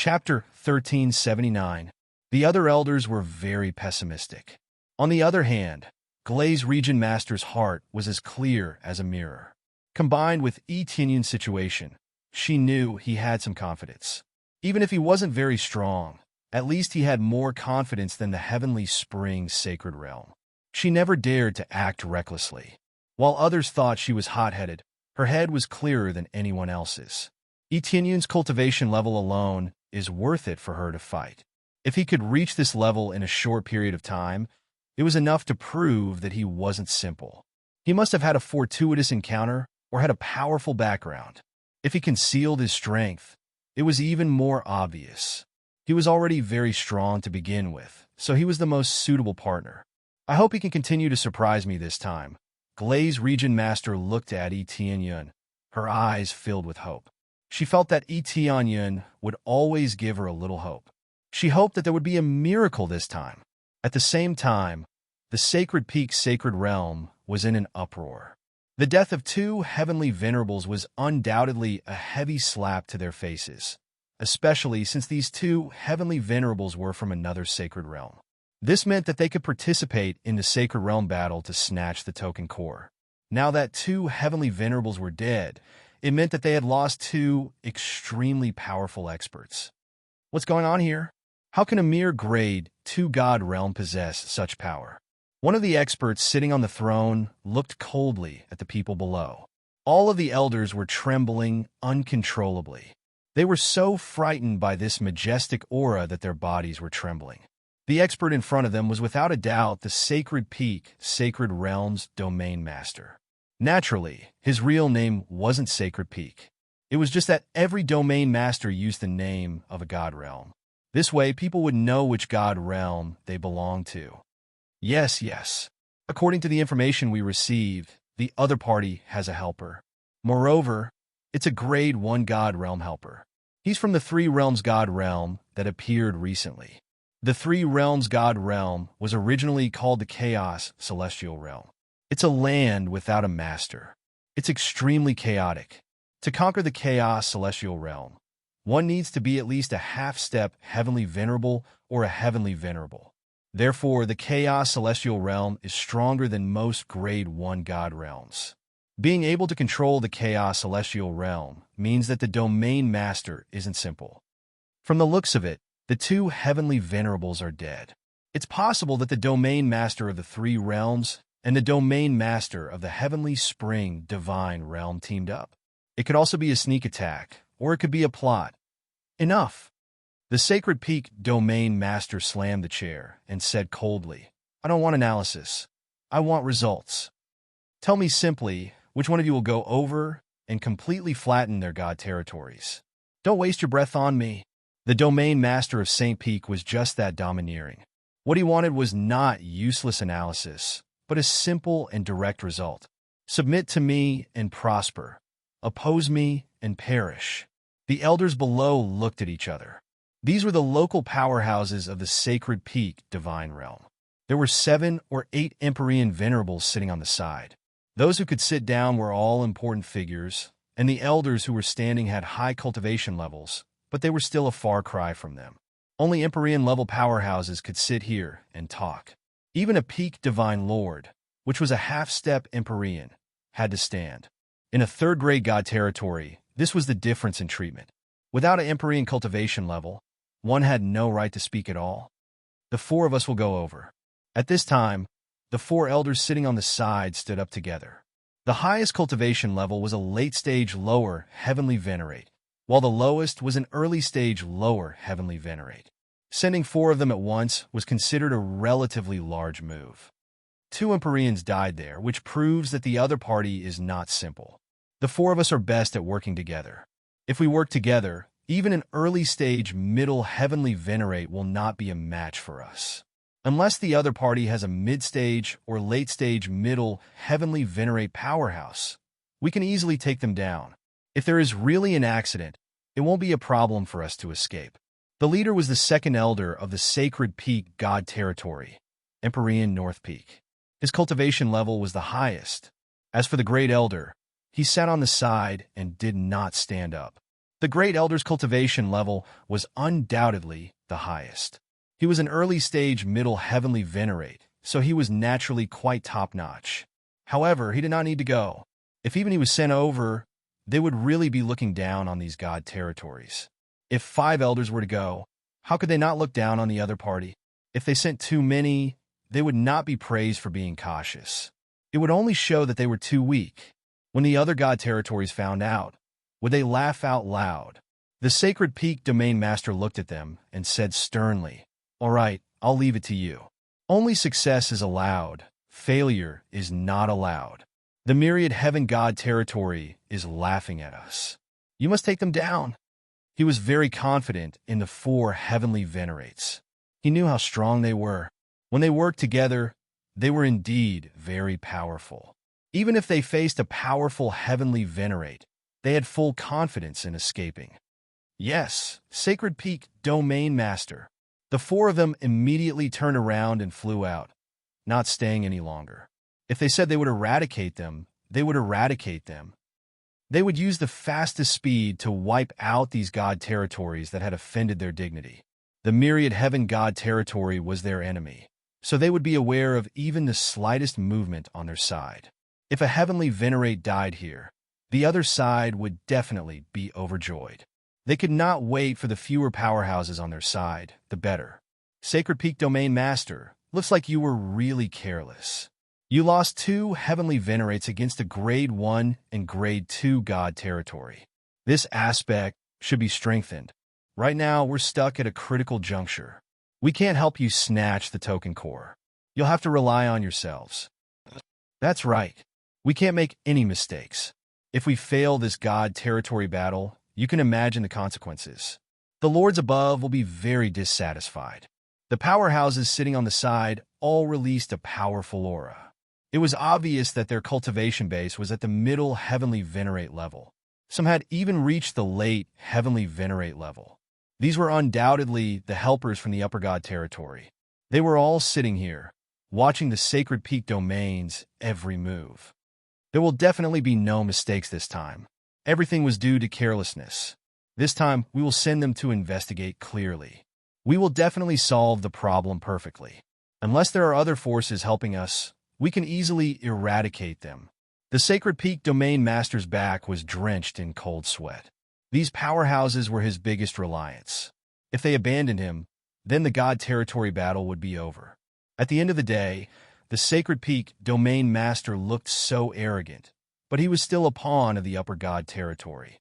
Chapter 1379. The other elders were very pessimistic. On the other hand, Glaze Region Master's heart was as clear as a mirror. Combined with Etienne's situation, she knew he had some confidence. Even if he wasn't very strong, at least he had more confidence than the Heavenly Spring Sacred Realm. She never dared to act recklessly. While others thought she was hot-headed, her head was clearer than anyone else's. Etienne's cultivation level alone is worth it for her to fight. If he could reach this level in a short period of time, it was enough to prove that he wasn't simple. He must have had a fortuitous encounter or had a powerful background. If he concealed his strength, it was even more obvious. He was already very strong to begin with, so he was the most suitable partner. I hope he can continue to surprise me this time. Glaze Region Master looked at Etienne, her eyes filled with hope. She felt that Etienne would always give her a little hope. She hoped that there would be a miracle this time. At the same time, the Sacred Peak Sacred Realm was in an uproar. The death of two heavenly venerables was undoubtedly a heavy slap to their faces, especially since these two heavenly venerables were from another sacred realm. This meant that they could participate in the Sacred Realm battle to snatch the token core. Now that two heavenly venerables were dead, it meant that they had lost two extremely powerful experts. What's going on here? How can a mere grade 2 god realm possess such power? One of the experts sitting on the throne looked coldly at the people below. All of the elders were trembling uncontrollably. They were so frightened by this majestic aura that their bodies were trembling. The expert in front of them was without a doubt the Sacred Peak, Sacred Realm's Domain Master. Naturally, his real name wasn't Sacred Peak. It was just that every Domain Master used the name of a god realm. This way, people would know which god realm they belonged to. Yes. According to the information we received, the other party has a helper. Moreover, it's a grade 1 god realm helper. He's from the Three Realms god realm that appeared recently. The Three Realms god realm was originally called the Chaos Celestial Realm. It's a land without a master. It's extremely chaotic. To conquer the Chaos Celestial Realm, one needs to be at least a half-step Heavenly Venerable or a Heavenly Venerable. Therefore, the Chaos Celestial Realm is stronger than most Grade 1 God realms. Being able to control the Chaos Celestial Realm means that the Domain Master isn't simple. From the looks of it, the two Heavenly Venerables are dead. It's possible that the Domain Master of the Three Realms and the Domain Master of the Heavenly Spring Divine Realm teamed up. It could also be a sneak attack, or it could be a plot. Enough! The Sacred Peak Domain Master slammed the chair and said coldly, I don't want analysis. I want results. Tell me simply which one of you will go over and completely flatten their god territories. Don't waste your breath on me. The Domain Master of St. Peak was just that domineering. What he wanted was not useless analysis, but a simple and direct result. Submit to me and prosper. Oppose me and perish. The elders below looked at each other. These were the local powerhouses of the Sacred Peak Divine Realm. There were 7 or 8 Empyrean Venerables sitting on the side. Those who could sit down were all important figures, and the elders who were standing had high cultivation levels, but they were still a far cry from them. Only Empyrean-level powerhouses could sit here and talk. Even a Peak Divine Lord, which was a half-step Empyrean, had to stand. In a third-grade god territory, this was the difference in treatment. Without an Empyrean cultivation level, one had no right to speak at all. The 4 of us will go over. At this time, the 4 elders sitting on the side stood up together. The highest cultivation level was a late-stage lower Heavenly Venerate, while the lowest was an early-stage lower Heavenly Venerate. Sending 4 of them at once was considered a relatively large move. 2 Empyreans died there, which proves that the other party is not simple. The 4 of us are best at working together. If we work together, even an early-stage middle Heavenly Venerate will not be a match for us. Unless the other party has a mid-stage or late-stage middle Heavenly Venerate powerhouse, we can easily take them down. If there is really an accident, it won't be a problem for us to escape. The leader was the second elder of the Sacred Peak God Territory, Empyrean North Peak. His cultivation level was the highest. As for the Great Elder, he sat on the side and did not stand up. The Great Elder's cultivation level was undoubtedly the highest. He was an early-stage middle heavenly venerate, so he was naturally quite top-notch. However, he did not need to go. If even he was sent over, they would really be looking down on these god territories. If 5 elders were to go, how could they not look down on the other party? If they sent too many, they would not be praised for being cautious. It would only show that they were too weak. When the other god territories found out, would they laugh out loud? The Sacred Peak Domain Master looked at them and said sternly, "All right, I'll leave it to you. Only success is allowed. Failure is not allowed. The myriad heaven god territory is laughing at us. You must take them down." He was very confident in the 4 heavenly venerates. He knew how strong they were. When they worked together, they were indeed very powerful. Even if they faced a powerful heavenly venerate, they had full confidence in escaping. Yes, Sacred Peak Domain Master. The 4 of them immediately turned around and flew out, not staying any longer. If they said they would eradicate them, they would eradicate them. They would use the fastest speed to wipe out these god territories that had offended their dignity. The myriad heaven god territory was their enemy, so they would be aware of even the slightest movement on their side. If a heavenly venerate died here, the other side would definitely be overjoyed. They could not wait for the fewer powerhouses on their side, the better. Sacred Peak Domain Master, looks like you were really careless. You lost 2 heavenly venerates against a Grade 1 and Grade 2 god territory. This aspect should be strengthened. Right now, we're stuck at a critical juncture. We can't help you snatch the token core. You'll have to rely on yourselves. That's right. We can't make any mistakes. If we fail this god territory battle, you can imagine the consequences. The lords above will be very dissatisfied. The powerhouses sitting on the side all released a powerful aura. It was obvious that their cultivation base was at the middle heavenly venerate level. Some had even reached the late heavenly venerate level. These were undoubtedly the helpers from the upper god territory. They were all sitting here, watching the Sacred Peak Domain's every move. There will definitely be no mistakes this time. Everything was due to carelessness. This time, we will send them to investigate clearly. We will definitely solve the problem perfectly. Unless there are other forces helping us, we can easily eradicate them. The Sacred Peak Domain Master's back was drenched in cold sweat. These powerhouses were his biggest reliance. If they abandoned him, then the god territory battle would be over. At the end of the day, the Sacred Peak Domain Master looked so arrogant, but he was still a pawn of the upper god territory.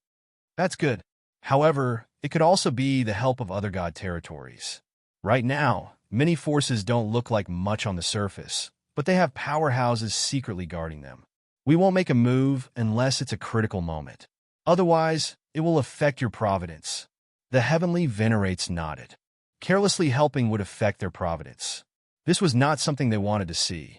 That's good. However, it could also be the help of other god territories. Right now, many forces don't look like much on the surface, but they have powerhouses secretly guarding them. We won't make a move unless it's a critical moment. Otherwise, it will affect your providence. The heavenly venerates nodded. Carelessly helping would affect their providence. This was not something they wanted to see.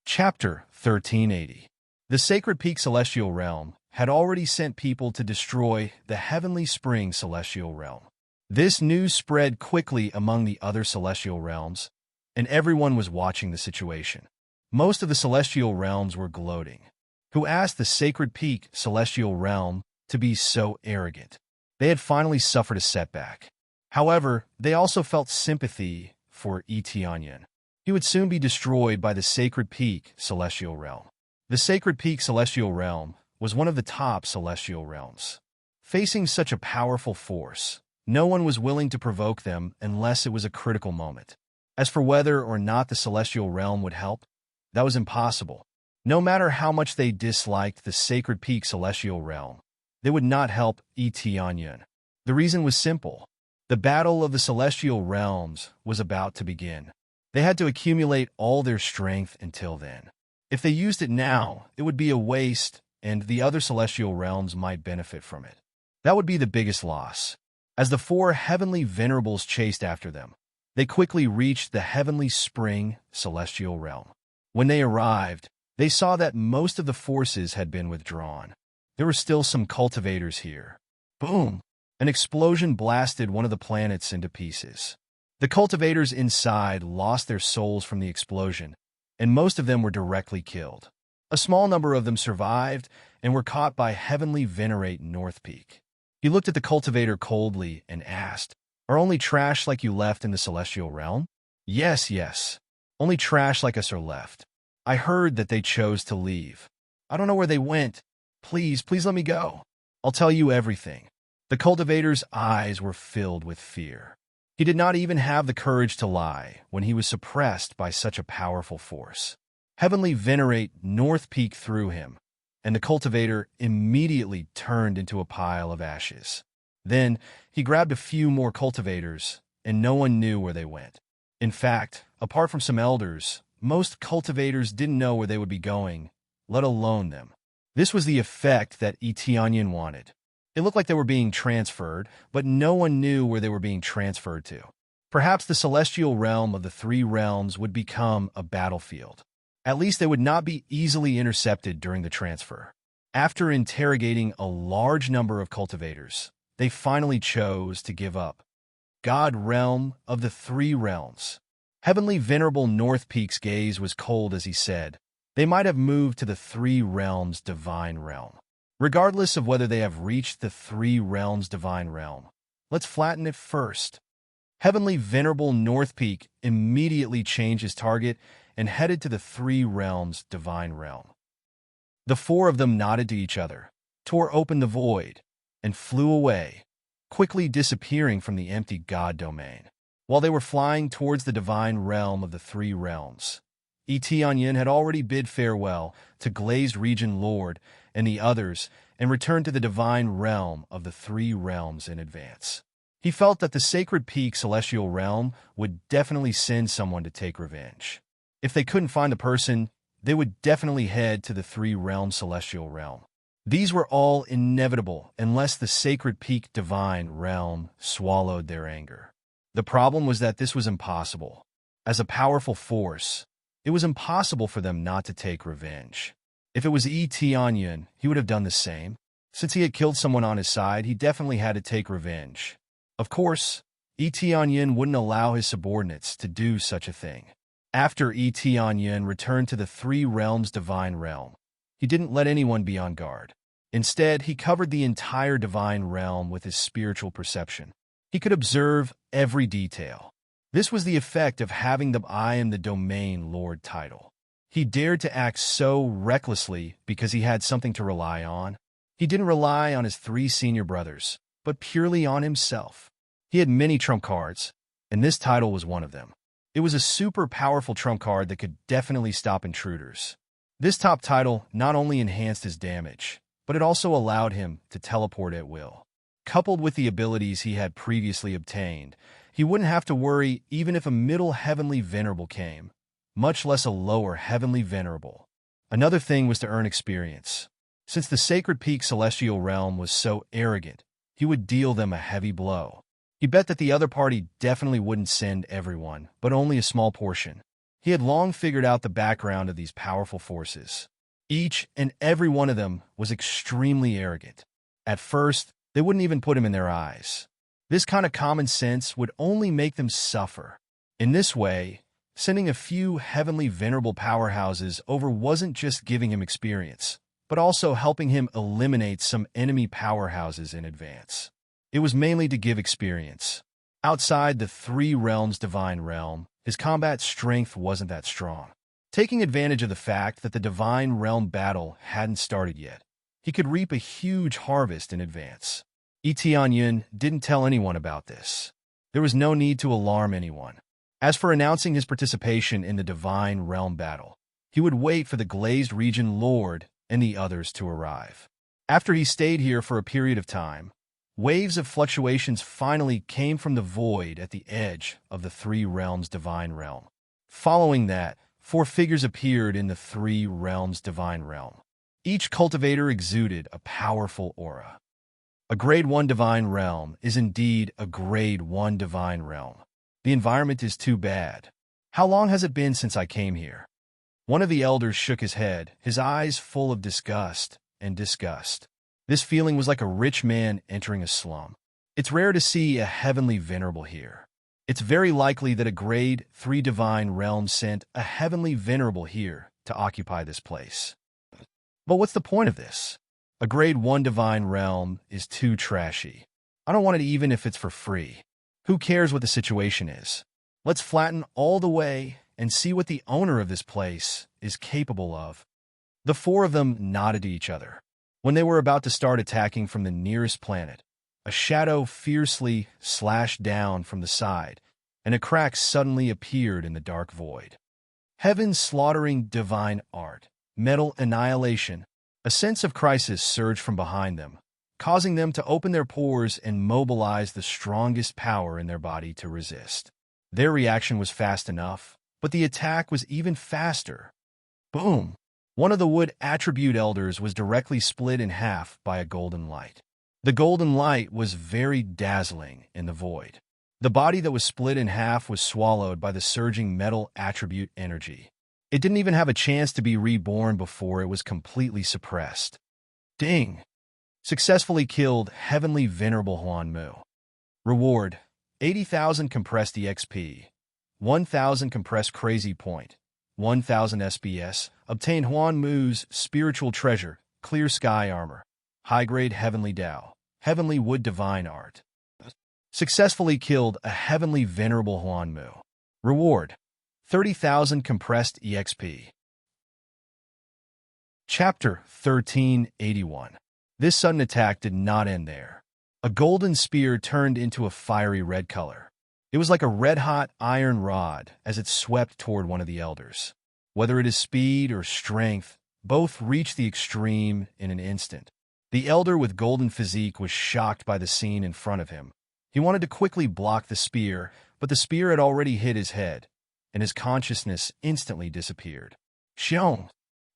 Chapter 1380. The Sacred Peak Celestial Realm had already sent people to destroy the Heavenly Spring Celestial Realm. This news spread quickly among the other celestial realms, and everyone was watching the situation. Most of the celestial realms were gloating. Who asked the Sacred Peak Celestial Realm to be so arrogant? They had finally suffered a setback. However, they also felt sympathy for Etianyan. He would soon be destroyed by the Sacred Peak Celestial Realm. The Sacred Peak Celestial Realm was one of the top celestial realms. Facing such a powerful force, no one was willing to provoke them unless it was a critical moment. As for whether or not the celestial realm would help, that was impossible. No matter how much they disliked the Sacred Peak Celestial Realm, they would not help Etianyan. The reason was simple. The battle of the celestial realms was about to begin. They had to accumulate all their strength until then. If they used it now, it would be a waste, and the other celestial realms might benefit from it. That would be the biggest loss. As the 4 heavenly venerables chased after them, they quickly reached the Heavenly Spring Celestial Realm. When they arrived, they saw that most of the forces had been withdrawn. There were still some cultivators here. Boom! An explosion blasted one of the planets into pieces. The cultivators inside lost their souls from the explosion, and most of them were directly killed. A small number of them survived and were caught by Heavenly Venerate North Peak. He looked at the cultivator coldly and asked, "Are only trash like you left in the celestial realm?" "Yes, yes. Only trash like us are left. I heard that they chose to leave. I don't know where they went. Please let me go. I'll tell you everything." The cultivator's eyes were filled with fear. He did not even have the courage to lie when he was suppressed by such a powerful force. Heavenly Venerate North Peak threw him, and the cultivator immediately turned into a pile of ashes. Then he grabbed a few more cultivators, and no one knew where they went. In fact, apart from some elders, most cultivators didn't know where they would be going, let alone them. This was the effect that Etianyan wanted. It looked like they were being transferred, but no one knew where they were being transferred to. Perhaps the celestial realm of the three realms would become a battlefield. At least they would not be easily intercepted during the transfer. After interrogating a large number of cultivators, they finally chose to give up. God Realm of the Three Realms. Heavenly Venerable North Peak's gaze was cold as he said, "They might have moved to the Three Realms Divine Realm. Regardless of whether they have reached the Three Realms Divine Realm, let's flatten it first." Heavenly Venerable North Peak immediately changed his target and headed to the Three Realms Divine Realm. The four of them nodded to each other, tore open the void, and flew away, quickly disappearing from the empty God domain. While they were flying towards the divine realm of the three realms, Etianyan had already bid farewell to Glazed Region Lord and the others and returned to the divine realm of the three realms in advance. He felt that the sacred peak celestial realm would definitely send someone to take revenge. If they couldn't find the person, they would definitely head to the three realms celestial realm. These were all inevitable unless the sacred peak divine realm swallowed their anger. The problem was that this was impossible. As a powerful force, it was impossible for them not to take revenge. If it was Etianyan, he would have done the same. Since he had killed someone on his side, he definitely had to take revenge. Of course, Etianyan wouldn't allow his subordinates to do such a thing. After Etianyan returned to the three realms divine realm, he didn't let anyone be on guard. Instead, he covered the entire divine realm with his spiritual perception. He could observe every detail. This was the effect of having the I am the domain Lord title. He dared to act so recklessly because he had something to rely on. He didn't rely on his three senior brothers, but purely on himself. He had many trump cards, and this title was one of them. It was a super powerful trump card that could definitely stop intruders. This top title not only enhanced his damage, but it also allowed him to teleport at will. Coupled with the abilities he had previously obtained, he wouldn't have to worry even if a middle heavenly venerable came, much less a lower heavenly venerable. Another thing was to earn experience. Since the sacred peak celestial realm was so arrogant, he would deal them a heavy blow. He bet that the other party definitely wouldn't send everyone, but only a small portion. He had long figured out the background of these powerful forces. Each and every one of them was extremely arrogant. At first, they wouldn't even put him in their eyes. This kind of common sense would only make them suffer. In this way, sending a few heavenly venerable powerhouses over wasn't just giving him experience, but also helping him eliminate some enemy powerhouses in advance. It was mainly to give experience. Outside the three realms divine realm, his combat strength wasn't that strong. Taking advantage of the fact that the divine realm battle hadn't started yet, he could reap a huge harvest in advance. Etianyan didn't tell anyone about this. There was no need to alarm anyone. As for announcing his participation in the divine realm battle, he would wait for the Glazed Region Lord and the others to arrive. After he stayed here for a period of time, waves of fluctuations finally came from the void at the edge of the three realms divine realm. Following that, four figures appeared in the three realms divine realm. Each cultivator exuded a powerful aura. A Grade 1 divine realm is indeed a Grade 1 divine realm. The environment is too bad. How long has it been since I came here? One of the elders shook his head, his eyes full of disgust and disgust. This feeling was like a rich man entering a slum. It's rare to see a heavenly venerable here. It's very likely that a Grade 3 divine realm sent a heavenly venerable here to occupy this place. But what's the point of this? A grade 1 divine realm is too trashy. I don't want it even if it's for free. Who cares what the situation is? Let's flatten all the way and see what the owner of this place is capable of. The four of them nodded to each other. When they were about to start attacking from the nearest planet, a shadow fiercely slashed down from the side, and a crack suddenly appeared in the dark void. Heaven slaughtering divine art, metal annihilation. A sense of crisis surged from behind them, causing them to open their pores and mobilize the strongest power in their body to resist. Their reaction was fast enough, but the attack was even faster. Boom! One of the wood attribute elders was directly split in half by a golden light. The golden light was very dazzling in the void. The body that was split in half was swallowed by the surging metal attribute energy. It didn't even have a chance to be reborn before it was completely suppressed. Ding! Successfully killed Heavenly Venerable Huanmu. Reward: 80,000 compressed EXP, 1,000 compressed Crazy Point, 1,000 SBS. Obtain Huanmu's spiritual treasure, clear sky armor, high-grade Heavenly Tao, Heavenly Wood Divine Art. Successfully killed a Heavenly Venerable Huanmu. Reward: 30,000 compressed EXP. Chapter 1381. This sudden attack did not end there. A golden spear turned into a fiery red color. It was like a red-hot iron rod as it swept toward one of the elders. Whether it is speed or strength, both reached the extreme in an instant. The elder with golden physique was shocked by the scene in front of him. He wanted to quickly block the spear, but the spear had already hit his head, and his consciousness instantly disappeared. Xiong!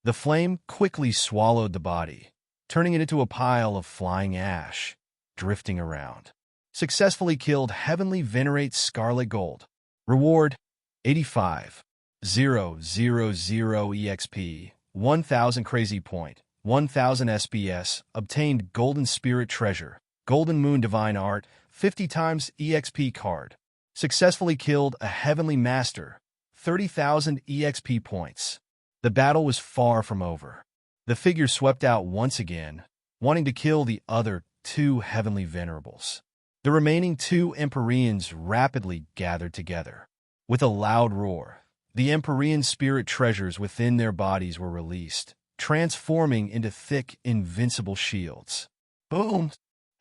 The flame quickly swallowed the body, turning it into a pile of flying ash, drifting around. Successfully killed Heavenly Venerate Scarlet Gold. Reward: 85,000 EXP, 1,000 Crazy Point, 1,000 SBS. Obtained Golden Spirit Treasure, Golden Moon Divine Art, 50 times EXP card. Successfully killed a Heavenly Master, 30,000 EXP points. The battle was far from over. The figure swept out once again, wanting to kill the other two Heavenly Venerables. The remaining two Empyreans rapidly gathered together. With a loud roar, the Empyrean spirit treasures within their bodies were released, transforming into thick, invincible shields. Boom!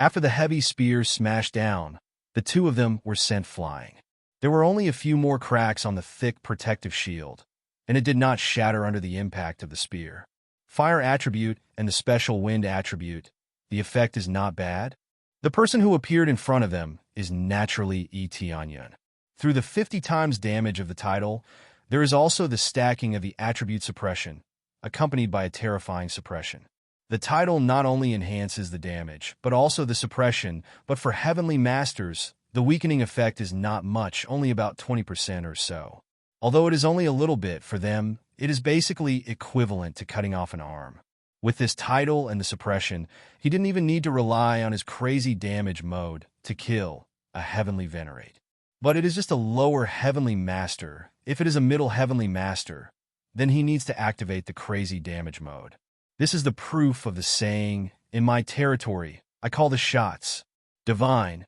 After the heavy spears smashed down, the two of them were sent flying. There were only a few more cracks on the thick protective shield, and it did not shatter under the impact of the spear. Fire attribute and the special wind attribute, the effect is not bad. The person who appeared in front of them is naturally Tianyun. Through the 50 times damage of the title, there is also the stacking of the attribute suppression, accompanied by a terrifying suppression. The title not only enhances the damage, but also the suppression, but for Heavenly Masters, the weakening effect is not much, only about 20% or so. Although it is only a little bit for them, it is basically equivalent to cutting off an arm. With this title and the suppression, he didn't even need to rely on his crazy damage mode to kill a Heavenly Venerate. But it is just a lower Heavenly Master. If it is a middle Heavenly Master, then he needs to activate the crazy damage mode. This is the proof of the saying, "In my territory, I call the shots." Divine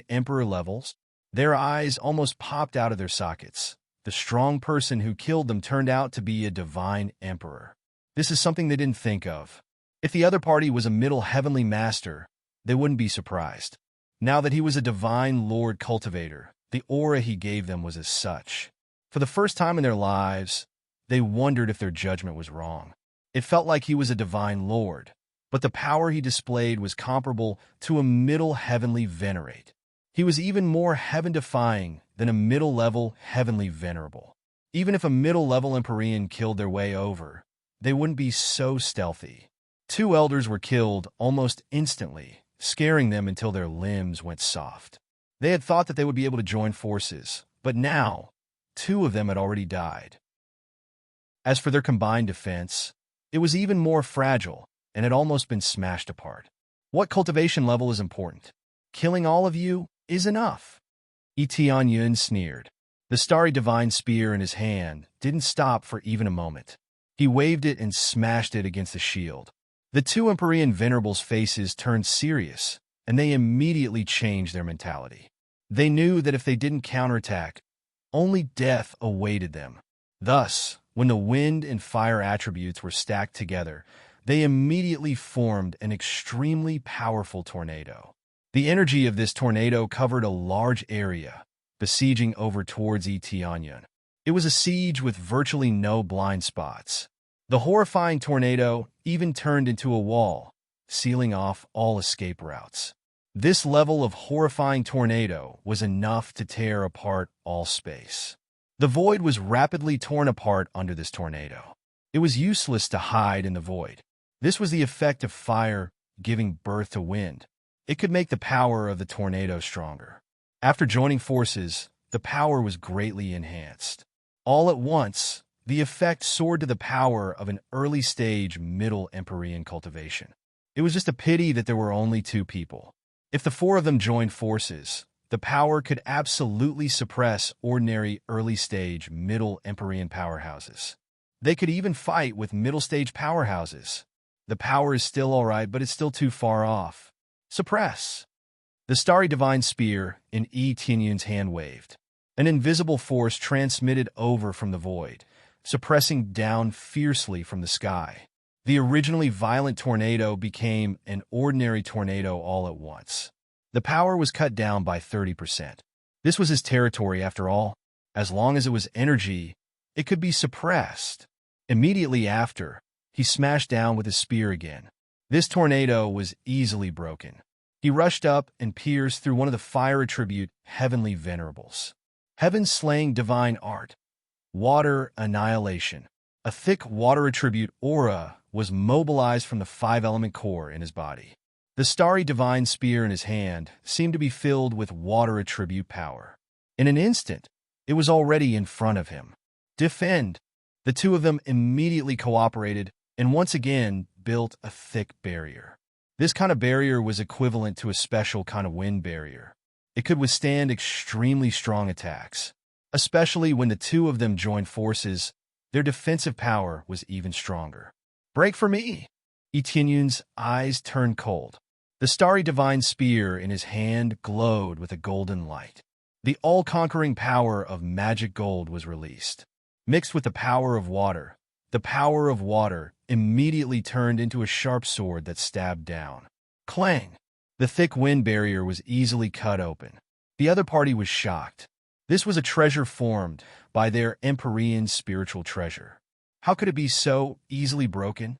Emperor levels. Their eyes almost popped out of their sockets. The strong person who killed them turned out to be a Divine Emperor. This is something they didn't think of. If the other party was a middle Heavenly Master, they wouldn't be surprised. Now that he was a Divine Lord Cultivator, the aura he gave them was as such. For the first time in their lives, they wondered if their judgment was wrong. It felt like he was a Divine Lord, but the power he displayed was comparable to a middle Heavenly Venerate. He was even more heaven-defying than a middle-level Heavenly Venerable. Even if a middle-level Empyrean killed their way over, they wouldn't be so stealthy. Two elders were killed almost instantly, scaring them until their limbs went soft. They had thought that they would be able to join forces, but now, two of them had already died. As for their combined defense, it was even more fragile and had almost been smashed apart. What cultivation level is important? Killing all of you is enough. Tianyun sneered. The starry divine spear in his hand didn't stop for even a moment. He waved it and smashed it against the shield. The two Empyrean venerables' faces turned serious, and they immediately changed their mentality. They knew that if they didn't counterattack, only death awaited them. Thus, when the wind and fire attributes were stacked together, they immediately formed an extremely powerful tornado. The energy of this tornado covered a large area, besieging over towards Etionyun. It was a siege with virtually no blind spots. The horrifying tornado even turned into a wall, sealing off all escape routes. This level of horrifying tornado was enough to tear apart all space. The void was rapidly torn apart under this tornado. It was useless to hide in the void. This was the effect of fire giving birth to wind. It could make the power of the tornado stronger. After joining forces, the power was greatly enhanced. All at once, the effect soared to the power of an early-stage Middle Empyrean cultivation. It was just a pity that there were only two people. If the four of them joined forces, the power could absolutely suppress ordinary early-stage Middle Empyrean powerhouses. They could even fight with middle-stage powerhouses. The power is still alright, but it's still too far off. Suppress. The starry divine spear in Etionyun's hand waved. An invisible force transmitted over from the void, suppressing down fiercely from the sky. The originally violent tornado became an ordinary tornado all at once. The power was cut down by 30%. This was his territory after all. As long as it was energy, it could be suppressed. Immediately after, he smashed down with his spear again. This tornado was easily broken. He rushed up and pierced through one of the fire attribute heavenly venerables. Heaven slaying divine art. Water annihilation. A thick water attribute aura was mobilized from the five-element core in his body. The starry divine spear in his hand seemed to be filled with water attribute power. In an instant, it was already in front of him. Defend! The two of them immediately cooperated and once again built a thick barrier. This kind of barrier was equivalent to a special kind of wind barrier. It could withstand extremely strong attacks. Especially when the two of them joined forces, their defensive power was even stronger. Break for me! Etionyun's eyes turned cold. The starry divine spear in his hand glowed with a golden light. The all-conquering power of magic gold was released. Mixed with the power of water immediately turned into a sharp sword that stabbed down. Clang! The thick wind barrier was easily cut open. The other party was shocked. This was a treasure formed by their Empyrean spiritual treasure. How could it be so easily broken?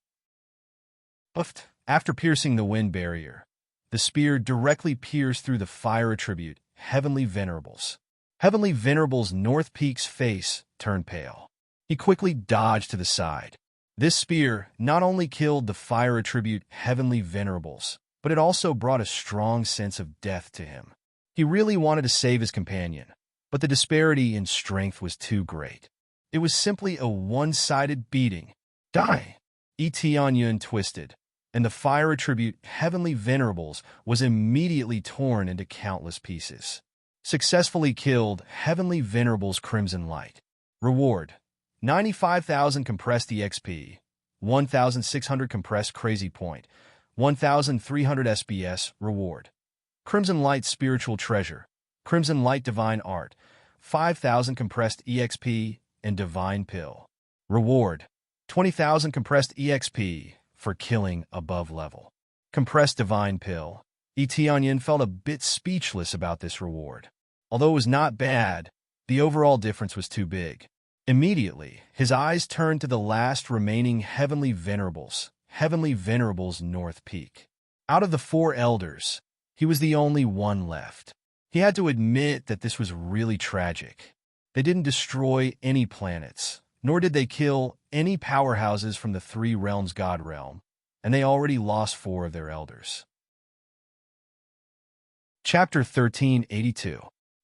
Buffed. After piercing the wind barrier, the spear directly pierced through the fire attribute, Heavenly Venerables. Heavenly Venerables' North Peak's face turned pale. He quickly dodged to the side. This spear not only killed the fire attribute Heavenly Venerables, but it also brought a strong sense of death to him. He really wanted to save his companion, but the disparity in strength was too great. It was simply a one-sided beating. Die! Etionyun twisted, and the fire attribute Heavenly Venerables was immediately torn into countless pieces. Successfully killed Heavenly Venerables' Crimson Light. Reward: 95,000 compressed EXP, 1,600 compressed Crazy Point, 1,300 SBS. Reward: Crimson Light Spiritual Treasure, Crimson Light Divine Art, 5,000 compressed EXP, and Divine Pill. Reward: 20,000 compressed EXP for killing above level. Compressed Divine Pill. Etionyun felt a bit speechless about this reward. Although it was not bad, the overall difference was too big. Immediately, his eyes turned to the last remaining Heavenly Venerables, Heavenly Venerables North Peak. Out of the four elders, he was the only one left. He had to admit that this was really tragic. They didn't destroy any planets, nor did they kill any powerhouses from the Three Realms God Realm, and they already lost four of their elders. Chapter 1382.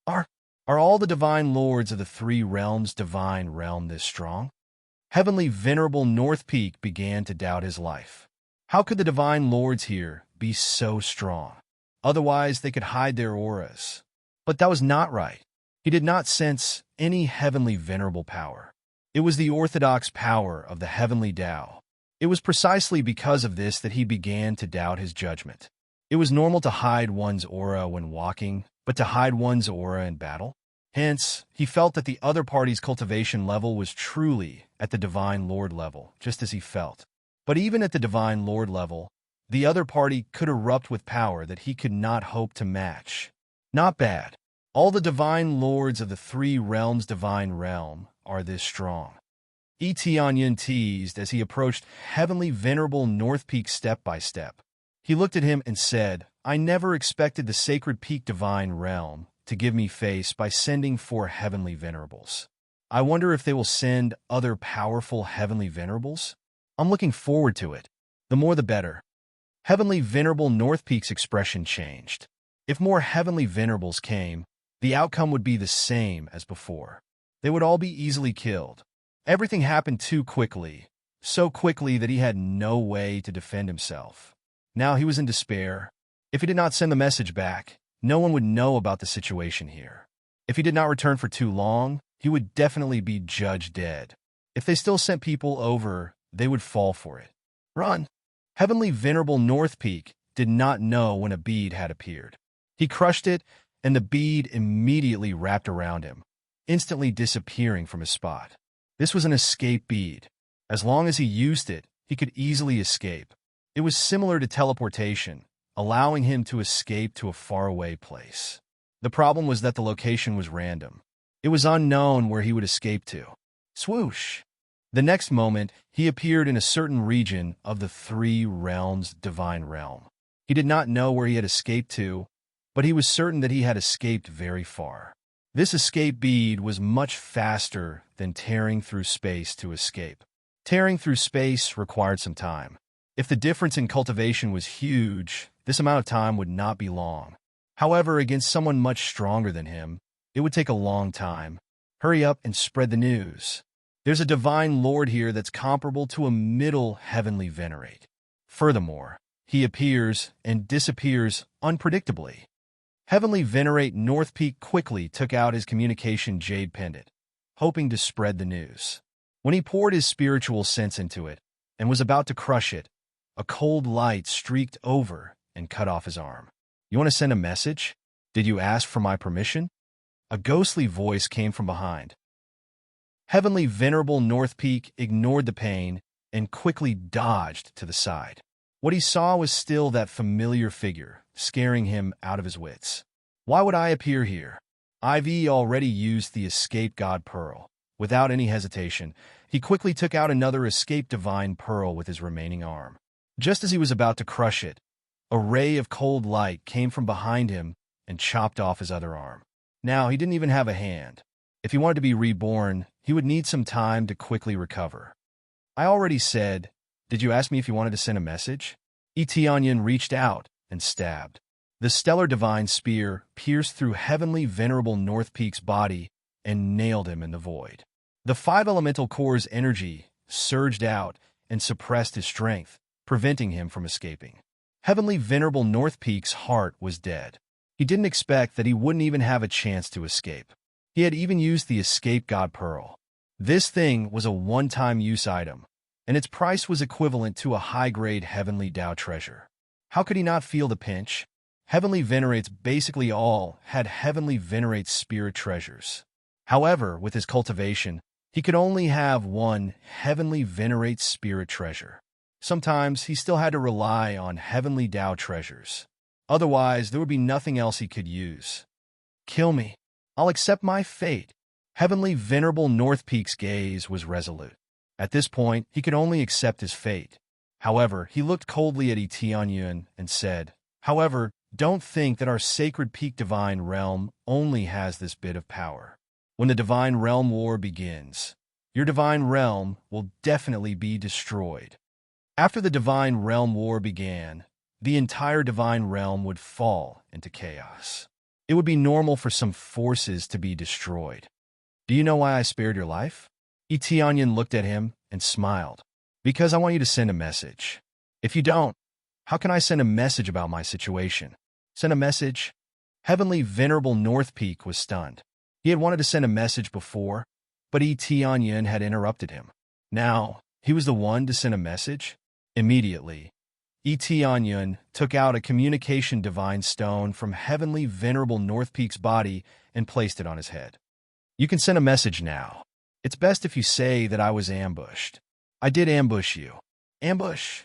Are all the divine lords of the Three Realms divine realm this strong? Heavenly Venerable North Peak began to doubt his life. How could the divine lords here be so strong? Otherwise, they could hide their auras. But that was not right. He did not sense any heavenly venerable power. It was the orthodox power of the heavenly Tao. It was precisely because of this that he began to doubt his judgment. It was normal to hide one's aura when walking, but to hide one's aura in battle? Hence, he felt that the other party's cultivation level was truly at the Divine Lord level, just as he felt. But even at the Divine Lord level, the other party could erupt with power that he could not hope to match. Not bad. All the Divine Lords of the three realms' divine realm are this strong. Tianyin teased as he approached Heavenly Venerable North Peak step by step. He looked at him and said, I never expected the Sacred Peak Divine Realm to give me face by sending 4 Heavenly Venerables. I wonder if they will send other powerful Heavenly Venerables? I'm looking forward to it. The more the better. Heavenly Venerable North Peak's expression changed. If more Heavenly Venerables came, the outcome would be the same as before. They would all be easily killed. Everything happened too quickly, so quickly that he had no way to defend himself. Now he was in despair. If he did not send the message back, no one would know about the situation here. If he did not return for too long, he would definitely be judged dead. If they still sent people over, they would fall for it. Run! Heavenly Venerable North Peak did not know when a bead had appeared. He crushed it, and the bead immediately wrapped around him, instantly disappearing from his spot. This was an escape bead. As long as he used it, he could easily escape. It was similar to teleportation, allowing him to escape to a faraway place. The problem was that the location was random. It was unknown where he would escape to. Swoosh! The next moment, he appeared in a certain region of the three realms' divine realm. He did not know where he had escaped to, but he was certain that he had escaped very far. This escape bead was much faster than tearing through space to escape. Tearing through space required some time. If the difference in cultivation was huge, this amount of time would not be long. However, against someone much stronger than him, it would take a long time. Hurry up and spread the news. There's a divine lord here that's comparable to a middle heavenly venerate. Furthermore, he appears and disappears unpredictably. Heavenly Venerate North Peak quickly took out his communication jade pendant, hoping to spread the news. When he poured his spiritual sense into it and was about to crush it, a cold light streaked over and cut off his arm. You want to send a message? Did you ask for my permission? A ghostly voice came from behind. Heavenly Venerable North Peak ignored the pain and quickly dodged to the side. What he saw was still that familiar figure, scaring him out of his wits. Why would I appear here? IV already used the Escape God Pearl. Without any hesitation, he quickly took out another Escape Divine Pearl with his remaining arm. Just as he was about to crush it, a ray of cold light came from behind him and chopped off his other arm. Now, he didn't even have a hand. If he wanted to be reborn, he would need some time to quickly recover. I already said, did you ask me if you wanted to send a message? Tianyin reached out and stabbed. The stellar divine spear pierced through Heavenly Venerable North Peak's body and nailed him in the void. The 5 elemental core's energy surged out and suppressed his strength, preventing him from escaping. Heavenly Venerable North Peak's heart was dead. He didn't expect that he wouldn't even have a chance to escape. He had even used the Escape God Pearl. This thing was a one-time use item, and its price was equivalent to a high-grade Heavenly Tao treasure. How could he not feel the pinch? Heavenly Venerates basically all had Heavenly Venerate spirit treasures. However, with his cultivation, he could only have one Heavenly Venerate spirit treasure. Sometimes he still had to rely on Heavenly Tao treasures. Otherwise, there would be nothing else he could use. Kill me. I'll accept my fate. Heavenly Venerable North Peak's gaze was resolute. At this point, he could only accept his fate. However, he looked coldly at Tianyin and said, however, don't think that our Sacred Peak Divine Realm only has this bit of power. When the Divine Realm War begins, your Divine Realm will definitely be destroyed. After the Divine Realm War began, the entire Divine Realm would fall into chaos. It would be normal for some forces to be destroyed. Do you know why I spared your life? Tianyin looked at him and smiled. Because I want you to send a message. If you don't, how can I send a message about my situation? Send a message? Heavenly Venerable North Peak was stunned. He had wanted to send a message before, But Tianyin had interrupted him. Now, he was the one to send a message? Immediately, Tianyin took out a communication divine stone from heavenly venerable North Peak's body and placed it on his head. You can send a message now. It's best if you say that I was ambushed. I did ambush you. Ambush?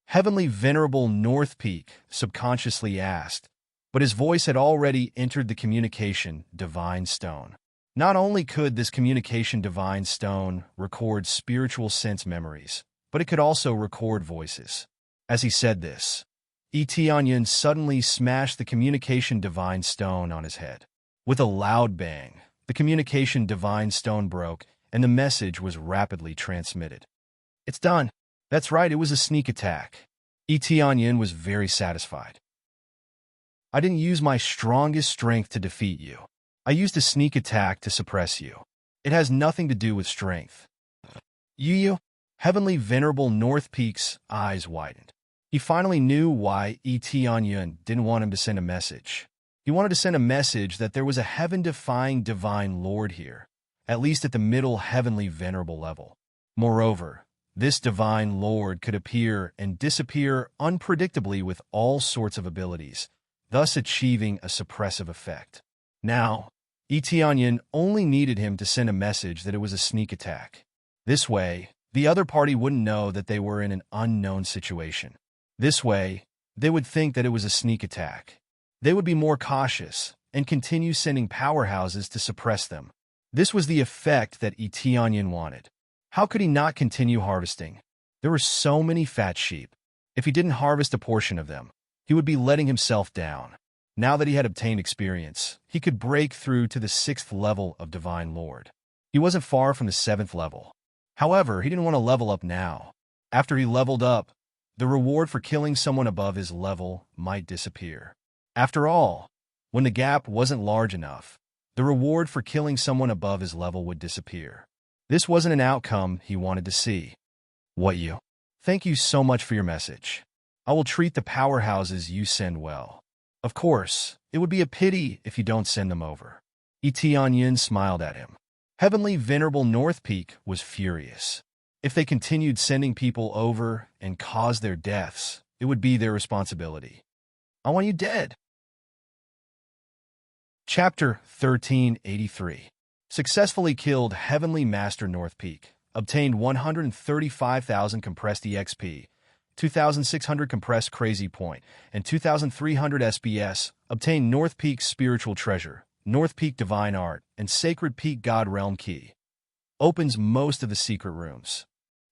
Heavenly venerable North Peak subconsciously asked, but his voice had already entered the communication divine stone. Not only could this communication divine stone record spiritual sense memories, but it could also record voices. As he said this, Tianyin suddenly smashed the communication divine stone on his head. With a loud bang, the communication divine stone broke, and the message was rapidly transmitted. It's done. That's right, it was a sneak attack. Tianyin was very satisfied. I didn't use my strongest strength to defeat you. I used a sneak attack to suppress you. It has nothing to do with strength. You? Heavenly Venerable North Peak's eyes widened. He finally knew why Tianyin didn't want him to send a message. He wanted to send a message that there was a heaven-defying divine lord here, at least at the middle heavenly venerable level. Moreover, this divine lord could appear and disappear unpredictably with all sorts of abilities, thus achieving a suppressive effect. Now, Tianyin only needed him to send a message that it was a sneak attack. This way, the other party wouldn't know that they were in an unknown situation. This way, they would think that it was a sneak attack. They would be more cautious and continue sending powerhouses to suppress them. This was the effect that Tianyin wanted. How could he not continue harvesting? There were so many fat sheep. If he didn't harvest a portion of them, he would be letting himself down. Now that he had obtained experience, he could break through to the 6th level of Divine Lord. He wasn't far from the 7th level. However, he didn't want to level up now. After he leveled up, the reward for killing someone above his level might disappear. After all, when the gap wasn't large enough, the reward for killing someone above his level would disappear. This wasn't an outcome he wanted to see. What you? Thank you so much for your message. I will treat the powerhouses you send well. Of course, it would be a pity if you don't send them over. Tianyin smiled at him. Heavenly Venerable North Peak was furious. If they continued sending people over and caused their deaths, it would be their responsibility. I want you dead. Chapter 1383. Successfully killed Heavenly Master North Peak. Obtained 135,000 compressed EXP, 2,600 compressed Crazy Point, and 2,300 SBS. Obtained North Peak Spiritual Treasure, North Peak Divine Art, and Sacred Peak God Realm Key. Opens most of the secret rooms.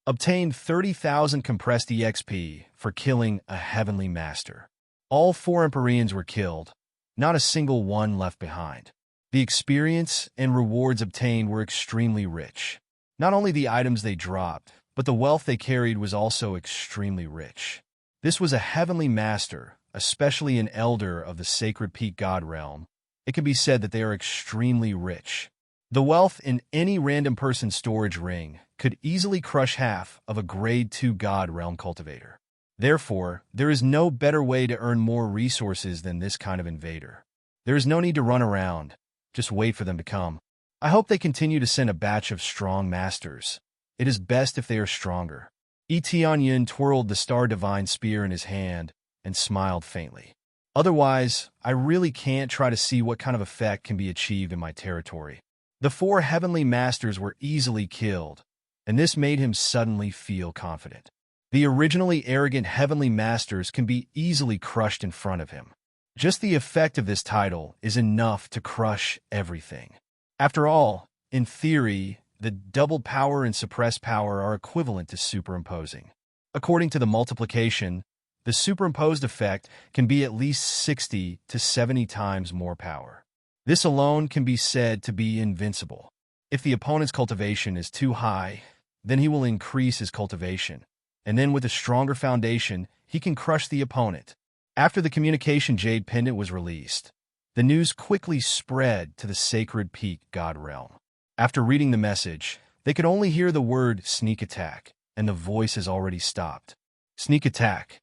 Obtained 30,000 compressed EXP for killing a Heavenly Master. All 4 Empyreans were killed, not a single one left behind. The experience and rewards obtained were extremely rich. Not only the items they dropped, but the wealth they carried was also extremely rich. This was a Heavenly Master, especially an Elder of the Sacred Peak God Realm. It can be said that they are extremely rich. The wealth in any random person's storage ring could easily crush half of a Grade 2 God Realm cultivator. Therefore, there is no better way to earn more resources than this kind of invader. There is no need to run around. Just wait for them to come. I hope they continue to send a batch of strong masters. It is best if they are stronger. Tianyin twirled the Star Divine Spear in his hand and smiled faintly. Otherwise, I really can't try to see what kind of effect can be achieved in my territory. The 4 Heavenly Masters were easily killed, and this made him suddenly feel confident. The originally arrogant Heavenly Masters can be easily crushed in front of him. Just the effect of this title is enough to crush everything. After all, in theory, the double power and suppressed power are equivalent to superimposing. According to the multiplication, the superimposed effect can be at least 60 to 70 times more power. This alone can be said to be invincible. If the opponent's cultivation is too high, then he will increase his cultivation, and then with a stronger foundation, he can crush the opponent. After the communication Jade Pendant was released, the news quickly spread to the Sacred Peak God Realm. After reading the message, they could only hear the word sneak attack, and the voice has already stopped. Sneak attack.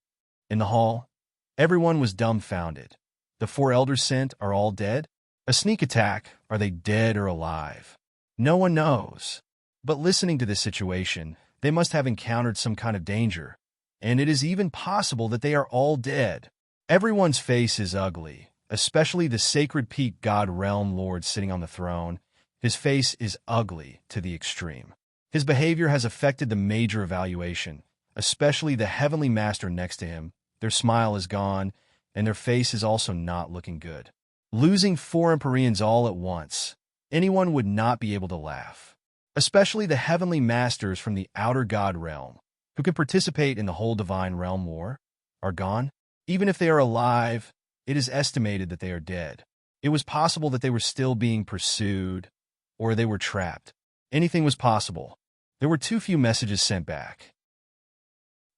In the hall, everyone was dumbfounded. The 4 elders sent are all dead? A sneak attack, are they dead or alive? No one knows. But listening to this situation, they must have encountered some kind of danger, and it is even possible that they are all dead. Everyone's face is ugly, especially the Sacred Peak God Realm Lord sitting on the throne. His face is ugly to the extreme. His behavior has affected the major evaluation, especially the Heavenly Master next to him. Their smile is gone, and their face is also not looking good. Losing 4 Empyreans all at once, anyone would not be able to laugh. Especially the Heavenly Masters from the Outer God Realm, who can participate in the whole Divine Realm War, are gone. Even if they are alive, it is estimated that they are dead. It was possible that they were still being pursued, or they were trapped. Anything was possible. There were too few messages sent back.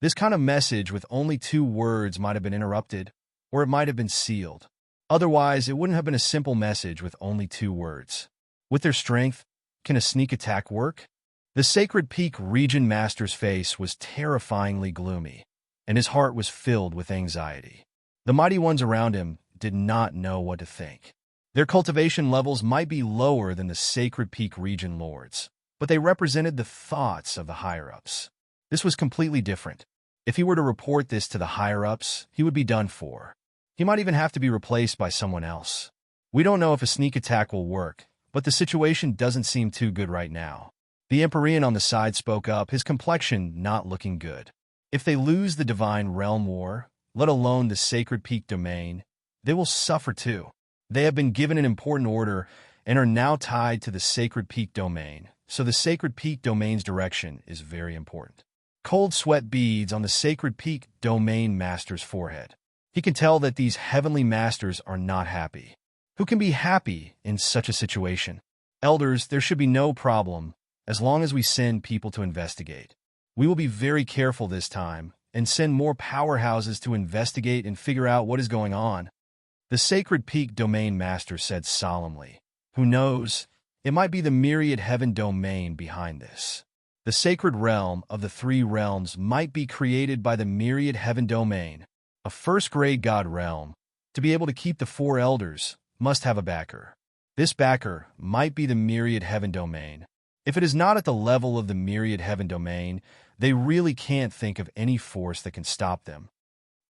This kind of message with only 2 words might have been interrupted, or it might have been sealed. Otherwise, it wouldn't have been a simple message with only 2 words. With their strength, can a sneak attack work? The Sacred Peak Region Master's face was terrifyingly gloomy, and his heart was filled with anxiety. The mighty ones around him did not know what to think. Their cultivation levels might be lower than the Sacred Peak Region Lords, but they represented the thoughts of the higher-ups. This was completely different. If he were to report this to the higher-ups, he would be done for. He might even have to be replaced by someone else. We don't know if a sneak attack will work, but the situation doesn't seem too good right now. The Empyrean on the side spoke up, his complexion not looking good. If they lose the Divine Realm War, let alone the Sacred Peak Domain, they will suffer too. They have been given an important order and are now tied to the Sacred Peak Domain, so the Sacred Peak Domain's direction is very important. Cold sweat beads on the Sacred Peak Domain Master's forehead. He can tell that these Heavenly Masters are not happy. Who can be happy in such a situation? Elders, there should be no problem as long as we send people to investigate. We will be very careful this time and send more powerhouses to investigate and figure out what is going on. The Sacred Peak Domain Master said solemnly. Who knows? It might be the Myriad Heaven Domain behind this. The sacred realm of the 3 realms might be created by the Myriad Heaven Domain, a first-grade god realm. To be able to keep the 4 elders, must have a backer. This backer might be the Myriad Heaven Domain. If it is not at the level of the Myriad Heaven Domain, they really can't think of any force that can stop them.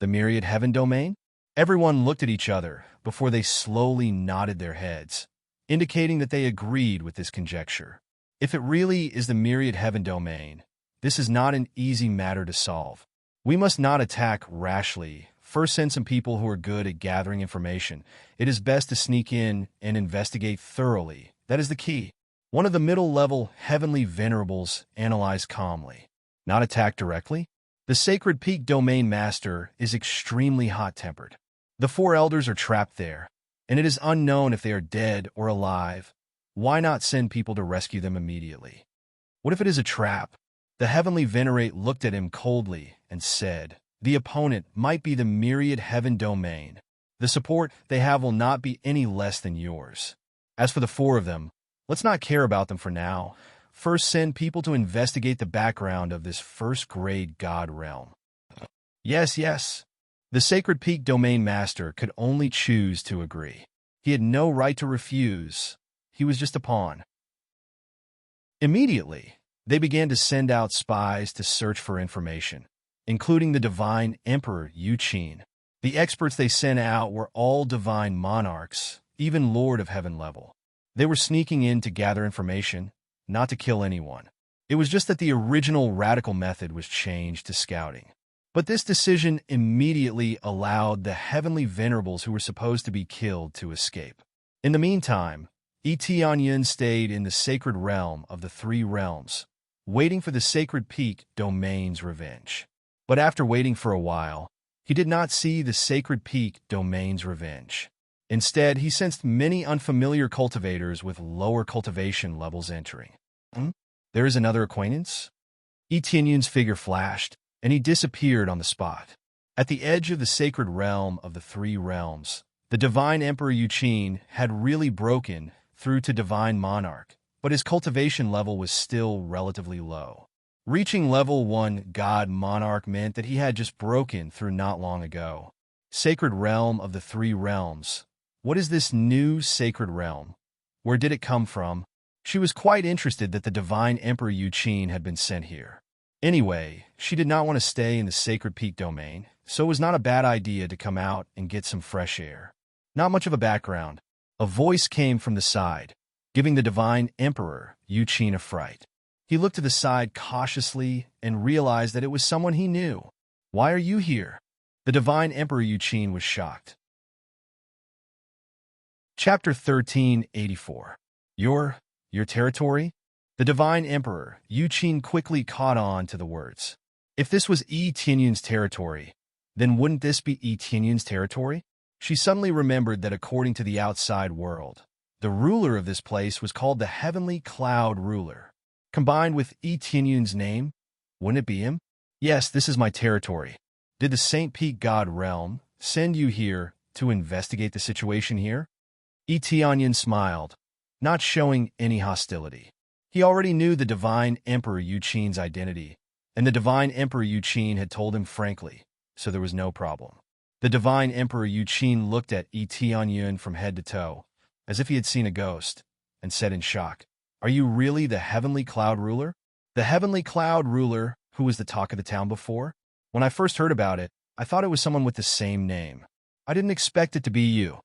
The Myriad Heaven Domain? Everyone looked at each other before they slowly nodded their heads, indicating that they agreed with this conjecture. If it really is the Myriad Heaven Domain, this is not an easy matter to solve. We must not attack rashly. First, send some people who are good at gathering information. It is best to sneak in and investigate thoroughly. That is the key. One of the middle-level Heavenly Venerables analyzed calmly. Not attack directly? The Sacred Peak Domain Master is extremely hot-tempered. The 4 elders are trapped there, and it is unknown if they are dead or alive. Why not send people to rescue them immediately? What if it is a trap? The Heavenly Venerate looked at him coldly and said, the opponent might be the Myriad Heaven Domain. The support they have will not be any less than yours. As for the 4 of them, let's not care about them for now. First, send people to investigate the background of this first-grade god realm. Yes. The Sacred Peak Domain Master could only choose to agree. He had no right to refuse. He was just a pawn. Immediately, they began to send out spies to search for information, including the Divine Emperor Yuqin. The experts they sent out were all divine monarchs, even Lord of Heaven level. They were sneaking in to gather information, not to kill anyone. It was just that the original radical method was changed to scouting. But this decision immediately allowed the Heavenly Venerables who were supposed to be killed to escape. In the meantime, Etianyun stayed in the sacred realm of the 3 realms, waiting for the Sacred Peak Domain's revenge. But after waiting for a while, he did not see the Sacred Peak Domain's revenge. Instead, he sensed many unfamiliar cultivators with lower cultivation levels entering. There is another acquaintance? Etianyun's figure flashed, and he disappeared on the spot. At the edge of the sacred realm of the 3 realms, the Divine Emperor Yuqin had really broken through to Divine Monarch, but his cultivation level was still relatively low. Reaching level 1 God Monarch meant that he had just broken through not long ago. Sacred Realm of the 3 Realms. What is this new sacred realm? Where did it come from? She was quite interested that the divine Emperor Yuqin had been sent here. Anyway, she did not want to stay in the sacred peak domain, so it was not a bad idea to come out and get some fresh air. Not much of a background. A voice came from the side, giving the divine Emperor Yuqin a fright. He looked to the side cautiously and realized that it was someone he knew. "Why are you here?" The divine Emperor Yuqin was shocked. Chapter 1384. Your territory? The divine Emperor Yuqin quickly caught on to the words. If this was Yi Tianyun's territory, then wouldn't this be Yi Tianyun's territory? She suddenly remembered that according to the outside world, the ruler of this place was called the Heavenly Cloud Ruler. Combined with Yi Tianyun's name, wouldn't it be him? Yes, this is my territory. Did the Saint Peak God Realm send you here to investigate the situation here? Yi Tianyun smiled, not showing any hostility. He already knew the divine Emperor Yuqin's identity, and the divine Emperor Yuqin had told him frankly, so there was no problem. The divine Emperor Yuqin looked at Yi Tianyun from head to toe, as if he had seen a ghost, and said in shock, "Are you really the Heavenly Cloud Ruler?" The Heavenly Cloud Ruler, who was the talk of the town before? When I first heard about it, I thought it was someone with the same name. I didn't expect it to be you.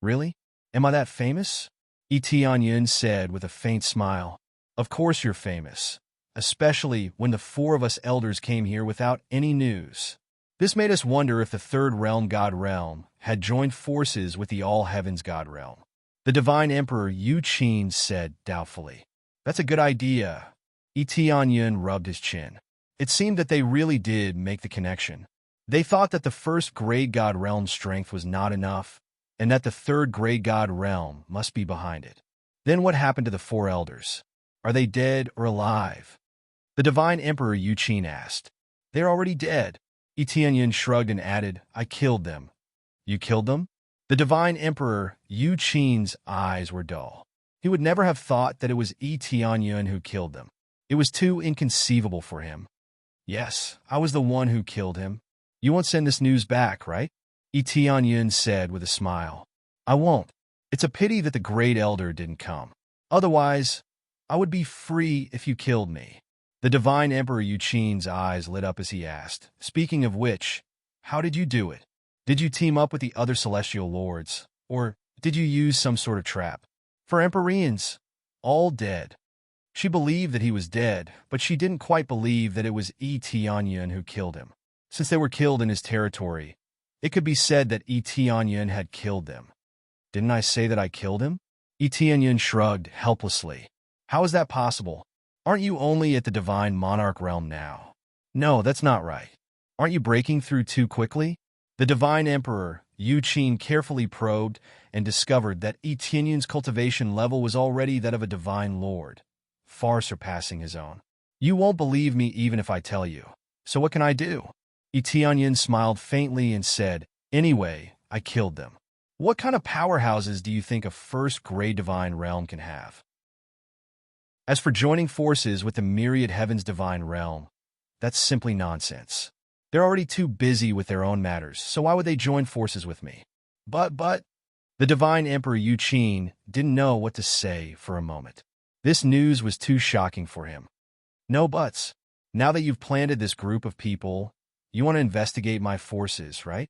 Really? Am I that famous? Yi Tianyun said with a faint smile. Of course you're famous, especially when the four of us elders came here without any news. This made us wonder if the Third Realm God Realm had joined forces with the All Heavens God Realm. The divine Emperor Yuqin said doubtfully. That's a good idea. Yi Tianyun rubbed his chin. It seemed that they really did make the connection. They thought that the first grade God Realm's strength was not enough, and that the third grade God Realm must be behind it. Then what happened to the four elders? Are they dead or alive? The divine Emperor Yuqin asked. They're already dead. Yi Tianyun shrugged and added, I killed them. You killed them? The divine Emperor Yuqin's eyes were dull. He would never have thought that it was Yi Tianyun who killed them. It was too inconceivable for him. Yes, I was the one who killed him. You won't send this news back, right? Yi Tianyun said with a smile. I won't. It's a pity that the great elder didn't come. Otherwise, I would be free if you killed me. The divine Emperor Yuqin's eyes lit up as he asked, Speaking of which, how did you do it? Did you team up with the other celestial lords, or did you use some sort of trap? For Emperorians, all dead. She believed that he was dead, but she didn't quite believe that it was Yi Tianyun who killed him. Since they were killed in his territory, it could be said that Yi Tianyun had killed them. Didn't I say that I killed him? Yi Tianyun shrugged helplessly. How is that possible? Aren't you only at the divine monarch realm now? No, that's not right. Aren't you breaking through too quickly? The divine emperor, Yuqin, carefully probed and discovered that Yi Tianyun's cultivation level was already that of a divine lord, far surpassing his own. You won't believe me even if I tell you. So what can I do? Yi Tianyun smiled faintly and said, Anyway, I killed them. What kind of powerhouses do you think a first-grade divine realm can have? As for joining forces with the myriad heavens divine realm, that's simply nonsense. They're already too busy with their own matters, so why would they join forces with me? But, the divine emperor Yuqin didn't know what to say for a moment. This news was too shocking for him. No buts. Now that you've planted this group of people, you want to investigate my forces, right?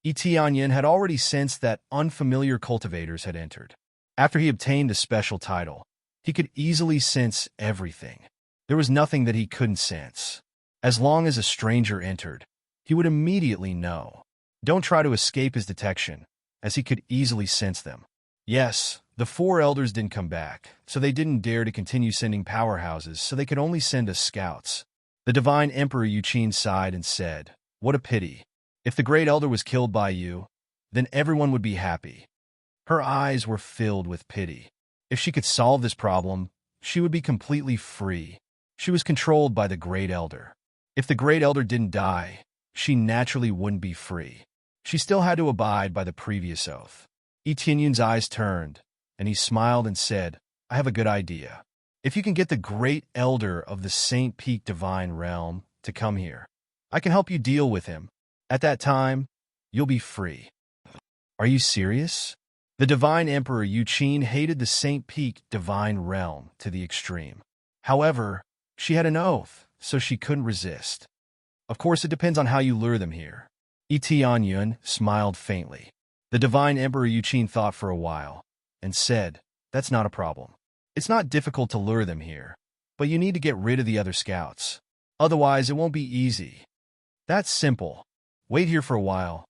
Yi Tianyun had already sensed that unfamiliar cultivators had entered. After he obtained the special title, he could easily sense everything. There was nothing that he couldn't sense. As long as a stranger entered, he would immediately know. Don't try to escape his detection, as he could easily sense them. Yes, the four elders didn't come back, so they didn't dare to continue sending powerhouses, so they could only send us scouts. The divine emperor Yuqin sighed and said, What a pity. If the great elder was killed by you, then everyone would be happy. Her eyes were filled with pity. If she could solve this problem, she would be completely free. She was controlled by the great elder. If the great elder didn't die, she naturally wouldn't be free. She still had to abide by the previous oath. Yi Tianyun's eyes turned, and he smiled and said, I have a good idea. If you can get the great elder of the Saint Peak Divine Realm to come here, I can help you deal with him. At that time, you'll be free. Are you serious? The divine emperor Yuqin hated the Saint Peak divine realm to the extreme. However, she had an oath, so she couldn't resist. Of course, it depends on how you lure them here. Tianyun smiled faintly. The divine emperor Yuqin thought for a while and said, "That's not a problem. It's not difficult to lure them here, but you need to get rid of the other scouts. Otherwise, it won't be easy. That's simple. Wait here for a while."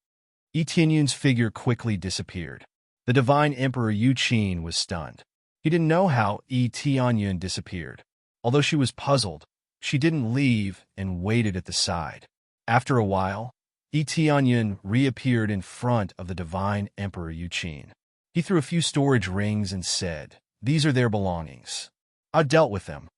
Tianyun's figure quickly disappeared. The divine emperor Yuqin was stunned. He didn't know how Tianyun disappeared. Although she was puzzled, she didn't leave and waited at the side. After a while, Tianyun reappeared in front of the divine emperor Yuqin. He threw a few storage rings and said, "These are their belongings. I dealt with them."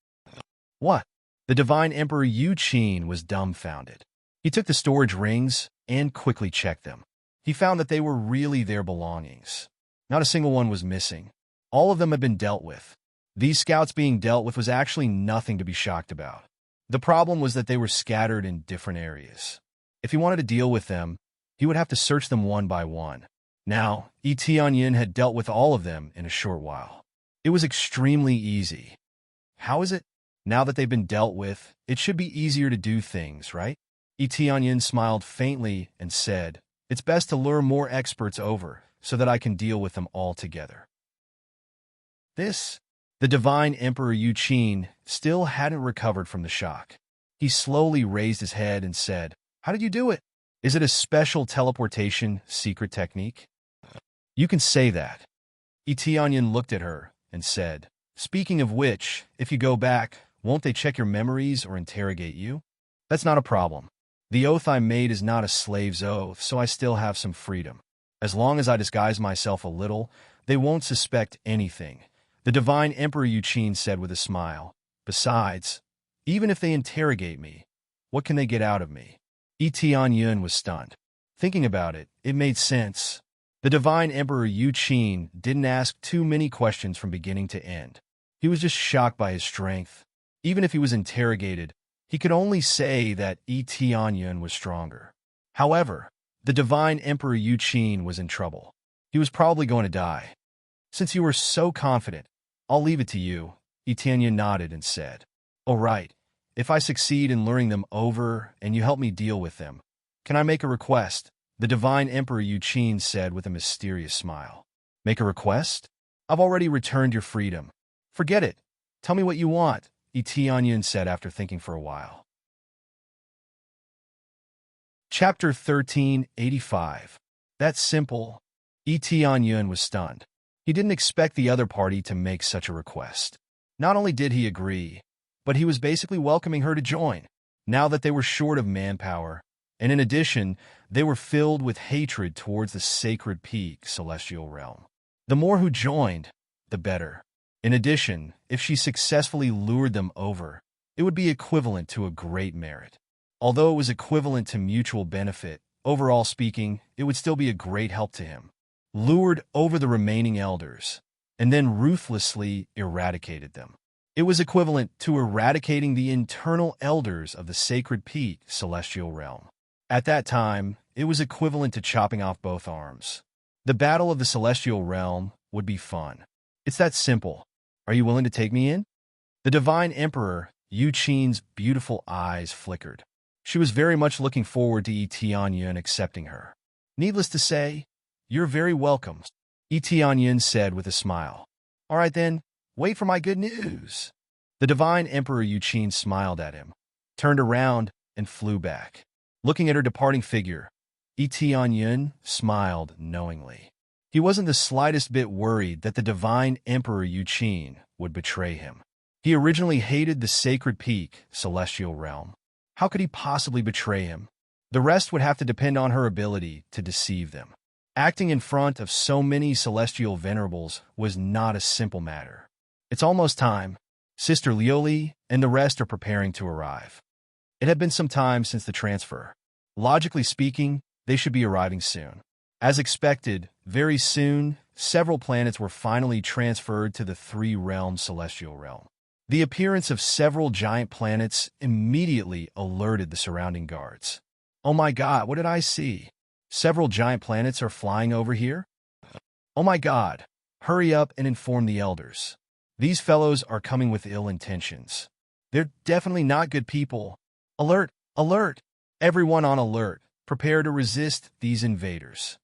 "What?" The divine emperor Yuqin was dumbfounded. He took the storage rings and quickly checked them. He found that they were really their belongings. Not a single one was missing. All of them had been dealt with. These scouts being dealt with was actually nothing to be shocked about. The problem was that they were scattered in different areas. If he wanted to deal with them, he would have to search them one by one. Now, Tianyun had dealt with all of them in a short while. It was extremely easy. How is it? Now that they've been dealt with, it should be easier to do things, right? Tianyun smiled faintly and said, "It's best to lure more experts over so that I can deal with them all together." The divine emperor Yuqin still hadn't recovered from the shock. He slowly raised his head and said, "How did you do it? Is it a special teleportation secret technique?" "You can say that." Tianyun looked at her and said, "Speaking of which, if you go back, won't they check your memories or interrogate you?" "That's not a problem. The oath I made is not a slave's oath, so I still have some freedom. As long as I disguise myself a little, they won't suspect anything," the divine emperor Yuqin said with a smile. "Besides, even if they interrogate me, what can they get out of me?" Tianyun was stunned. Thinking about it, it made sense. The divine emperor Yuqin didn't ask too many questions from beginning to end. He was just shocked by his strength. Even if he was interrogated, he could only say that Tianyun was stronger. However, the divine emperor Yuqin was in trouble. He was probably going to die. "Since you were so confident, I'll leave it to you," Tianyun nodded and said. "All right, if I succeed in luring them over and you help me deal with them, can I make a request?" the divine emperor Yuqin said with a mysterious smile. "Make a request? I've already returned your freedom. Forget it. Tell me what you want," Tianyun said after thinking for a while. Chapter 1385. That's simple. Tianyun was stunned. He didn't expect the other party to make such a request. Not only did he agree, but he was basically welcoming her to join, now that they were short of manpower, and in addition, they were filled with hatred towards the sacred peak celestial realm. The more who joined, the better. In addition, if she successfully lured them over, it would be equivalent to a great merit. Although it was equivalent to mutual benefit, overall speaking, it would still be a great help to him. Lured over the remaining elders, and then ruthlessly eradicated them. It was equivalent to eradicating the internal elders of the sacred peak celestial realm. At that time, it was equivalent to chopping off both arms. The battle of the celestial realm would be fun. It's that simple. Are you willing to take me in? The divine emperor, Yuqin's beautiful eyes flickered. She was very much looking forward to Tianyun accepting her. "Needless to say, you're very welcome," Tianyun said with a smile. "All right then, wait for my good news." The divine emperor Yuqin smiled at him, turned around, and flew back. Looking at her departing figure, Tianyun smiled knowingly. He wasn't the slightest bit worried that the divine emperor Yuqin would betray him. He originally hated the sacred peak celestial realm. How could he possibly betray him? The rest would have to depend on her ability to deceive them. Acting in front of so many celestial venerables was not a simple matter. "It's almost time. Sister Lioli and the rest are preparing to arrive." It had been some time since the transfer. Logically speaking, they should be arriving soon. As expected, very soon, several planets were finally transferred to the three-realm celestial realm. The appearance of several giant planets immediately alerted the surrounding guards. "Oh my God, what did I see? Several giant planets are flying over here?" "Oh my God! Hurry up and inform the elders. These fellows are coming with ill intentions. They're definitely not good people. Alert! Alert! Everyone on alert. Prepare to resist these invaders."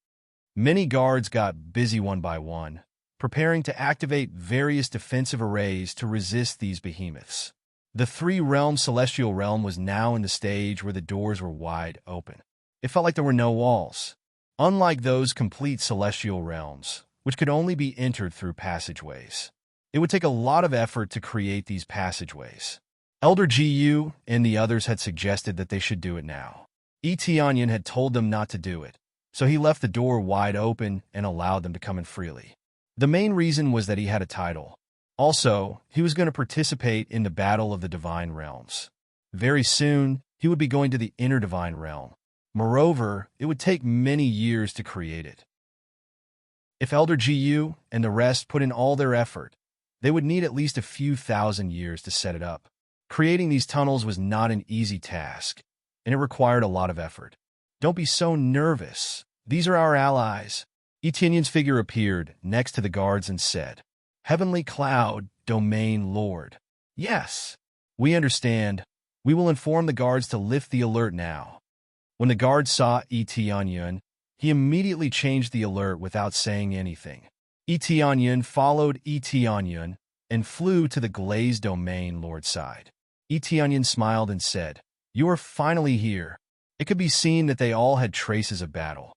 Many guards got busy one by one, preparing to activate various defensive arrays to resist these behemoths. The three-realm celestial realm was now in the stage where the doors were wide open. It felt like there were no walls. Unlike those complete celestial realms, which could only be entered through passageways. It would take a lot of effort to create these passageways. Elder Gu and the others had suggested that they should do it now. Etianyan had told them not to do it, so he left the door wide open and allowed them to come in freely. The main reason was that he had a title. Also, he was going to participate in the Battle of the Divine Realms. Very soon, he would be going to the Inner Divine Realm. Moreover, it would take many years to create it. If Elder Gu and the rest put in all their effort, they would need at least a few thousand years to set it up. Creating these tunnels was not an easy task, and it required a lot of effort. "Don't be so nervous. These are our allies." Etienne's figure appeared next to the guards and said, "Heavenly Cloud, Domain Lord." "Yes, we understand. We will inform the guards to lift the alert now." When the guards saw Etienne, he immediately changed the alert without saying anything. Etienne followed Etienne and flew to the glazed Domain Lord side. Etienne smiled and said, "You are finally here." It could be seen that they all had traces of battle.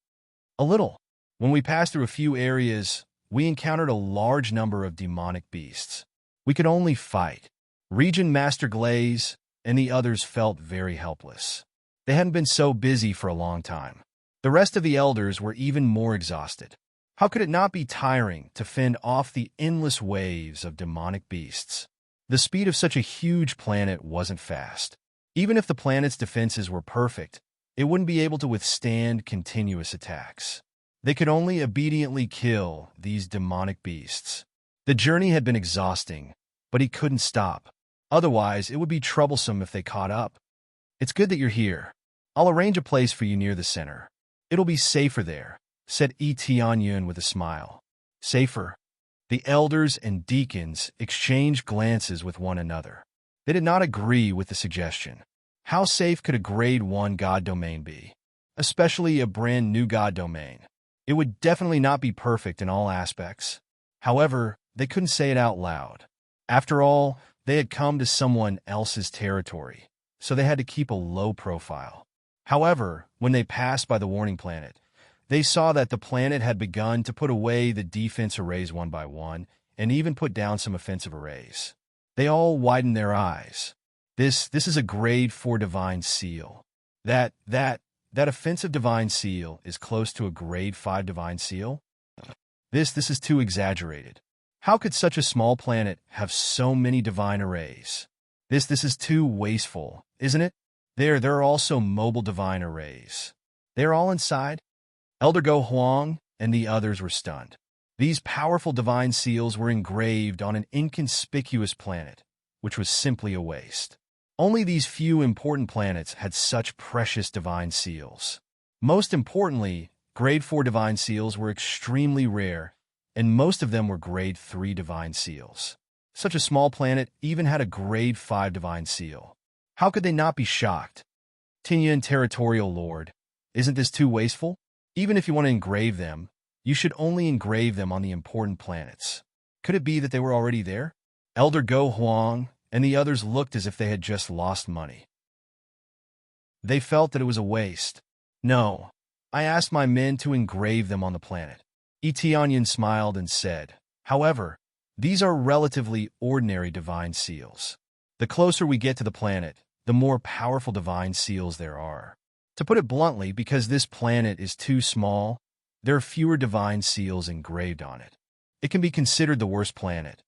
A little. When we passed through a few areas, we encountered a large number of demonic beasts. We could only fight. Region Master Glaze and the others felt very helpless. They hadn't been so busy for a long time. The rest of the elders were even more exhausted. How could it not be tiring to fend off the endless waves of demonic beasts? The speed of such a huge planet wasn't fast. Even if the planet's defenses were perfect, it wouldn't be able to withstand continuous attacks. They could only obediently kill these demonic beasts. The journey had been exhausting, but he couldn't stop. Otherwise, it would be troublesome if they caught up. "It's good that you're here. I'll arrange a place for you near the center. It'll be safer there," said Etienne with a smile. "Safer?" The elders and deacons exchanged glances with one another. They did not agree with the suggestion. How safe could a Grade 1 god domain be? Especially a brand new god domain. It would definitely not be perfect in all aspects. However, they couldn't say it out loud. After all, they had come to someone else's territory, so they had to keep a low profile. However, when they passed by the warning planet, they saw that the planet had begun to put away the defense arrays one by one, and even put down some offensive arrays. They all widened their eyes. This is a Grade 4 Divine Seal. That offensive Divine Seal is close to a Grade 5 Divine Seal? This is too exaggerated. How could such a small planet have so many divine arrays? This is too wasteful, isn't it? There are also mobile divine arrays. They're all inside? Elder Go Huang and the others were stunned. These powerful divine seals were engraved on an inconspicuous planet, which was simply a waste. Only these few important planets had such precious divine seals. Most importantly, Grade 4 divine seals were extremely rare, and most of them were Grade 3 divine seals. Such a small planet even had a Grade 5 divine seal. How could they not be shocked? Tinyan Territorial Lord, isn't this too wasteful? Even if you want to engrave them, you should only engrave them on the important planets. Could it be that they were already there? Elder Go Huang and the others looked as if they had just lost money. They felt that it was a waste. "No, I asked my men to engrave them on the planet." Etienne smiled and said, "However, these are relatively ordinary divine seals. The closer we get to the planet, the more powerful divine seals there are. To put it bluntly, because this planet is too small, there are fewer divine seals engraved on it. It can be considered the worst planet."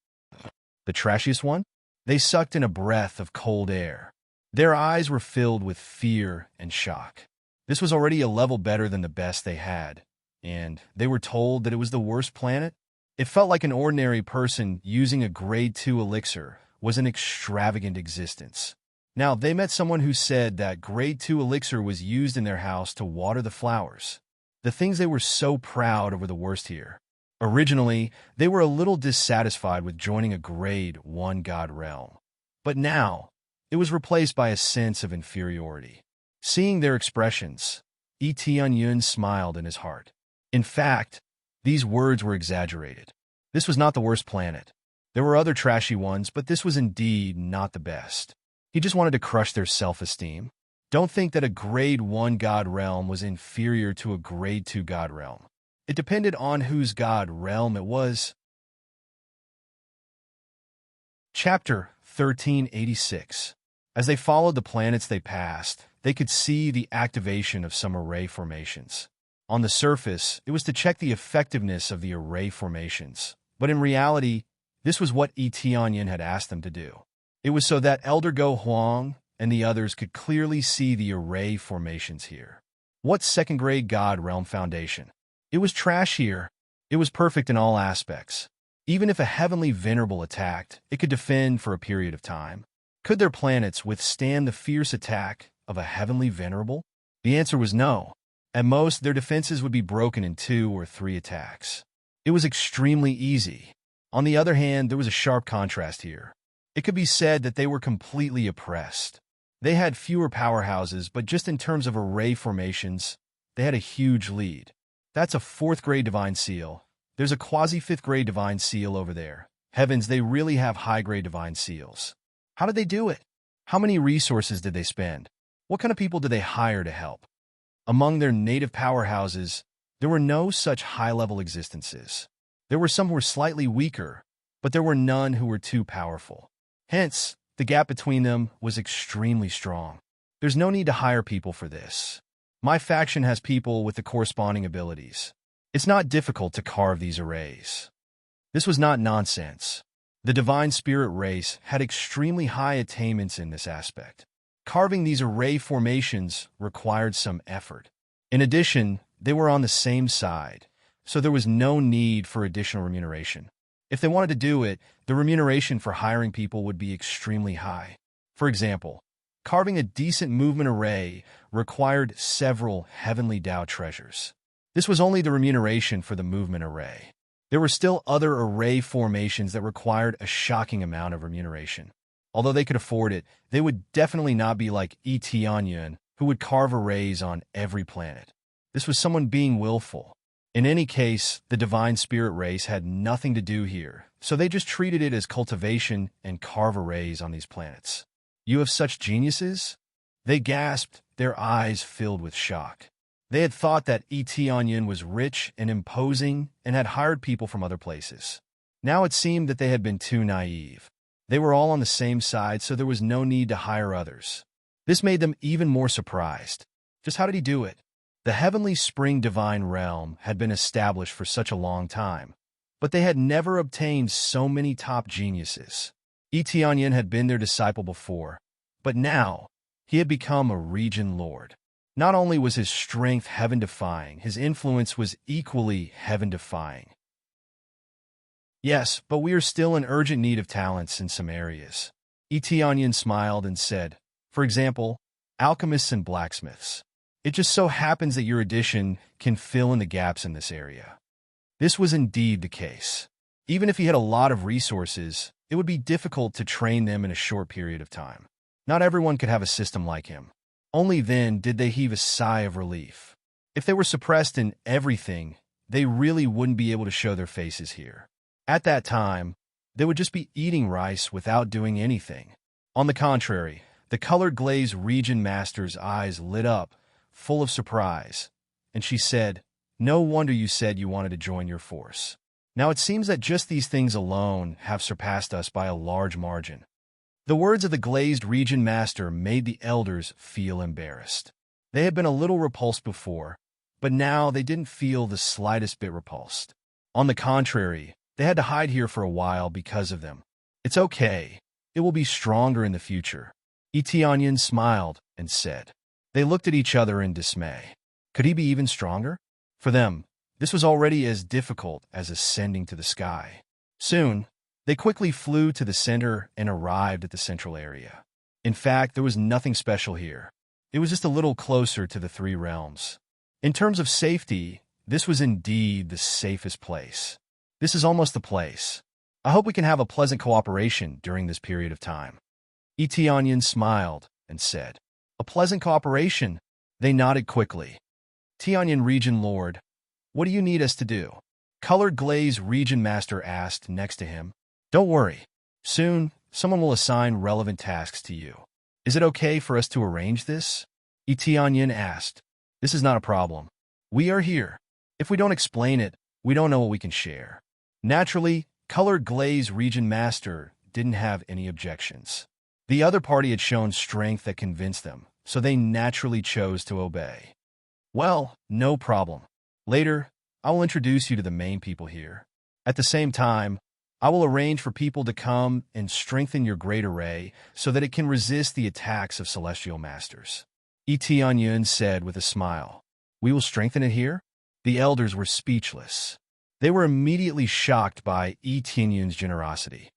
"The trashiest one?" They sucked in a breath of cold air. Their eyes were filled with fear and shock. This was already a level better than the best they had, and they were told that it was the worst planet? It felt like an ordinary person using a Grade 2 elixir was an extravagant existence. Now, they met someone who said that Grade 2 elixir was used in their house to water the flowers. The things they were so proud of were the worst here. Originally, they were a little dissatisfied with joining a grade 1 god realm. But now, it was replaced by a sense of inferiority. Seeing their expressions, Yun smiled in his heart. In fact, these words were exaggerated. This was not the worst planet. There were other trashy ones, but this was indeed not the best. He just wanted to crush their self-esteem. Don't think that a grade 1 god realm was inferior to a grade 2 god realm. It depended on whose god realm it was. Chapter 1386. As they followed the planets they passed, they could see the activation of some array formations. On the surface, it was to check the effectiveness of the array formations. But in reality, this was what Yin had asked them to do. It was so that Elder Go Huang and the others could clearly see the array formations here. What second-grade god realm foundation? It was trash here. It was perfect in all aspects. Even if a heavenly venerable attacked, it could defend for a period of time. Could their planets withstand the fierce attack of a heavenly venerable? The answer was no. At most, their defenses would be broken in 2 or 3 attacks. It was extremely easy. On the other hand, there was a sharp contrast here. It could be said that they were completely oppressed. They had fewer powerhouses, but just in terms of array formations, they had a huge lead. That's a 4th-grade Divine Seal. There's a quasi-5th-grade Divine Seal over there. Heavens, they really have high-grade Divine Seals. How did they do it? How many resources did they spend? What kind of people did they hire to help? Among their native powerhouses, there were no such high-level existences. There were some who were slightly weaker, but there were none who were too powerful. Hence, the gap between them was extremely strong. There's no need to hire people for this. My faction has people with the corresponding abilities. It's not difficult to carve these arrays. This was not nonsense. The Divine Spirit race had extremely high attainments in this aspect. Carving these array formations required some effort. In addition, they were on the same side, so there was no need for additional remuneration. If they wanted to do it, the remuneration for hiring people would be extremely high. For example, carving a decent movement array required several heavenly Tao treasures. This was only the remuneration for the movement array. There were still other array formations that required a shocking amount of remuneration. Although they could afford it, they would definitely not be like Yun, who would carve arrays on every planet. This was someone being willful. In any case, the Divine Spirit race had nothing to do here, so they just treated it as cultivation and carve arrays on these planets. You have such geniuses? They gasped, their eyes filled with shock. They had thought that Yin was rich and imposing and had hired people from other places. Now it seemed that they had been too naive. They were all on the same side, so there was no need to hire others. This made them even more surprised. Just how did he do it? The Heavenly Spring Divine Realm had been established for such a long time, but they had never obtained so many top geniuses. Yin had been their disciple before, but now he had become a region lord. Not only was his strength heaven-defying, his influence was equally heaven-defying. Yes, but we are still in urgent need of talents in some areas. Yin smiled and said, for example, alchemists and blacksmiths. It just so happens that your addition can fill in the gaps in this area. This was indeed the case. Even if he had a lot of resources, it would be difficult to train them in a short period of time. Not everyone could have a system like him. Only then did they heave a sigh of relief. If they were suppressed in everything, they really wouldn't be able to show their faces here. At that time, they would just be eating rice without doing anything. On the contrary, the colored glaze region master's eyes lit up, full of surprise, and she said, no wonder you said you wanted to join your force. Now it seems that just these things alone have surpassed us by a large margin. The words of the glazed region master made the elders feel embarrassed. They had been a little repulsed before, but now they didn't feel the slightest bit repulsed. On the contrary, they had to hide here for a while because of them. It's okay. It will be stronger in the future. Yin smiled and said. They looked at each other in dismay. Could he be even stronger? For them, this was already as difficult as ascending to the sky. Soon, they quickly flew to the center and arrived at the central area. In fact, there was nothing special here. It was just a little closer to the 3 realms. In terms of safety, this was indeed the safest place. This is almost the place. I hope we can have a pleasant cooperation during this period of time. Etionyan smiled and said, A pleasant cooperation? They nodded quickly. Tianyan Region Lord, what do you need us to do? Colored Glaze Region Master asked next to him. Don't worry. Soon, someone will assign relevant tasks to you. Is it okay for us to arrange this? Etionyan asked. This is not a problem. We are here. If we don't explain it, we don't know what we can share. Naturally, Colored Glaze Region Master didn't have any objections. The other party had shown strength that convinced them, so they naturally chose to obey. Well, no problem. Later, I will introduce you to the main people here. At the same time, I will arrange for people to come and strengthen your great array so that it can resist the attacks of celestial masters. Etionyan said with a smile. We will strengthen it here? The elders were speechless. They were immediately shocked by Etionyan's generosity.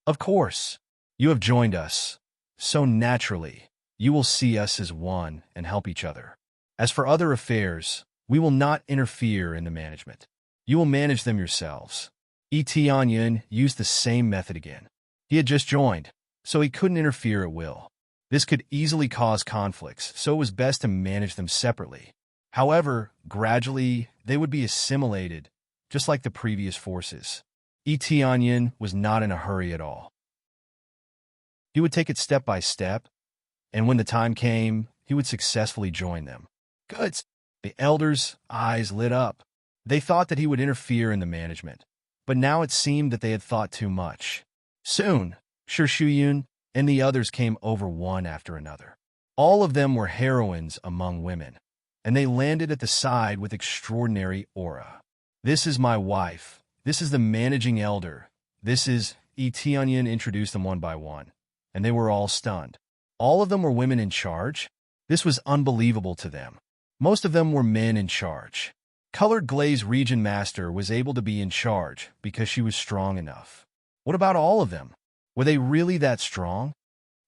Of course, you have joined us, so naturally, you will see us as one and help each other. As for other affairs, we will not interfere in the management. You will manage them yourselves. Etionyan used the same method again. He had just joined, so he couldn't interfere at will. This could easily cause conflicts, so it was best to manage them separately. However, gradually, they would be assimilated, just like the previous forces. Etionyan was not in a hurry at all. He would take it step by step, and when the time came, he would successfully join them. Good. The elders' eyes lit up. They thought that he would interfere in the management, but now it seemed that they had thought too much. Soon, Shuyun and the others came over one after another. All of them were heroines among women, and they landed at the side with extraordinary aura. This is my wife. This is the managing elder. This is... Etionyan introduced them one by one, and they were all stunned. All of them were women in charge? This was unbelievable to them. Most of them were men in charge. Colored Glaze Region Master was able to be in charge because she was strong enough. What about all of them? Were they really that strong?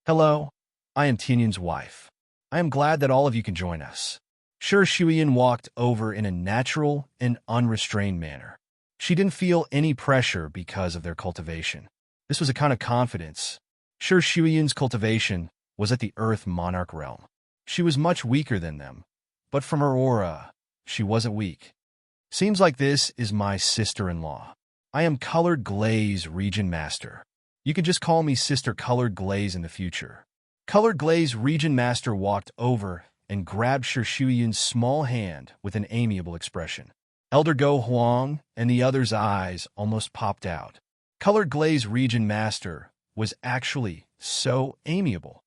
Hello, I am Tianyan's wife. I am glad that all of you can join us. Shuyun walked over in a natural and unrestrained manner. She didn't feel any pressure because of their cultivation. This was a kind of confidence. Shuyun's cultivation was at the Earth Monarch realm. She was much weaker than them, but from her aura, she wasn't weak. Seems like this is my sister-in-law. I am Colored Glaze Region Master. You can just call me Sister Colored Glaze in the future. Colored Glaze Region Master walked over and grabbed Shuyun's small hand with an amiable expression. Elder Go Huang and the others' eyes almost popped out. Colored Glaze Region Master was actually so amiable.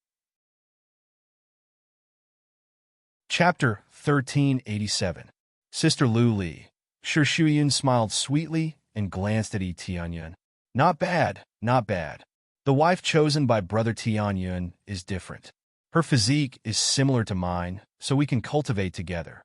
Chapter 1387. Sister Lu Li. Shuyun smiled sweetly and glanced at Etionyan. Not bad, not bad. The wife chosen by Brother Tianyan is different. Her physique is similar to mine, so we can cultivate together.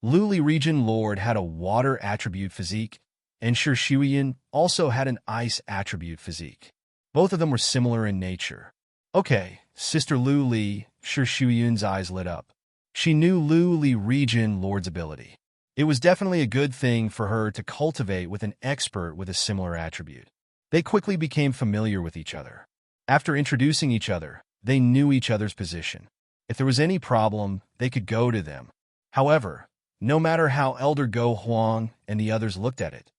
Lu Li Region Lord had a water attribute physique, and Shuyun also had an ice attribute physique. Both of them were similar in nature. Okay, Sister Lu Li, Shuyun's eyes lit up. She knew Lu Li Region Lord's ability. It was definitely a good thing for her to cultivate with an expert with a similar attribute. They quickly became familiar with each other. After introducing each other, they knew each other's position. If there was any problem, they could go to them. However, no matter how Elder Go Huang and the others looked at it,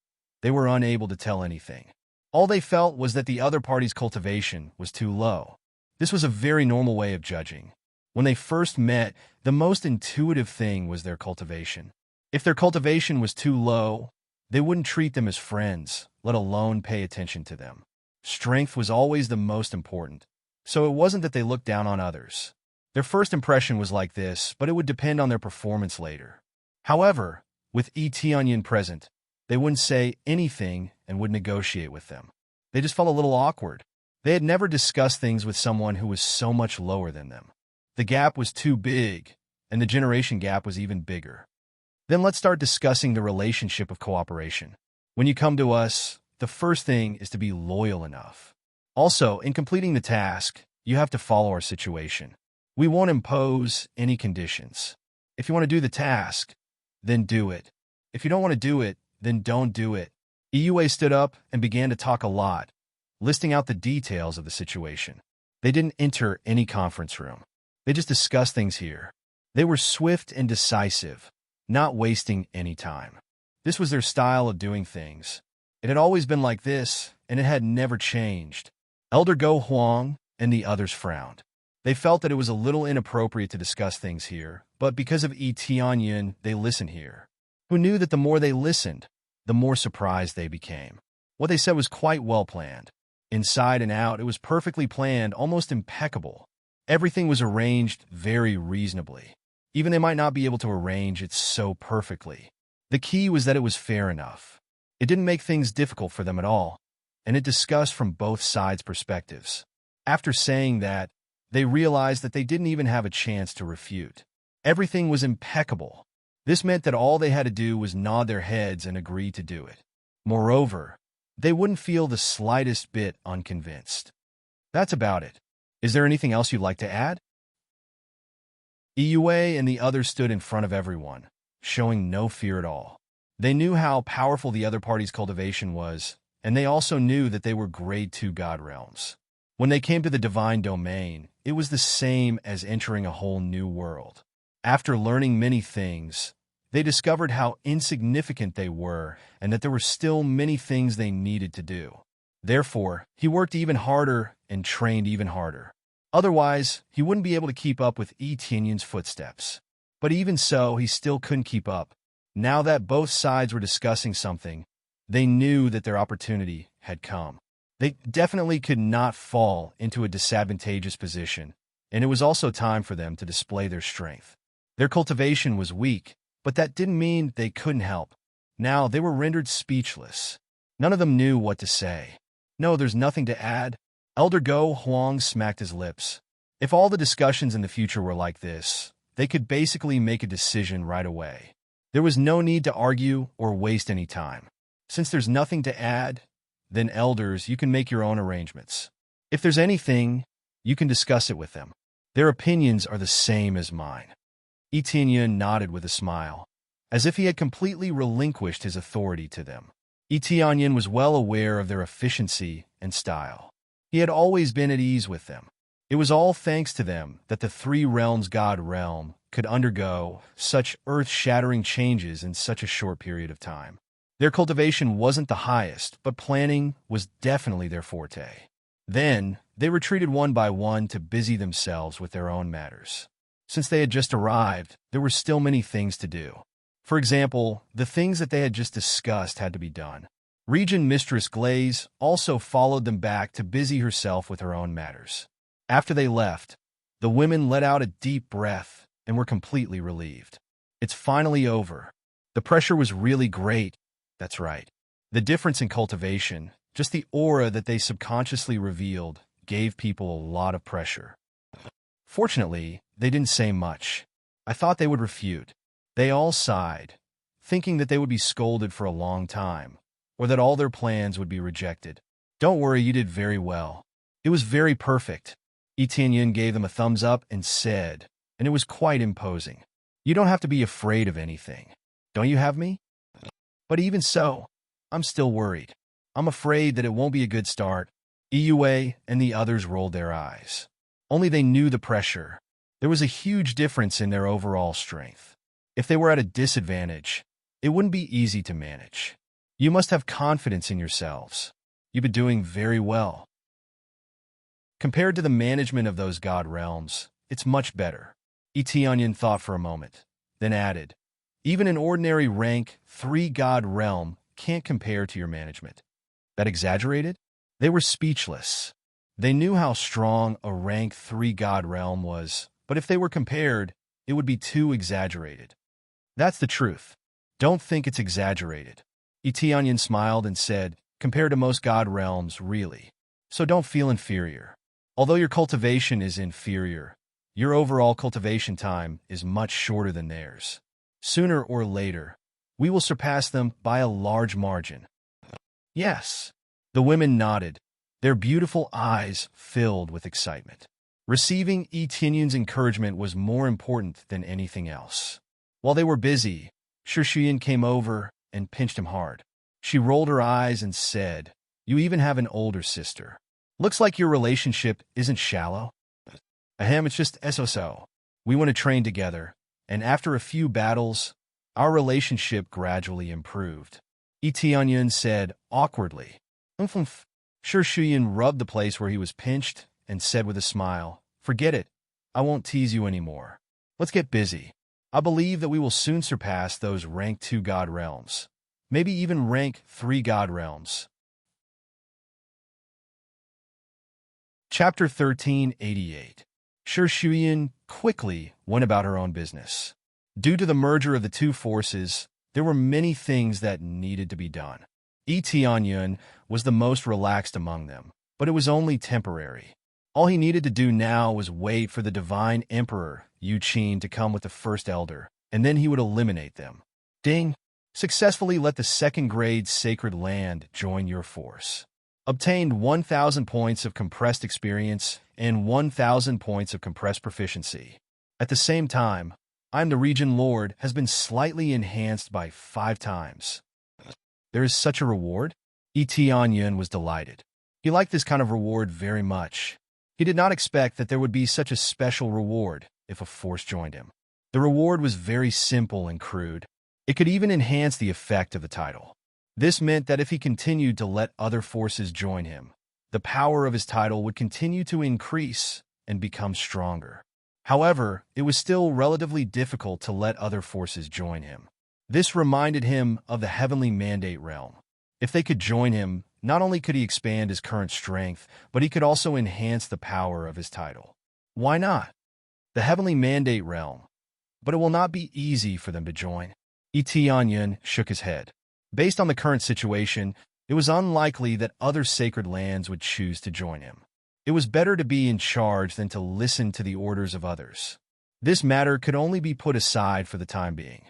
they were unable to tell anything. All they felt was that the other party's cultivation was too low. This was a very normal way of judging. When they first met, the most intuitive thing was their cultivation. If their cultivation was too low, they wouldn't treat them as friends, let alone pay attention to them. Strength was always the most important, so it wasn't that they looked down on others. Their first impression was like this, but it would depend on their performance later. However, with Etionyan present, they wouldn't say anything and would negotiate with them. They just felt a little awkward. They had never discussed things with someone who was so much lower than them. The gap was too big, and the generation gap was even bigger. Then let's start discussing the relationship of cooperation. When you come to us, the first thing is to be loyal enough. Also, in completing the task, you have to follow our situation. We won't impose any conditions. If you want to do the task, then do it. If you don't want to do it, then don't do it. EUA stood up and began to talk a lot, listing out the details of the situation. They didn't enter any conference room. They just discussed things here. They were swift and decisive, not wasting any time. This was their style of doing things. It had always been like this, and it had never changed. Elder Go Huang and the others frowned. They felt that it was a little inappropriate to discuss things here, but because of Yi Tianyin, they listened here. Who knew that the more they listened, the more surprised they became. What they said was quite well planned. Inside and out, it was perfectly planned, almost impeccable. Everything was arranged very reasonably. Even they might not be able to arrange it so perfectly. The key was that it was fair enough. It didn't make things difficult for them at all, and it discussed from both sides' perspectives. After saying that, they realized that they didn't even have a chance to refute. Everything was impeccable. This meant that all they had to do was nod their heads and agree to do it. Moreover, they wouldn't feel the slightest bit unconvinced. That's about it. Is there anything else you'd like to add? EUA and the others stood in front of everyone, showing no fear at all. They knew how powerful the other party's cultivation was, and they also knew that they were Grade 2 God realms. When they came to the divine domain, it was the same as entering a whole new world. After learning many things, they discovered how insignificant they were and that there were still many things they needed to do. Therefore, he worked even harder and trained even harder. Otherwise, he wouldn't be able to keep up with Yi Tianyin's footsteps. But even so, he still couldn't keep up. Now that both sides were discussing something, they knew that their opportunity had come. They definitely could not fall into a disadvantageous position, and it was also time for them to display their strength. Their cultivation was weak, but that didn't mean they couldn't help. Now they were rendered speechless. None of them knew what to say. No, there's nothing to add. Elder Go Huang smacked his lips. If all the discussions in the future were like this, they could basically make a decision right away. There was no need to argue or waste any time. Since there's nothing to add, then elders, you can make your own arrangements. If there's anything, you can discuss it with them. Their opinions are the same as mine. Yi Tianyin nodded with a smile, as if he had completely relinquished his authority to them. Yi Tianyin was well aware of their efficiency and style. He had always been at ease with them. It was all thanks to them that the Three Realms God realm could undergo such earth-shattering changes in such a short period of time. Their cultivation wasn't the highest, but planning was definitely their forte. Then, they retreated one by one to busy themselves with their own matters. Since they had just arrived, there were still many things to do. For example, the things that they had just discussed had to be done. Regent Mistress Glaze also followed them back to busy herself with her own matters. After they left, the women let out a deep breath and were completely relieved. It's finally over. The pressure was really great. That's right. The difference in cultivation, just the aura that they subconsciously revealed, gave people a lot of pressure. Fortunately, they didn't say much. I thought they would refute. They all sighed, thinking that they would be scolded for a long time, or that all their plans would be rejected. Don't worry, you did very well. It was very perfect. Yi Tianyin gave them a thumbs up and said, and it was quite imposing. You don't have to be afraid of anything. Don't you have me? But even so, I'm still worried. I'm afraid that it won't be a good start. EUA and the others rolled their eyes. Only they knew the pressure. There was a huge difference in their overall strength. If they were at a disadvantage, it wouldn't be easy to manage. You must have confidence in yourselves. You've been doing very well. Compared to the management of those god realms, it's much better. Yi Tianyin thought for a moment, then added, even an ordinary rank 3 god realm can't compare to your management. That exaggerated? They were speechless. They knew how strong a rank 3 god realm was, but if they were compared, it would be too exaggerated. That's the truth. Don't think it's exaggerated. Yi Tianyin smiled and said, compared to most god realms, really. So don't feel inferior. Although your cultivation is inferior, your overall cultivation time is much shorter than theirs. Sooner or later, we will surpass them by a large margin. Yes. The women nodded, their beautiful eyes filled with excitement. Receiving Yi Tianyin's encouragement was more important than anything else. While they were busy, Shirshiyan came over and pinched him hard. She rolled her eyes and said, "You even have an older sister. Looks like your relationship isn't shallow." Ahem, it's just so. We want to train together, and after a few battles, our relationship gradually improved. Etianyun said awkwardly. Umph. Sure Shuyin rubbed the place where he was pinched and said with a smile, "Forget it. I won't tease you anymore. Let's get busy. I believe that we will soon surpass those rank 2 god realms. Maybe even rank 3 god realms." Chapter 1388. Shi Shuyin quickly went about her own business. Due to the merger of the two forces, there were many things that needed to be done. Etianyun was the most relaxed among them, but it was only temporary. All he needed to do now was wait for the divine emperor, Yu Qin, to come with the first elder, and then he would eliminate them. Ding! Successfully let the second-grade sacred land join your force. Obtained 1,000 points of compressed experience and 1,000 points of compressed proficiency. At the same time, I'm the Region Lord has been slightly enhanced by 5 times. There is such a reward? Etianyun was delighted. He liked this kind of reward very much. He did not expect that there would be such a special reward if a force joined him. The reward was very simple and crude. It could even enhance the effect of the title. This meant that if he continued to let other forces join him, the power of his title would continue to increase and become stronger. However, it was still relatively difficult to let other forces join him. This reminded him of the Heavenly Mandate realm. If they could join him, not only could he expand his current strength, but he could also enhance the power of his title. Why not? The Heavenly Mandate realm. But it will not be easy for them to join. Etianyun shook his head. Based on the current situation, it was unlikely that other sacred lands would choose to join him. It was better to be in charge than to listen to the orders of others. This matter could only be put aside for the time being.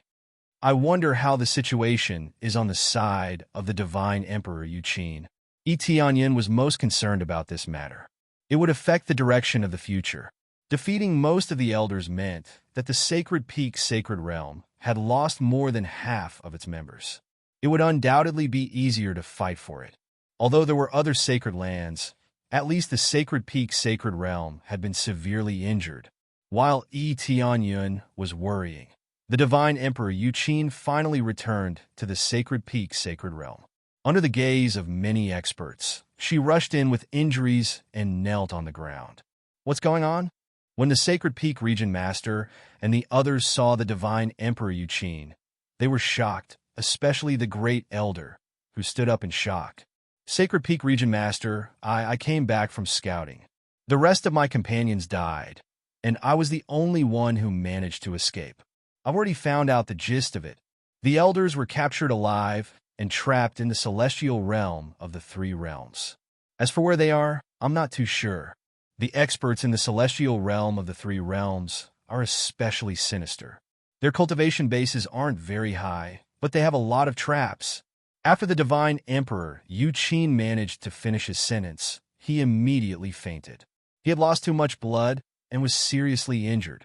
I wonder how the situation is on the side of the Divine Emperor Yu Qin. Etianyun was most concerned about this matter. It would affect the direction of the future. Defeating most of the elders meant that the Sacred Peak Sacred Realm had lost more than half of its members. It would undoubtedly be easier to fight for it. Although there were other sacred lands, at least the Sacred Peak Sacred Realm had been severely injured. While Etianyun was worrying, the Divine Emperor Yu Qin finally returned to the Sacred Peak Sacred Realm. Under the gaze of many experts, she rushed in with injuries and knelt on the ground. What's going on? When the Sacred Peak Region Master and the others saw the Divine Emperor Yu Qin, they were shocked, especially the Great Elder, who stood up in shock. Sacred Peak Region Master, I came back from scouting. The rest of my companions died, and I was the only one who managed to escape. I've already found out the gist of it. The elders were captured alive and trapped in the celestial realm of the 3 realms. As for where they are, I'm not too sure. The experts in the celestial realm of the 3 realms are especially sinister. Their cultivation bases aren't very high, but they have a lot of traps. After the Divine Emperor Yu Qin managed to finish his sentence, he immediately fainted. He had lost too much blood and was seriously injured.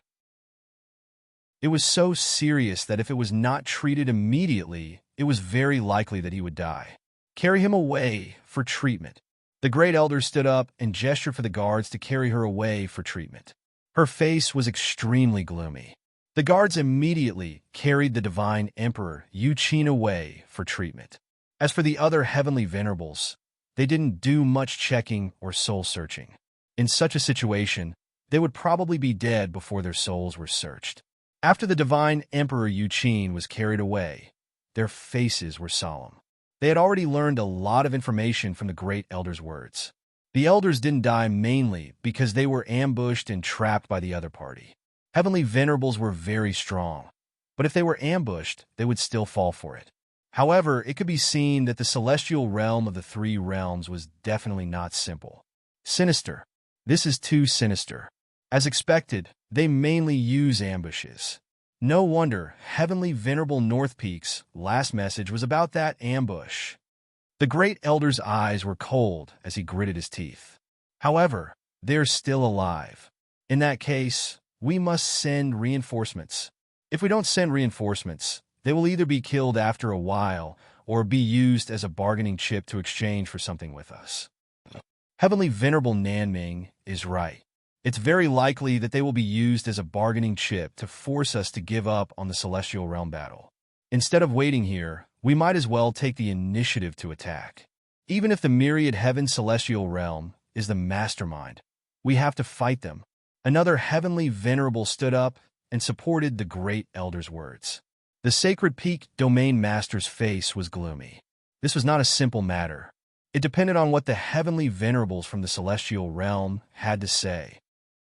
It was so serious that if it was not treated immediately, it was very likely that he would die. Carry him away for treatment. The Great Elder stood up and gestured for the guards to carry her away for treatment. Her face was extremely gloomy. The guards immediately carried the Divine Emperor Yu Qin away for treatment. As for the other heavenly venerables, they didn't do much checking or soul-searching. In such a situation, they would probably be dead before their souls were searched. After the Divine Emperor Yu Qin was carried away, their faces were solemn. They had already learned a lot of information from the Great Elder's words. The elders didn't die mainly because they were ambushed and trapped by the other party. Heavenly venerables were very strong, but if they were ambushed, they would still fall for it. However, it could be seen that the celestial realm of the 3 realms was definitely not simple. Sinister. This is too sinister. As expected, they mainly use ambushes. No wonder Heavenly Venerable North Peak's last message was about that ambush. The Great Elder's eyes were cold as he gritted his teeth. However, they're still alive. In that case, we must send reinforcements. If we don't send reinforcements, they will either be killed after a while, or be used as a bargaining chip to exchange for something with us. Heavenly Venerable Nanming is right. It's very likely that they will be used as a bargaining chip to force us to give up on the Celestial Realm battle. Instead of waiting here, we might as well take the initiative to attack. Even if the myriad Heaven Celestial Realm is the mastermind, we have to fight them. Another Heavenly Venerable stood up and supported the Great Elder's words. The Sacred Peak Domain Master's face was gloomy. This was not a simple matter. It depended on what the Heavenly Venerables from the Celestial Realm had to say.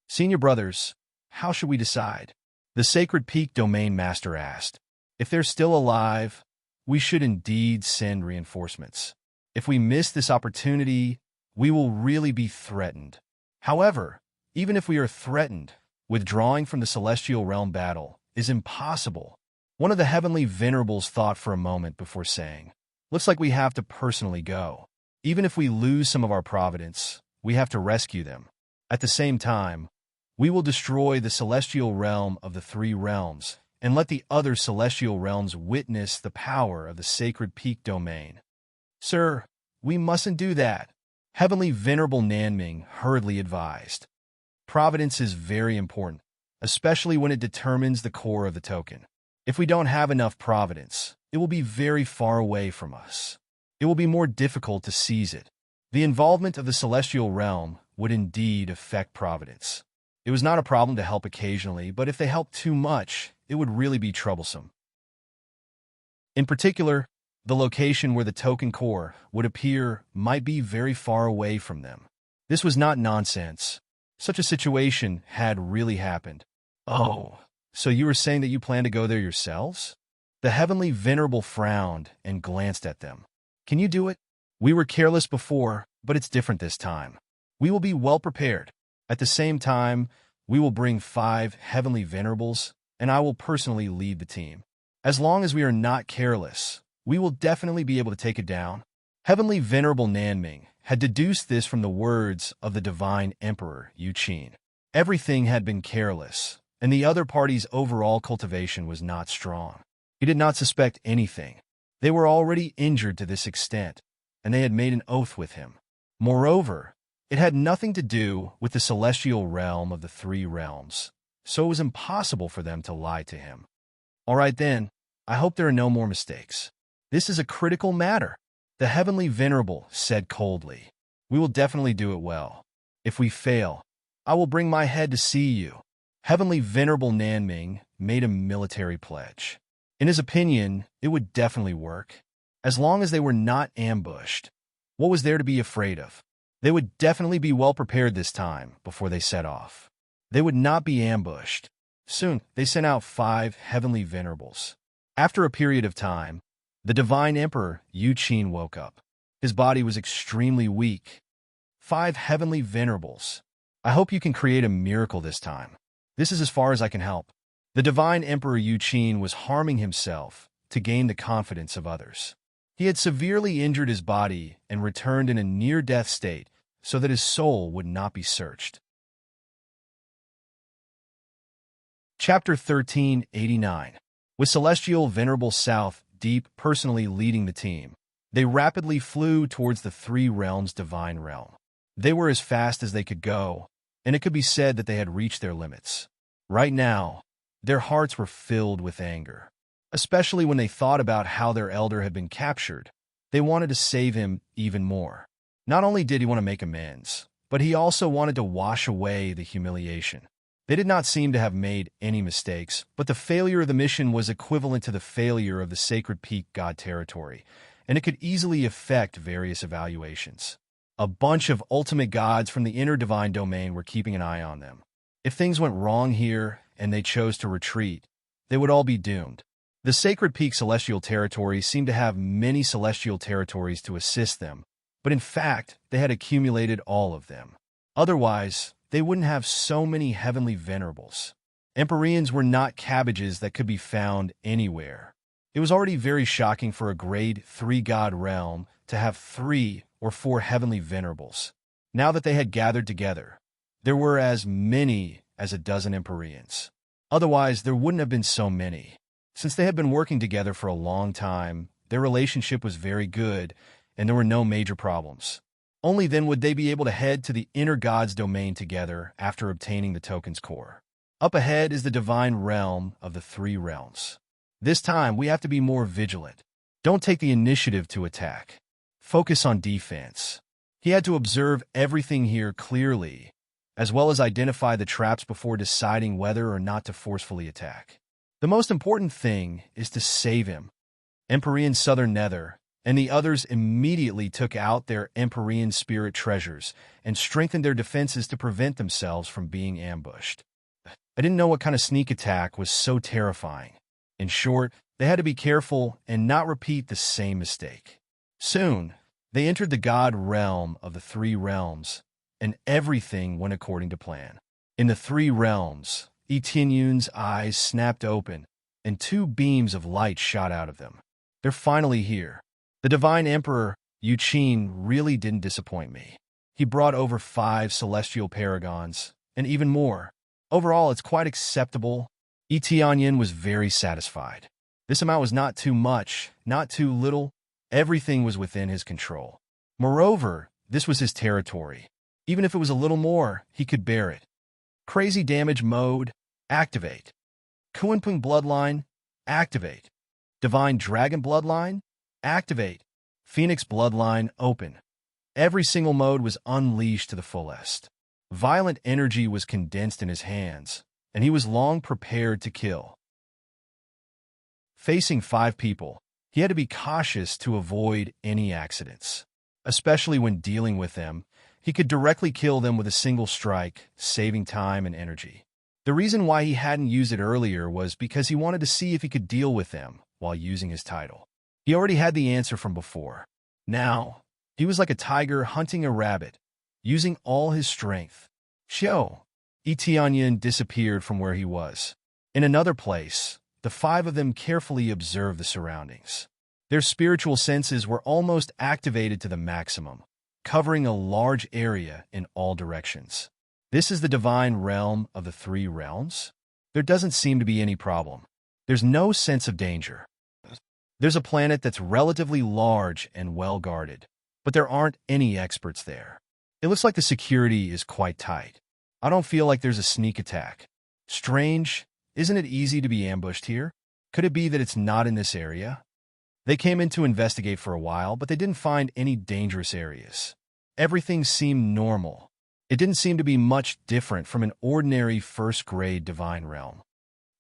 Senior brothers, how should we decide? The Sacred Peak Domain Master asked. If they're still alive, we should indeed send reinforcements. If we miss this opportunity, we will really be threatened. However, even if we are threatened, withdrawing from the Celestial Realm battle is impossible. One of the Heavenly Venerables thought for a moment before saying, looks like we have to personally go. Even if we lose some of our providence, we have to rescue them. At the same time, we will destroy the Celestial Realm of the Three Realms and let the other Celestial Realms witness the power of the Sacred Peak Domain. Sir, we mustn't do that, Heavenly Venerable Nanming hurriedly advised. Providence is very important, especially when it determines the core of the token. If we don't have enough providence, it will be very far away from us. It will be more difficult to seize it. The involvement of the Celestial Realm would indeed affect providence. It was not a problem to help occasionally, but if they helped too much, it would really be troublesome. In particular, the location where the token core would appear might be very far away from them. This was not nonsense. Such a situation had really happened. Oh, so you were saying that you plan to go there yourselves? The Heavenly Venerable frowned and glanced at them. Can you do it? We were careless before, but it's different this time. We will be well prepared. At the same time, we will bring 5 Heavenly Venerables, and I will personally lead the team. As long as we are not careless, we will definitely be able to take it down. Heavenly Venerable Nanming had deduced this from the words of the Divine Emperor Yu Qin. Everything had been careless, and the other party's overall cultivation was not strong. He did not suspect anything. They were already injured to this extent, and they had made an oath with him. Moreover, it had nothing to do with the Celestial Realm of the Three Realms, so it was impossible for them to lie to him. All right then, I hope there are no more mistakes. This is a critical matter, the Heavenly Venerable said coldly. We will definitely do it well. If we fail, I will bring my head to see you. Heavenly Venerable Nanming made a military pledge. In his opinion, it would definitely work. As long as they were not ambushed, what was there to be afraid of? They would definitely be well prepared this time before they set off. They would not be ambushed. Soon, they sent out 5 Heavenly Venerables. After a period of time, the Divine Emperor Yu Qin woke up. His body was extremely weak. 5 Heavenly Venerables. I hope you can create a miracle this time. This is as far as I can help. The Divine Emperor Yu Qin was harming himself to gain the confidence of others. He had severely injured his body and returned in a near-death state so that his soul would not be searched. Chapter 1389. With Celestial Venerable South Deep personally leading the team, they rapidly flew towards the Three Realms' divine realm. They were as fast as they could go, and it could be said that they had reached their limits. Right now, their hearts were filled with anger, especially when they thought about how their elder had been captured. They wanted to save him even more. Not only did he want to make amends, but he also wanted to wash away the humiliation. They did not seem to have made any mistakes, but the failure of the mission was equivalent to the failure of the Sacred Peak God territory, and it could easily affect various evaluations. A bunch of ultimate gods from the inner divine domain were keeping an eye on them. If things went wrong here and they chose to retreat, they would all be doomed. The Sacred Peak Celestial Territory seemed to have many celestial territories to assist them, but in fact, they had accumulated all of them. Otherwise, they wouldn't have so many Heavenly Venerables. Empyreans were not cabbages that could be found anywhere. It was already very shocking for a grade 3 god realm to have 3 or 4 Heavenly Venerables. Now that they had gathered together, there were as many as a dozen Empyreans. Otherwise, there wouldn't have been so many. Since they had been working together for a long time, their relationship was very good, and there were no major problems. Only then would they be able to head to the inner god's domain together after obtaining the token's core. Up ahead is the divine realm of the three realms. This time, we have to be more vigilant. Don't take the initiative to attack. Focus on defense. He had to observe everything here clearly, as well as identify the traps before deciding whether or not to forcefully attack. The most important thing is to save him. Empyrean Southern Nether and the others immediately took out their Empyrean spirit treasures and strengthened their defenses to prevent themselves from being ambushed. I didn't know what kind of sneak attack was so terrifying. In short, they had to be careful and not repeat the same mistake. Soon, they entered the god realm of the three realms, and everything went according to plan. In the three realms, Etienne's eyes snapped open, and two beams of light shot out of them. They're finally here. The Divine Emperor, Yuqin, really didn't disappoint me. He brought over 5 celestial paragons, and even more. Overall, it's quite acceptable. Etienne was very satisfied. This amount was not too much, not too little. Everything was within his control. Moreover, this was his territory. Even if it was a little more, he could bear it. Crazy damage mode, activate. Kuanping bloodline, activate. Divine dragon bloodline, activate. Phoenix bloodline, open. Every single mode was unleashed to the fullest. Violent energy was condensed in his hands, and he was long prepared to kill. Facing 5 people, he had to be cautious to avoid any accidents. Especially when dealing with them, he could directly kill them with a single strike, saving time and energy. The reason why he hadn't used it earlier was because he wanted to see if he could deal with them while using his title. He already had the answer from before. Now, he was like a tiger hunting a rabbit, using all his strength. Xiao. Etienne disappeared from where he was. In another place, the 5 of them carefully observed the surroundings. Their spiritual senses were almost activated to the maximum, covering a large area in all directions. This is the divine realm of the three realms? There doesn't seem to be any problem. There's no sense of danger. There's a planet that's relatively large and well-guarded, but there aren't any experts there. It looks like the security is quite tight. I don't feel like there's a sneak attack. Strange, isn't it easy to be ambushed here? Could it be that it's not in this area? They came in to investigate for a while, but they didn't find any dangerous areas. Everything seemed normal. It didn't seem to be much different from an ordinary first-grade divine realm.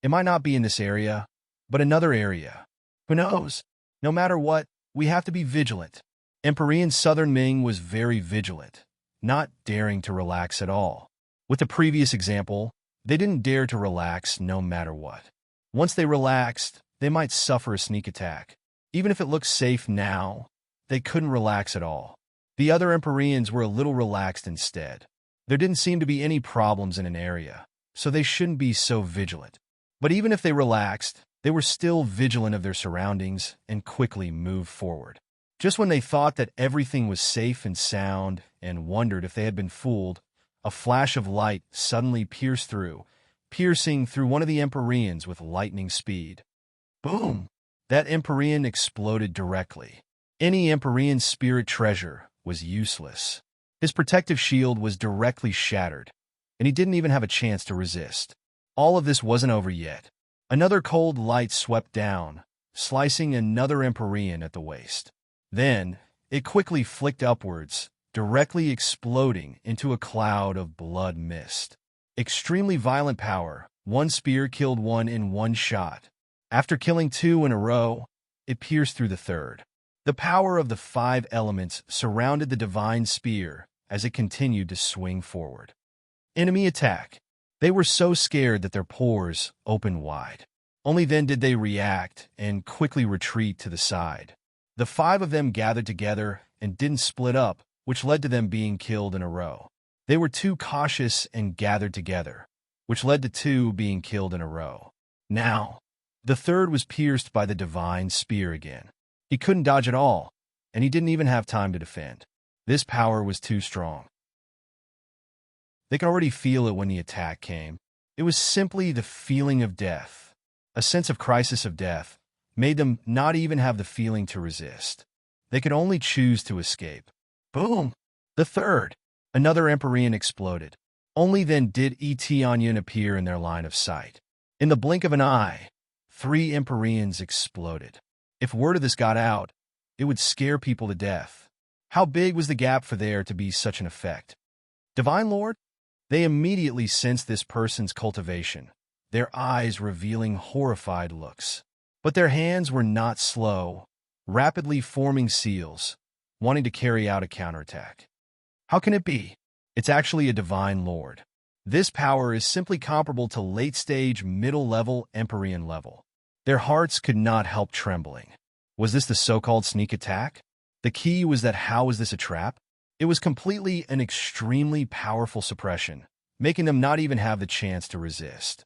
It might not be in this area, but another area. Who knows? No matter what, we have to be vigilant. Empyrean Southern Ming was very vigilant, not daring to relax at all. With the previous example, they didn't dare to relax no matter what. Once they relaxed, they might suffer a sneak attack. Even if it looks safe now, they couldn't relax at all. The other Empyreans were a little relaxed instead. There didn't seem to be any problems in an area, so they shouldn't be so vigilant. But even if they relaxed, they were still vigilant of their surroundings and quickly moved forward. Just when they thought that everything was safe and sound and wondered if they had been fooled, a flash of light suddenly piercing through one of the Empyreans with lightning speed. Boom! That Empyrean exploded directly. Any Empyrean spirit treasure was useless. His protective shield was directly shattered, and he didn't even have a chance to resist. All of this wasn't over yet. Another cold light swept down, slicing another Empyrean at the waist. Then, it quickly flicked upwards, directly exploding into a cloud of blood mist. Extremely violent power. One spear killed one in one shot. After killing 2 in a row, it pierced through the third. The power of the 5 elements surrounded the divine spear as it continued to swing forward. Enemy attack. They were so scared that their pores opened wide. Only then did they react and quickly retreat to the side. The 5 of them gathered together and didn't split up, which led to them being killed in a row. They were too cautious and gathered together, which led to 2 being killed in a row. Now, the third was pierced by the divine spear again. He couldn't dodge at all, and he didn't even have time to defend. This power was too strong. They could already feel it when the attack came. It was simply the feeling of death, a sense of crisis of death, made them not even have the feeling to resist. They could only choose to escape. Boom! The third. Another Empyrean exploded. Only then did Etion appear in their line of sight. In the blink of an eye, 3 Empyreans exploded. If word of this got out, it would scare people to death. How big was the gap for there to be such an effect? Divine Lord? They immediately sensed this person's cultivation, their eyes revealing horrified looks. But their hands were not slow, rapidly forming seals, wanting to carry out a counterattack. How can it be? It's actually a Divine Lord. This power is simply comparable to late-stage, middle-level, Empyrean level. Their hearts could not help trembling. Was this the so-called sneak attack? The key was that how was this a trap? It was completely an extremely powerful suppression, making them not even have the chance to resist.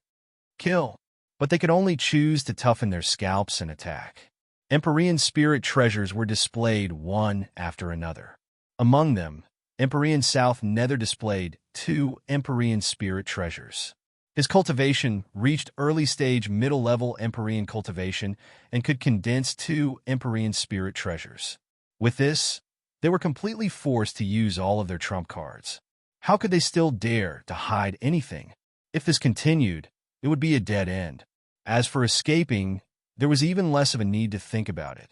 Kill. But they could only choose to toughen their scalps and attack. Empyrean spirit treasures were displayed one after another. Among them, Empyrean South Nether displayed 2 Empyrean spirit treasures. His cultivation reached early-stage middle-level Empyrean cultivation and could condense 2 Empyrean spirit treasures. With this, they were completely forced to use all of their trump cards. How could they still dare to hide anything? If this continued, it would be a dead end. As for escaping, there was even less of a need to think about it.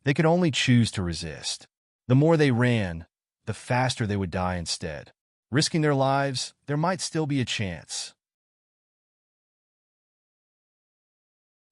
They could only choose to resist. The more they ran, the faster they would die instead. Risking their lives, there might still be a chance.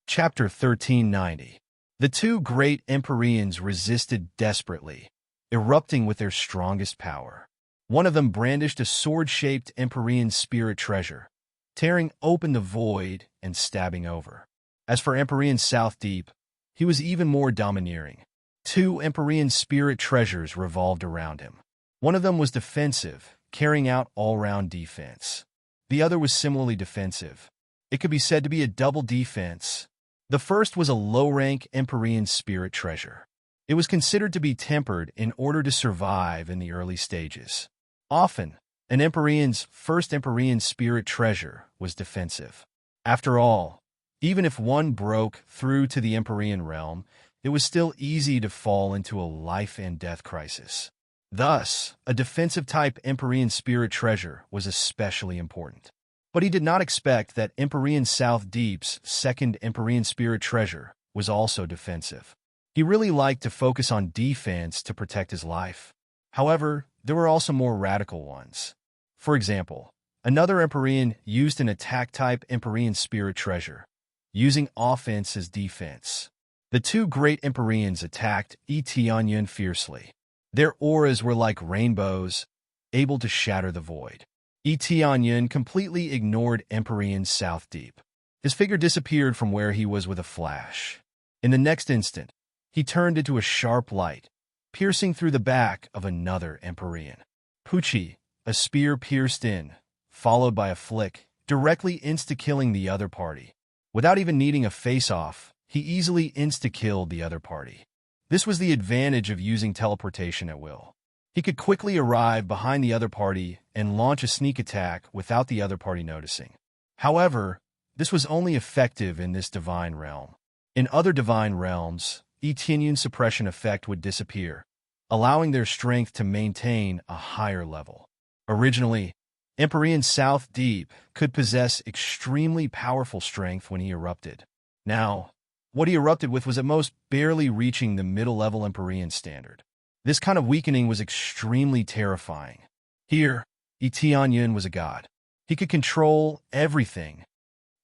Chapter 1390. The 2 great Empyreans resisted desperately, erupting with their strongest power. One of them brandished a sword-shaped Empyrean spirit treasure, tearing open the void and stabbing over. As for Empyrean South Deep, he was even more domineering. 2 Empyrean spirit treasures revolved around him. One of them was defensive, carrying out all-round defense. The other was similarly defensive. It could be said to be a double defense. The first was a low-rank Empyrean spirit treasure. It was considered to be tempered in order to survive in the early stages. Often, an Empyrean's first Empyrean spirit treasure was defensive. After all, even if one broke through to the Empyrean realm, it was still easy to fall into a life-and-death crisis. Thus, a defensive-type Empyrean spirit treasure was especially important. But he did not expect that Empyrean South Deep's second Empyrean spirit treasure was also defensive. He really liked to focus on defense to protect his life. However, there were also more radical ones. For example, another Empyrean used an attack-type Empyrean spirit treasure, using offense as defense. The 2 great Empyreans attacked Etion fiercely. Their auras were like rainbows, able to shatter the void. Etion completely ignored Empyrean South Deep. His figure disappeared from where he was with a flash. In the next instant, he turned into a sharp light, piercing through the back of another Empyrean. Pucci, a spear pierced in, followed by a flick, directly insta-killing the other party. Without even needing a face-off, he easily insta-killed the other party. This was the advantage of using teleportation at will. He could quickly arrive behind the other party and launch a sneak attack without the other party noticing. However, this was only effective in this divine realm. In other divine realms, Etion's suppression effect would disappear, allowing their strength to maintain a higher level. Originally, Empyrean South Deep could possess extremely powerful strength when he erupted. Now, what he erupted with was at most barely reaching the middle-level Empyrean standard. This kind of weakening was extremely terrifying. Here, Etion was a god. He could control everything.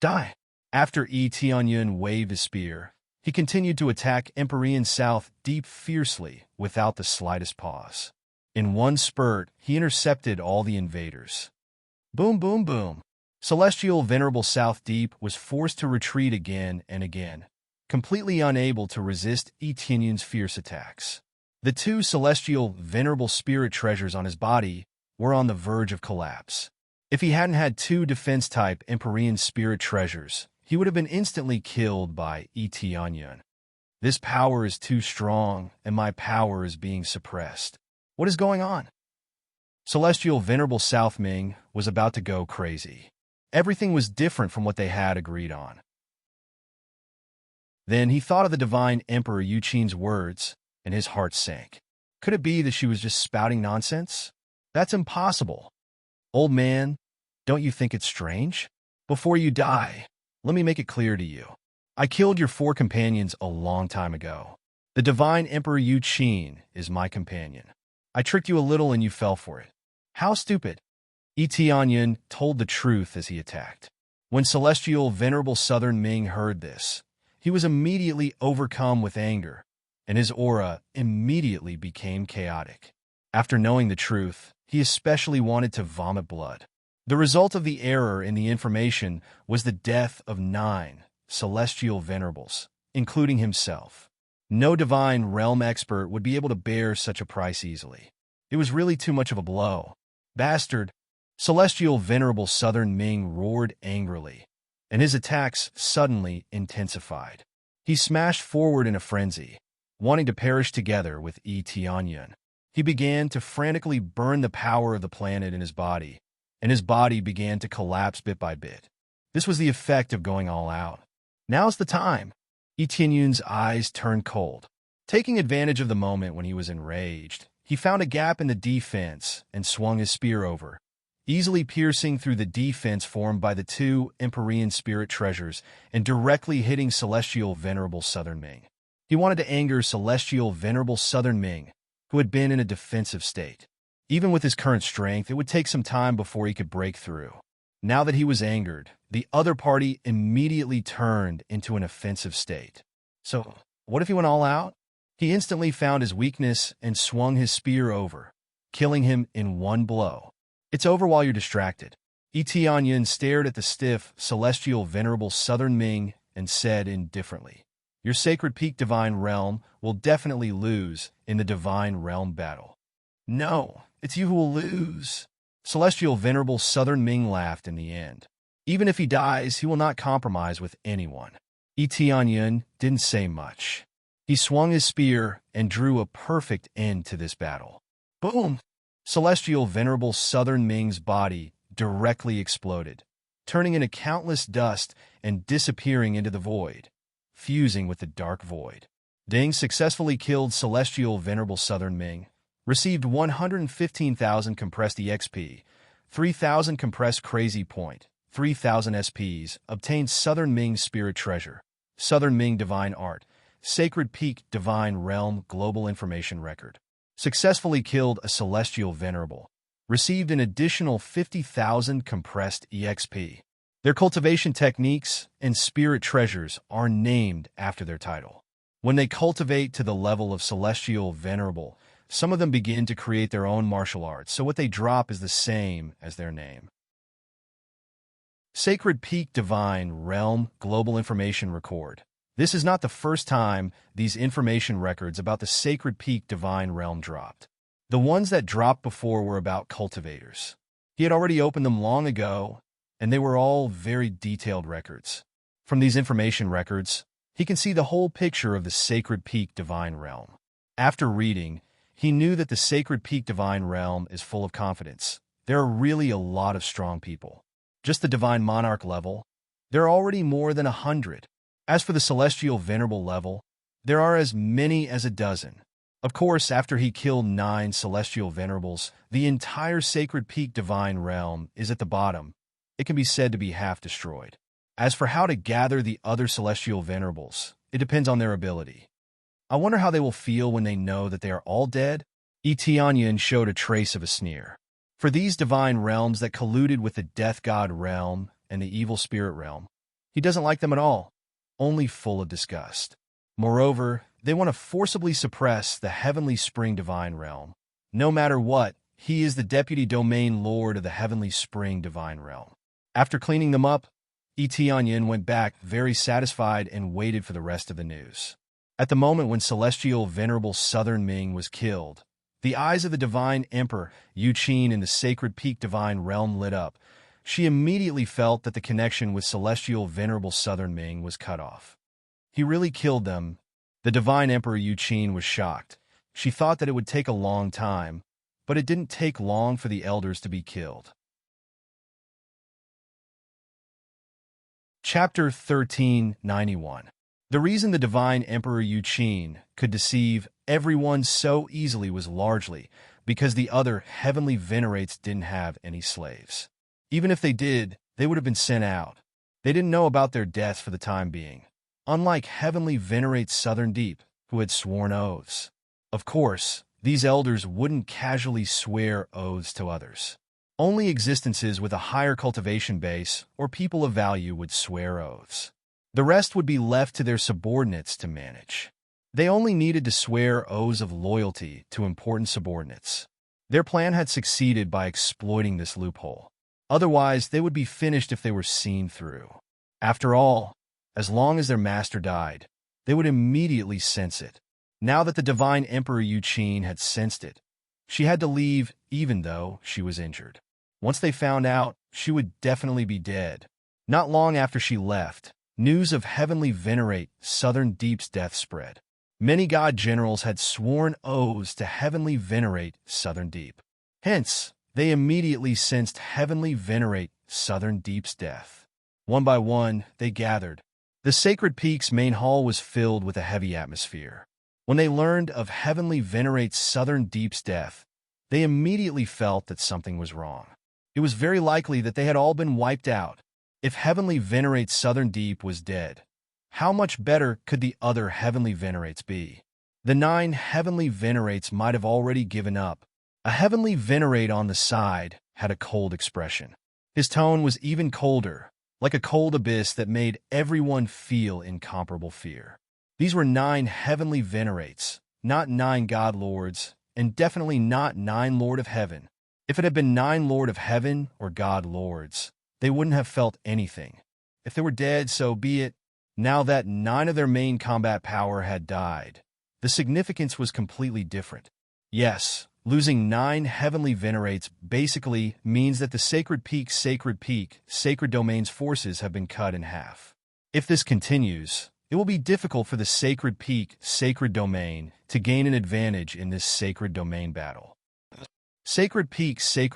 Die. After Etion waved his spear, he continued to attack Empyrean South Deep fiercely without the slightest pause. In one spurt, he intercepted all the invaders. Boom, boom, boom. Celestial Venerable South Deep was forced to retreat again and again, completely unable to resist Etion's fierce attacks. The 2 celestial venerable spirit treasures on his body were on the verge of collapse. If he hadn't had 2 defense-type Empyrean spirit treasures, he would have been instantly killed by Etion. This power is too strong, and my power is being suppressed. What is going on? Celestial Venerable South Ming was about to go crazy. Everything was different from what they had agreed on. Then he thought of the divine Emperor Yuqin's words, and his heart sank. Could it be that she was just spouting nonsense? That's impossible. Old man, don't you think it's strange? Before you die, let me make it clear to you. I killed your 4 companions a long time ago. The divine Emperor Yuqin is my companion. I tricked you a little and you fell for it. How stupid. Tianyun told the truth as he attacked. When celestial venerable Southern Ming heard this, he was immediately overcome with anger, and his aura immediately became chaotic. After knowing the truth, he especially wanted to vomit blood. The result of the error in the information was the death of 9 celestial venerables, including himself. No divine realm expert would be able to bear such a price easily. It was really too much of a blow. Bastard! Celestial venerable Southern Ming roared angrily, and his attacks suddenly intensified. He smashed forward in a frenzy, wanting to perish together with Tianyun. He began to frantically burn the power of the planet in his body, and his body began to collapse bit by bit. This was the effect of going all out. Now's the time. Tianyun's eyes turned cold. Taking advantage of the moment when he was enraged, he found a gap in the defense and swung his spear over, easily piercing through the defense formed by the 2 Empyrean spirit treasures and directly hitting Celestial Venerable Southern Ming. He wanted to anger Celestial Venerable Southern Ming, who had been in a defensive state. Even with his current strength, it would take some time before he could break through. Now that he was angered, the other party immediately turned into an offensive state. So, what if he went all out? He instantly found his weakness and swung his spear over, killing him in one blow. It's over while you're distracted. Tianyun stared at the stiff, celestial venerable Southern Ming and said indifferently, "Your sacred peak divine realm will definitely lose in the divine realm battle." "No, it's you who will lose." Celestial venerable Southern Ming laughed in the end. Even if he dies, he will not compromise with anyone. Tianyun didn't say much. He swung his spear and drew a perfect end to this battle. Boom! Celestial venerable Southern Ming's body directly exploded, turning into countless dust and disappearing into the void, fusing with the dark void. Ding successfully killed Celestial venerable Southern Ming, received 115,000 compressed EXP, 3,000 compressed crazy point, 3,000 SPs, obtained Southern Ming spirit treasure, Southern Ming divine art, Sacred Peak Divine Realm Global Information Record. Successfully killed a Celestial Venerable. Received an additional 50,000 compressed EXP. Their cultivation techniques and spirit treasures are named after their title. When they cultivate to the level of Celestial Venerable, some of them begin to create their own martial arts, so what they drop is the same as their name. Sacred Peak Divine Realm Global Information Record. This is not the first time these information records about the Sacred Peak Divine Realm dropped. The ones that dropped before were about cultivators. He had already opened them long ago, and they were all very detailed records. From these information records, he can see the whole picture of the Sacred Peak Divine Realm. After reading, he knew that the Sacred Peak Divine Realm is full of confidence. There are really a lot of strong people. Just the Divine Monarch level, there are already more than 100. As for the Celestial Venerable level, there are as many as a dozen. Of course, after he killed 9 Celestial Venerables, the entire Sacred Peak Divine Realm is at the bottom. It can be said to be half destroyed. As for how to gather the other Celestial Venerables, it depends on their ability. I wonder how they will feel when they know that they are all dead? Tianyun showed a trace of a sneer. For these divine realms that colluded with the Death God realm and the Evil Spirit realm, he doesn't like them at all, only full of disgust. Moreover, they want to forcibly suppress the Heavenly Spring Divine Realm. No matter what, he is the Deputy Domain Lord of the Heavenly Spring Divine Realm. After cleaning them up, Tianyun went back very satisfied and waited for the rest of the news. At the moment when Celestial Venerable Southern Ming was killed, the eyes of the Divine Emperor Yuqin in the Sacred Peak Divine Realm lit up. She immediately felt that the connection with Celestial Venerable Southern Ming was cut off. He really killed them. The Divine Emperor Yuqin was shocked. She thought that it would take a long time, but it didn't take long for the elders to be killed. Chapter 1391. The reason the divine Emperor Yuqin could deceive everyone so easily was largely because the other heavenly venerates didn't have any slaves. Even if they did, they would have been sent out. They didn't know about their deaths for the time being, unlike heavenly venerates Southern Deep, who had sworn oaths. Of course, these elders wouldn't casually swear oaths to others. Only existences with a higher cultivation base or people of value would swear oaths. The rest would be left to their subordinates to manage. They only needed to swear oaths of loyalty to important subordinates. Their plan had succeeded by exploiting this loophole. Otherwise, they would be finished if they were seen through. After all, as long as their master died, they would immediately sense it. Now that the divine Emperor Yuqin had sensed it, she had to leave even though she was injured. Once they found out, she would definitely be dead. Not long after she left, news of heavenly venerate Southern Deep's death spread. Many god generals had sworn oaths to heavenly venerate Southern Deep. Hence, they immediately sensed heavenly venerate Southern Deep's death. One by one, they gathered. The Sacred Peak's main hall was filled with a heavy atmosphere. When they learned of heavenly venerate Southern Deep's death, they immediately felt that something was wrong. It was very likely that they had all been wiped out. If heavenly venerate Southern Deep was dead, how much better could the other heavenly venerates be? The 9 heavenly venerates might have already given up. A heavenly venerate on the side had a cold expression. His tone was even colder, like a cold abyss that made everyone feel incomparable fear. These were 9 heavenly venerates, not 9 god lords, and definitely not 9 Lord of Heaven. If it had been 9 Lord of Heaven or god lords, they wouldn't have felt anything. If they were dead, so be it. Now that 9 of their main combat power had died, the significance was completely different. Yes, losing 9 heavenly venerates basically means that the Sacred Domain's forces have been cut in half. If this continues, it will be difficult for the Sacred Domain to gain an advantage in this Sacred Domain battle. Sacred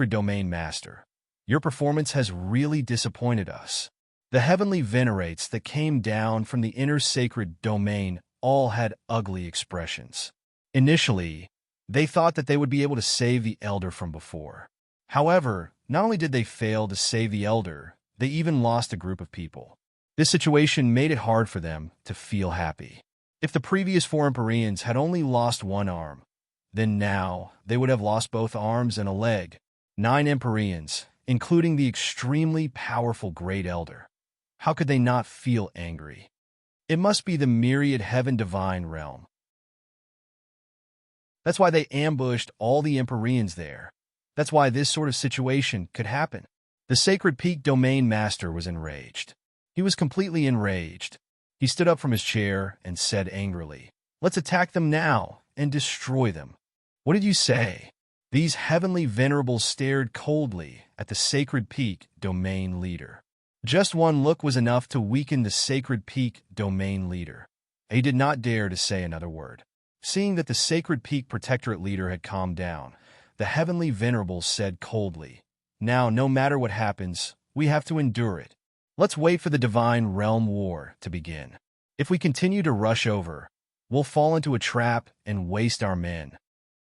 Domain Master, your performance has really disappointed us. The heavenly venerates that came down from the inner Sacred Domain all had ugly expressions. Initially, they thought that they would be able to save the Elder from before. However, not only did they fail to save the Elder, they even lost a group of people. This situation made it hard for them to feel happy. If the previous 4 Empyreans had only lost 1 arm, then now they would have lost both arms and a leg. 9 Empyreans, including the extremely powerful Great Elder. How could they not feel angry? It must be the myriad heaven divine realm. That's why they ambushed all the Empyreans there. That's why this sort of situation could happen. The Sacred Peak Domain Master was enraged. He was completely enraged. He stood up from his chair and said angrily, "Let's attack them now and destroy them." What did you say? These heavenly venerables stared coldly at the Sacred Peak Domain Leader. Just one look was enough to weaken the Sacred Peak Domain Leader. He did not dare to say another word. Seeing that the Sacred Peak Protectorate Leader had calmed down, the heavenly venerables said coldly, "Now, no matter what happens, we have to endure it. Let's wait for the Divine Realm War to begin. If we continue to rush over, we'll fall into a trap and waste our men."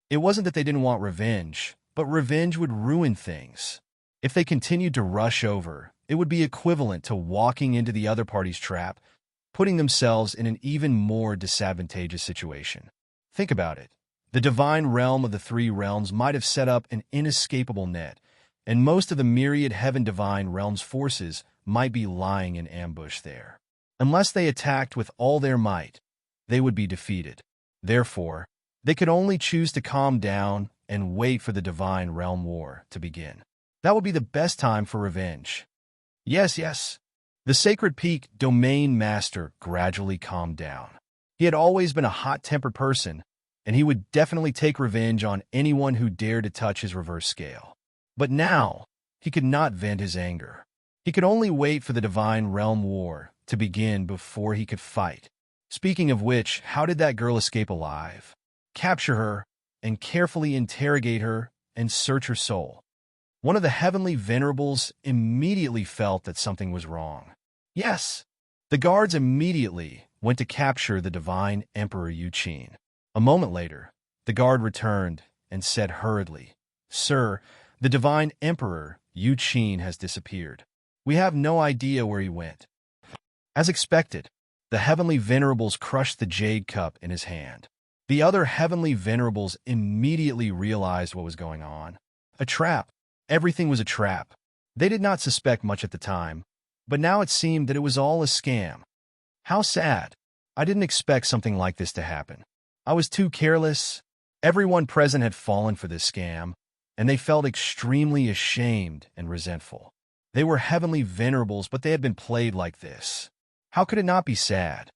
It wasn't that they didn't want revenge, but revenge would ruin things. If they continued to rush over, it would be equivalent to walking into the other party's trap, putting themselves in an even more disadvantageous situation. Think about it. The divine realm of the 3 realms might have set up an inescapable net, and most of the myriad heaven divine realms forces might be lying in ambush there. Unless they attacked with all their might, they would be defeated. Therefore, they could only choose to calm down and wait for the divine realm war to begin. That would be the best time for revenge. Yes. The Sacred Peak Domain Master gradually calmed down. He had always been a hot-tempered person, and he would definitely take revenge on anyone who dared to touch his reverse scale. But now, he could not vent his anger. He could only wait for the Divine Realm War to begin before he could fight. Speaking of which, how did that girl escape alive? Capture her, and carefully interrogate her, and search her soul. One of the heavenly venerables immediately felt that something was wrong. Yes, the guards immediately went to capture the divine Emperor Yuqin. A moment later, the guard returned and said hurriedly, "Sir, the divine Emperor Yuqin has disappeared. We have no idea where he went." As expected, the heavenly venerables crushed the jade cup in his hand. The other heavenly venerables immediately realized what was going on. A trap. Everything was a trap. They did not suspect much at the time, but now it seemed that it was all a scam. How sad. I didn't expect something like this to happen. I was too careless. Everyone present had fallen for this scam, and they felt extremely ashamed and resentful. They were heavenly venerables, but they had been played like this. How could it not be sad?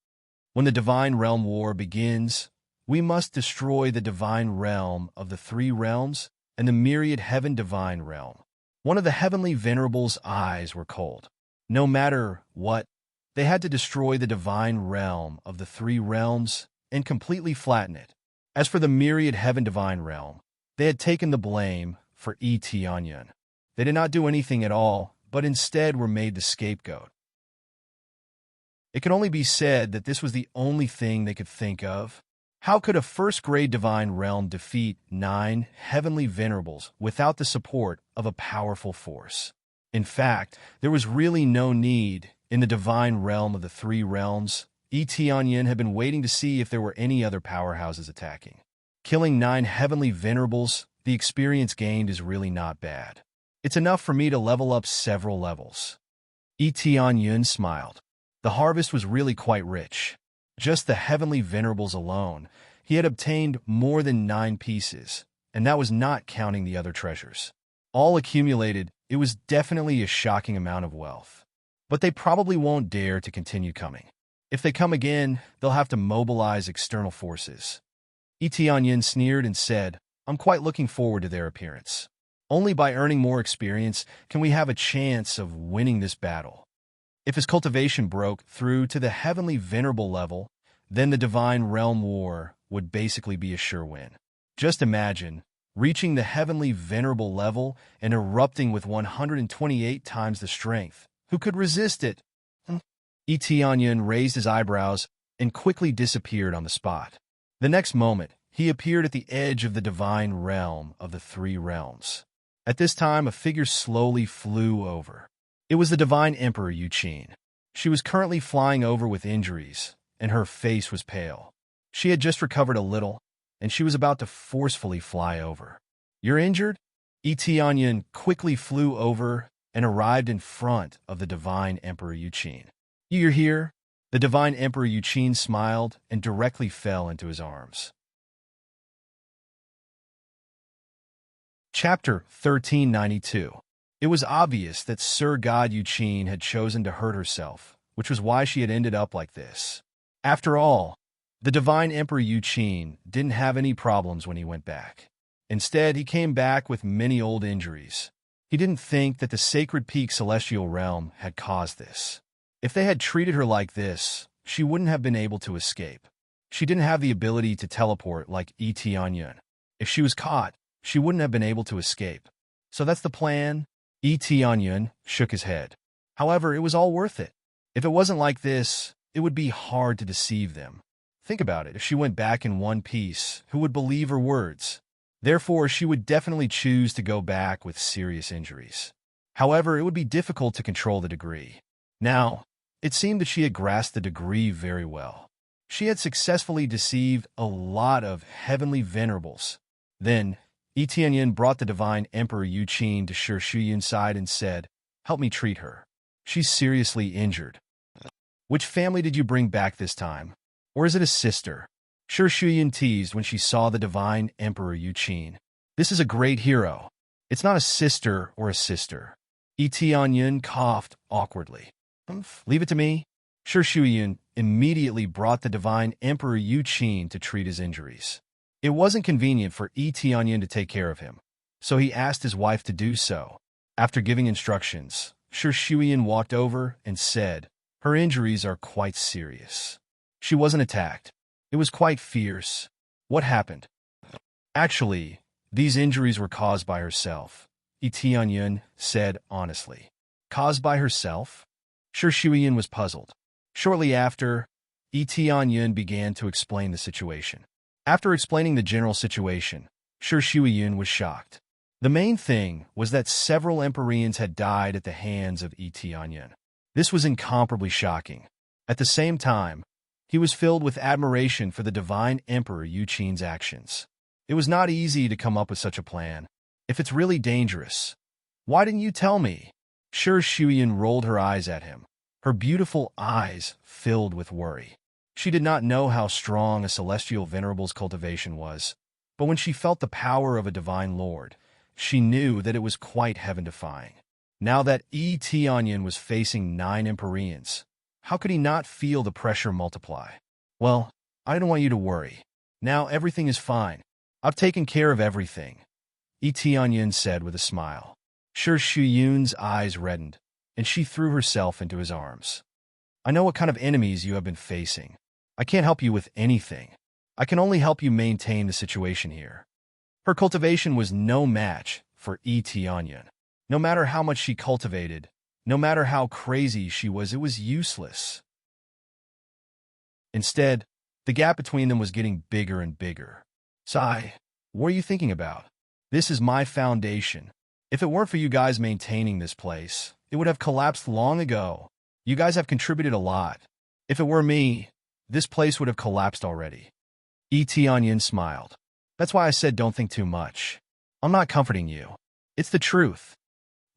When the Divine Realm War begins, we must destroy the Divine Realm of the three realms and the myriad heaven Divine Realm. One of the heavenly venerables' eyes were cold. No matter what, they had to destroy the Divine Realm of the three realms and completely flatten it. As for the myriad heaven Divine Realm, they had taken the blame for Tianyun. They did not do anything at all, but instead were made the scapegoat. It can only be said that this was the only thing they could think of. How could a first-grade divine realm defeat 9 heavenly venerables without the support of a powerful force? In fact, there was really no need. In the divine realm of the three realms, Tianyun had been waiting to see if there were any other powerhouses attacking. Killing 9 heavenly venerables, the experience gained is really not bad. It's enough for me to level up several levels. Tianyun smiled. The harvest was really quite rich. Just the heavenly venerables alone, he had obtained more than 9 pieces, and that was not counting the other treasures. All accumulated, it was definitely a shocking amount of wealth. But they probably won't dare to continue coming. If they come again, they'll have to mobilize external forces. Tianyun sneered and said, "I'm quite looking forward to their appearance. Only by earning more experience can we have a chance of winning this battle." If his cultivation broke through to the heavenly venerable level, then the Divine Realm War would basically be a sure win. Just imagine reaching the heavenly venerable level and erupting with 128 times the strength. Who could resist it? Tianyun raised his eyebrows and quickly disappeared on the spot. The next moment, he appeared at the edge of the divine realm of the three realms. At this time, a figure slowly flew over. It was the divine Emperor Yuqin. She was currently flying over with injuries, and her face was pale. She had just recovered a little, and she was about to forcefully fly over. "You're injured?" Tianyun quickly flew over and arrived in front of the divine Emperor Yuqin. "You're here?" The divine Emperor Yuqin smiled and directly fell into his arms. Chapter 1392. It was obvious that Sir God Yuqin had chosen to hurt herself, which was why she had ended up like this. After all, the divine Emperor Yuqin didn't have any problems when he went back. Instead, he came back with many old injuries. He didn't think that the sacred peak celestial realm had caused this. If they had treated her like this, she wouldn't have been able to escape. She didn't have the ability to teleport like Tianyun. If she was caught, she wouldn't have been able to escape. So that's the plan? Tianyun shook his head. However, it was all worth it. If it wasn't like this, it would be hard to deceive them. Think about it. If she went back in one piece, who would believe her words? Therefore, she would definitely choose to go back with serious injuries. However, it would be difficult to control the degree. Now, it seemed that she had grasped the degree very well. She had successfully deceived a lot of heavenly venerables. Then, Tianyun brought the divine Emperor Yuqin to Shi Shuyun's side and said, "Help me treat her. She's seriously injured." "Which family did you bring back this time? Or is it a sister?" Shi Shuyun teased when she saw the divine Emperor Yuqin. "This is a great hero. It's not a sister or a sister." Tianyun coughed awkwardly. "Leave it to me." Shi Shuyun immediately brought the divine Emperor Yuqin to treat his injuries. It wasn't convenient for Tianyun to take care of him, so he asked his wife to do so. After giving instructions, Shi Shuyun walked over and said, "Her injuries are quite serious." She wasn't attacked. It was quite fierce. What happened? Actually, these injuries were caused by herself, Tianyun said honestly. Caused by herself? Shi Shuyun was puzzled. Shortly after, Yun began to explain the situation. After explaining the general situation, Yun was shocked. The main thing was that several Empyreans had died at the hands of Yun. This was incomparably shocking. At the same time, he was filled with admiration for the divine Emperor Yuqin's actions. It was not easy to come up with such a plan. If it's really dangerous, why didn't you tell me? Yun rolled her eyes at him, her beautiful eyes filled with worry. She did not know how strong a celestial venerable's cultivation was, but when she felt the power of a divine lord, she knew that it was quite heaven-defying. Now that Yun was facing 9 Empyreans, how could he not feel the pressure multiply? Well, I don't want you to worry. Now everything is fine. I've taken care of everything, Yun said with a smile. Yun's eyes reddened, and she threw herself into his arms. I know what kind of enemies you have been facing. I can't help you with anything. I can only help you maintain the situation here. Her cultivation was no match for Yun. No matter how much she cultivated, no matter how crazy she was, it was useless. Instead, the gap between them was getting bigger and bigger. Sigh, what are you thinking about? This is my foundation. If it weren't for you guys maintaining this place, it would have collapsed long ago. You guys have contributed a lot. If it were me, this place would have collapsed already. Yun smiled. That's why I said don't think too much. I'm not comforting you. It's the truth.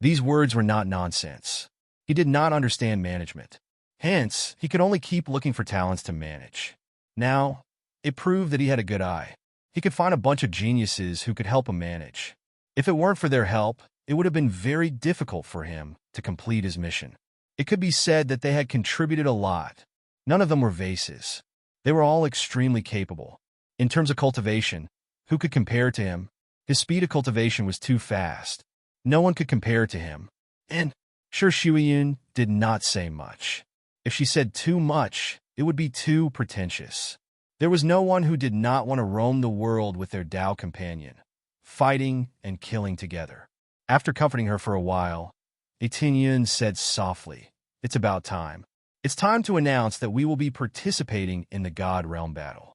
These words were not nonsense. He did not understand management. Hence, he could only keep looking for talents to manage. Now, it proved that he had a good eye. He could find a bunch of geniuses who could help him manage. If it weren't for their help, it would have been very difficult for him to complete his mission. It could be said that they had contributed a lot. None of them were vases. They were all extremely capable. In terms of cultivation, who could compare to him? His speed of cultivation was too fast. No one could compare to him. And Yun did not say much. If she said too much, it would be too pretentious. There was no one who did not want to roam the world with their Tao companion, fighting and killing together. After comforting her for a while, Yun said softly, "It's about time. It's time to announce that we will be participating in the God Realm battle."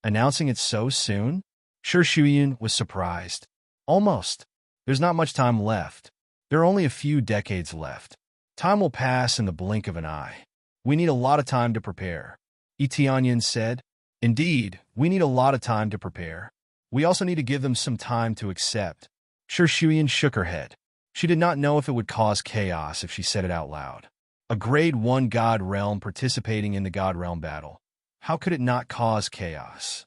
Announcing it so soon? Yun was surprised. Almost. There's not much time left. There are only a few decades left. Time will pass in the blink of an eye. We need a lot of time to prepare. Yun said, "Indeed, we need a lot of time to prepare. We also need to give them some time to accept." Yun shook her head. She did not know if it would cause chaos if she said it out loud. A grade 1 God Realm participating in the God Realm battle. How could it not cause chaos?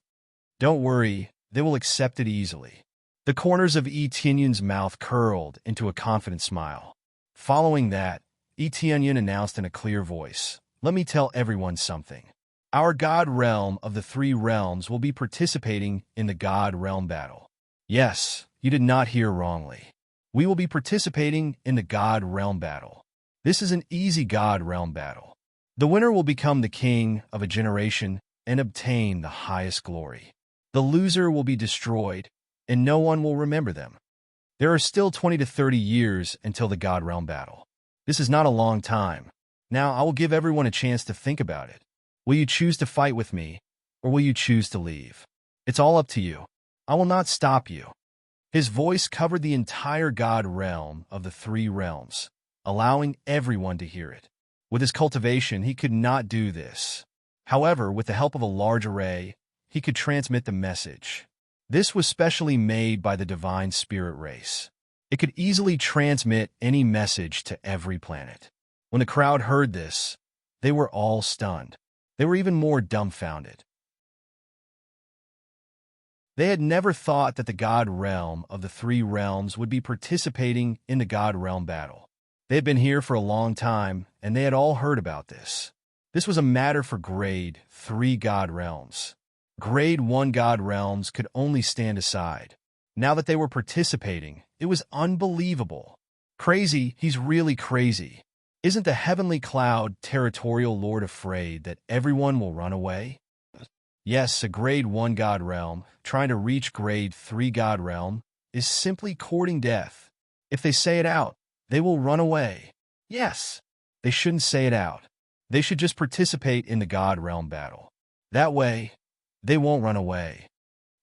Don't worry, they will accept it easily. The corners of Yun's mouth curled into a confident smile. Following that, Yun announced in a clear voice, "Let me tell everyone something. Our God Realm of the 3 realms will be participating in the God Realm battle." Yes, you did not hear wrongly. We will be participating in the God Realm battle. This is an easy God Realm battle. The winner will become the king of a generation and obtain the highest glory. The loser will be destroyed, and no one will remember them. There are still 20 to 30 years until the God Realm battle. This is not a long time. Now I will give everyone a chance to think about it. Will you choose to fight with me, or will you choose to leave? It's all up to you. I will not stop you. His voice covered the entire God Realm of the 3 realms, allowing everyone to hear it. With his cultivation, he could not do this. However, with the help of a large array, he could transmit the message. This was specially made by the divine spirit race. It could easily transmit any message to every planet. When the crowd heard this, they were all stunned. They were even more dumbfounded. They had never thought that the God Realm of the 3 realms would be participating in the God Realm battle. They had been here for a long time, and they had all heard about this. This was a matter for grade 3 God Realms. Grade 1 God Realms could only stand aside. Now that they were participating, it was unbelievable. Crazy, he's really crazy. Isn't the heavenly cloud territorial lord afraid that everyone will run away? Yes, a grade 1 God Realm, trying to reach grade 3 God Realm, is simply courting death. If they say it out, they will run away. Yes, they shouldn't say it out. They should just participate in the God realm battle. That way, they won't run away.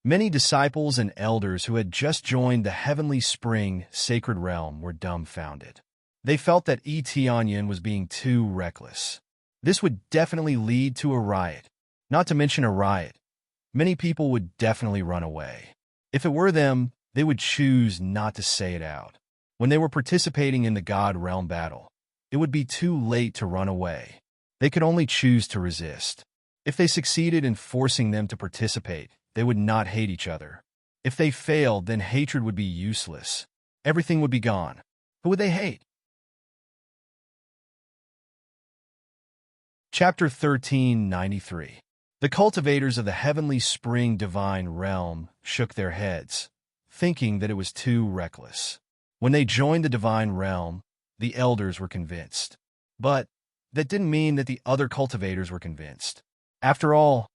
Many disciples and elders who had just joined the heavenly spring sacred realm were dumbfounded. They felt that Etianyan was being too reckless. This would definitely lead to a riot. Not to mention a riot. Many people would definitely run away. If it were them, they would choose not to say it out. When they were participating in the God realm battle, it would be too late to run away. They could only choose to resist. If they succeeded in forcing them to participate, they would not hate each other. If they failed, then hatred would be useless. Everything would be gone. Who would they hate? Chapter 1393. The cultivators of the heavenly spring divine realm shook their heads, thinking that it was too reckless. When they joined the divine realm, the elders were convinced. But that didn't mean that the other cultivators were convinced. After all,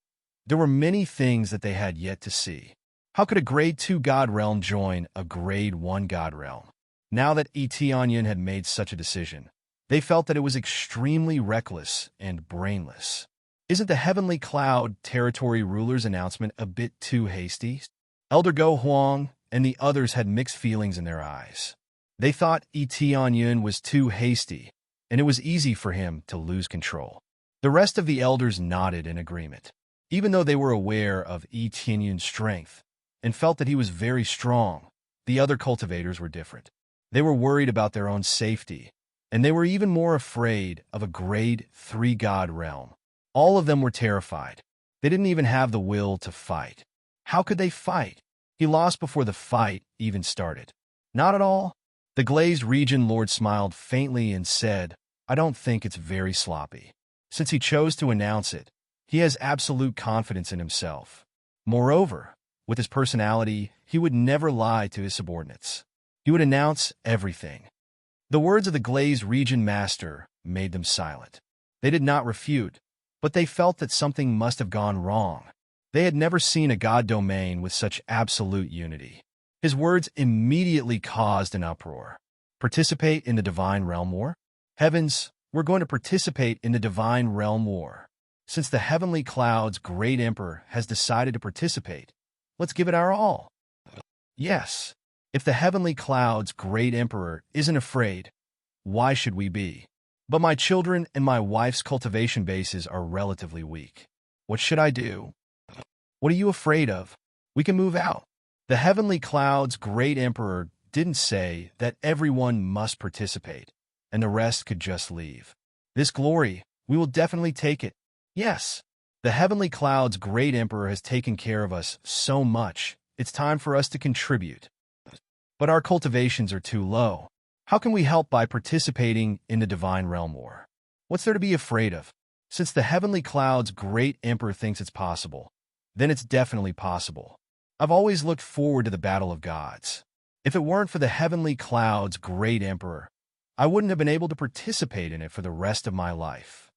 there were many things that they had yet to see. How could a Grade 2 God realm join a Grade 1 God realm? Now that Etianyan had made such a decision, they felt that it was extremely reckless and brainless. Isn't the Heavenly Cloud Territory Ruler's announcement a bit too hasty? Elder Go Huang and the others had mixed feelings in their eyes. They thought Etianyan was too hasty, and it was easy for him to lose control. The rest of the elders nodded in agreement. Even though they were aware of Etianyan's strength and felt that he was very strong, the other cultivators were different. They were worried about their own safety, and they were even more afraid of a Grade 3 God realm. All of them were terrified. They didn't even have the will to fight. How could they fight? He lost before the fight even started. Not at all. The glazed region lord smiled faintly and said, I don't think it's very sloppy. Since he chose to announce it, he has absolute confidence in himself. Moreover, with his personality, he would never lie to his subordinates. He would announce everything. The words of the glazed region master made them silent. They did not refute, but they felt that something must have gone wrong. They had never seen a god domain with such absolute unity. His words immediately caused an uproar. Participate in the Divine Realm War? Heavens, we're going to participate in the Divine Realm War. Since the Heavenly Cloud's Great Emperor has decided to participate, let's give it our all. Yes, if the Heavenly Cloud's Great Emperor isn't afraid, why should we be? But my children and my wife's cultivation bases are relatively weak. What should I do? What are you afraid of? We can move out. The Heavenly Cloud's Great Emperor didn't say that everyone must participate, and the rest could just leave. This glory, we will definitely take it. Yes, the Heavenly Cloud's Great Emperor has taken care of us so much, it's time for us to contribute. But our cultivations are too low. How can we help by participating in the Divine Realm War? What's there to be afraid of? Since the Heavenly Cloud's Great Emperor thinks it's possible, then it's definitely possible. I've always looked forward to the Battle of Gods. If it weren't for the Heavenly Cloud's Great Emperor, I wouldn't have been able to participate in it for the rest of my life.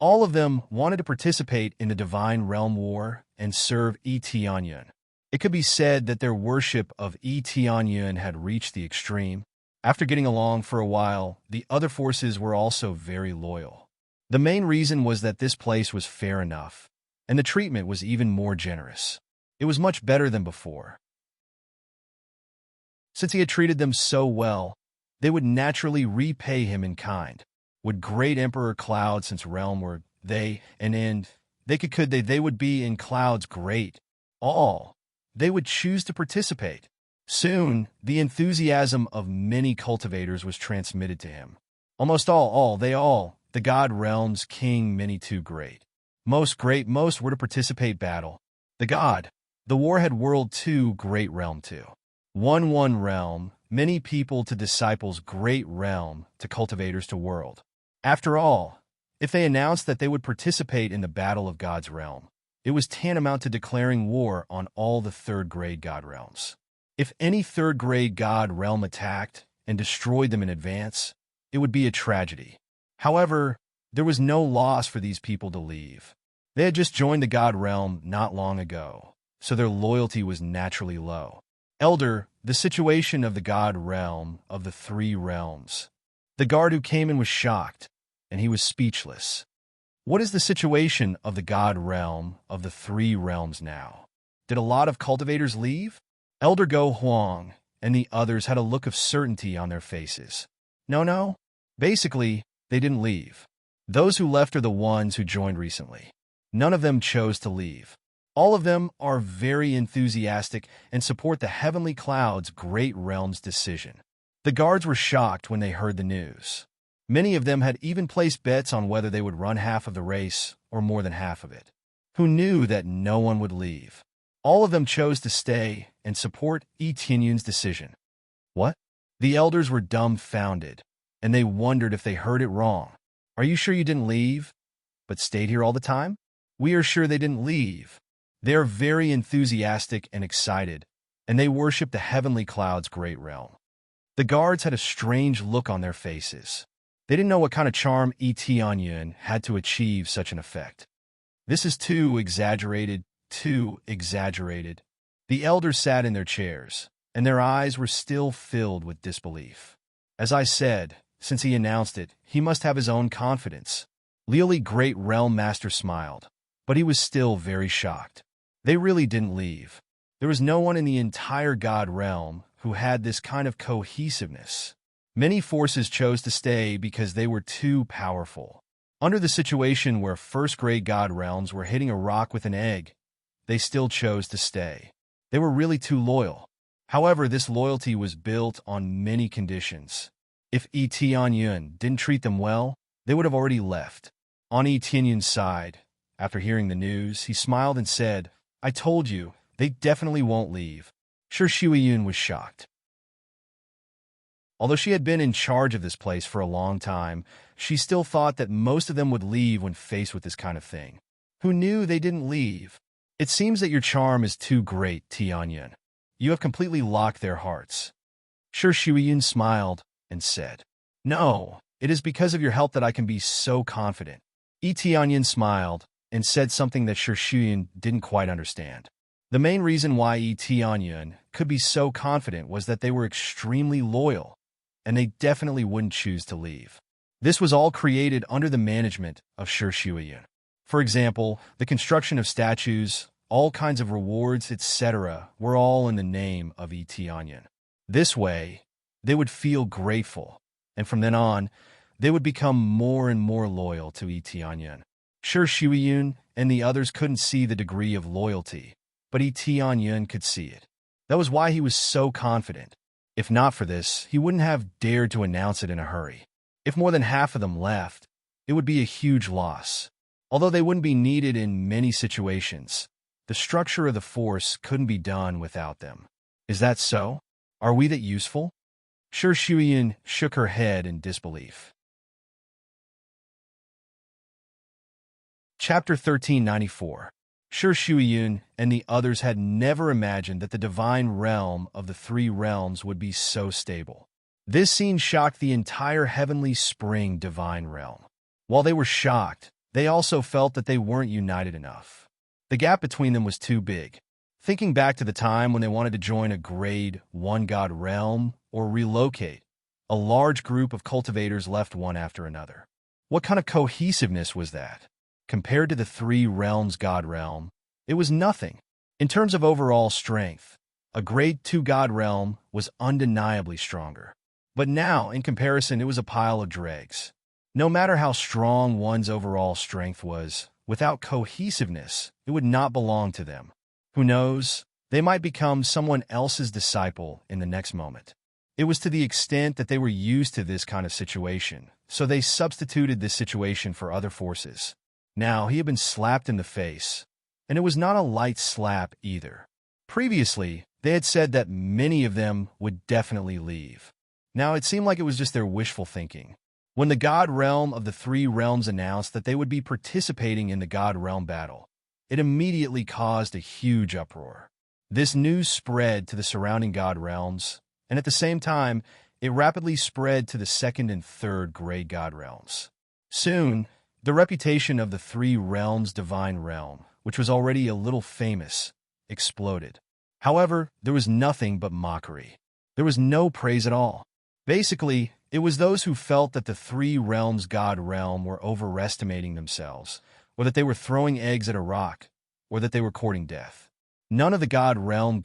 All of them wanted to participate in the Divine Realm War and serve Etianyan. It could be said that their worship of Etianyan had reached the extreme. After getting along for a while, the other forces were also very loyal. The main reason was that this place was fair enough, and the treatment was even more generous. It was much better than before. Since he had treated them so well, they would naturally repay him in kind. Would Great Emperor Cloud, since realm were they, and end, they would be in Cloud's great all. They would choose to participate. Soon, the enthusiasm of many cultivators was transmitted to him. Almost all, the god realms king many too great. Most were to participate battle. The war had world 2 great realm 2. 1 realm, many people to disciples great realm to cultivators to world. After all, if they announced that they would participate in the battle of God's realm, it was tantamount to declaring war on all the 3rd grade god realms. If any 3rd grade god realm attacked and destroyed them in advance, it would be a tragedy. However, there was no loss for these people to leave. They had just joined the god realm not long ago, so their loyalty was naturally low. Elder, the situation of the god realm of the 3 realms. The guard who came in was shocked, and he was speechless. What is the situation of the god realm of the three realms now? Did a lot of cultivators leave? Elder Go Huang and the others had a look of certainty on their faces. No. Basically, they didn't leave. Those who left are the ones who joined recently. None of them chose to leave. All of them are very enthusiastic and support the Heavenly Cloud's great realm's decision. The guards were shocked when they heard the news. Many of them had even placed bets on whether they would run half of the race or more than half of it. Who knew that no one would leave? All of them chose to stay and support Yi Tianyun's decision. What? The elders were dumbfounded, and they wondered if they heard it wrong. Are you sure you didn't leave, but stayed here all the time? We are sure they didn't leave. They are very enthusiastic and excited, and they worship the Heavenly Cloud's great realm. The guards had a strange look on their faces. They didn't know what kind of charm Yi Tianyun had to achieve such an effect. This is too exaggerated. The elders sat in their chairs, and their eyes were still filled with disbelief. As I said, since he announced it, he must have his own confidence. Liuli Great Realm Master smiled, but he was still very shocked. They really didn't leave. There was no one in the entire God realm who had this kind of cohesiveness. Many forces chose to stay because they were too powerful. Under the situation where first-grade God realms were hitting a rock with an egg, they still chose to stay. They were really too loyal. However, this loyalty was built on many conditions. If Yi Tianyun didn't treat them well, they would have already left. On Yi Tianyun's side, after hearing the news, he smiled and said, I told you, they definitely won't leave. Sure, Shuiyun was shocked. Although she had been in charge of this place for a long time, she still thought that most of them would leave when faced with this kind of thing. Who knew they didn't leave? It seems that your charm is too great, Tianyun. You have completely locked their hearts. Sure, Shuiyun smiled and said, No, it is because of your help that I can be so confident. Yi Tianyun smiled and said something that Sure Shuiyun didn't quite understand. The main reason why Yi Tianyun could be so confident was that they were extremely loyal, and they definitely wouldn't choose to leave. This was all created under the management of Sure Shuiyun. For example, the construction of statues, all kinds of rewards, etc., were all in the name of Yi Tianyun. This way, they would feel grateful, and from then on, they would become more and more loyal to Yi Tianyun. Sure, Shuiyun and the others couldn't see the degree of loyalty, but Yi Tianyun could see it. That was why he was so confident. If not for this, he wouldn't have dared to announce it in a hurry. If more than half of them left, it would be a huge loss. Although they wouldn't be needed in many situations, the structure of the force couldn't be done without them. Is that so? Are we that useful? Sure, Shuiyun shook her head in disbelief. Chapter 1394. Sure, Shuiyun and the others had never imagined that the divine realm of the three realms would be so stable. This scene shocked the entire heavenly spring divine realm. While they were shocked, they also felt that they weren't united enough. The gap between them was too big. Thinking back to the time when they wanted to join a grade 1 god realm or relocate, a large group of cultivators left one after another. What kind of cohesiveness was that? Compared to the three realms god realm, it was nothing. In terms of overall strength, a grade 2 god realm was undeniably stronger. But now, in comparison, it was a pile of dregs. No matter how strong one's overall strength was, without cohesiveness, it would not belong to them. Who knows? They might become someone else's disciple in the next moment. It was to the extent that they were used to this kind of situation, so they substituted this situation for other forces. Now, he had been slapped in the face, and it was not a light slap either. Previously, they had said that many of them would definitely leave. Now, it seemed like it was just their wishful thinking. When the God Realm of the three realms announced that they would be participating in the God Realm battle, it immediately caused a huge uproar. This news spread to the surrounding God Realms, and at the same time, it rapidly spread to the second and third grade God Realms. Soon, the reputation of the three realms' divine realm, which was already a little famous, exploded. However, there was nothing but mockery. There was no praise at all. Basically, It was those who felt that the three realms God realm were overestimating themselves, or that they were throwing eggs at a rock, or that they were courting death. None of the God realm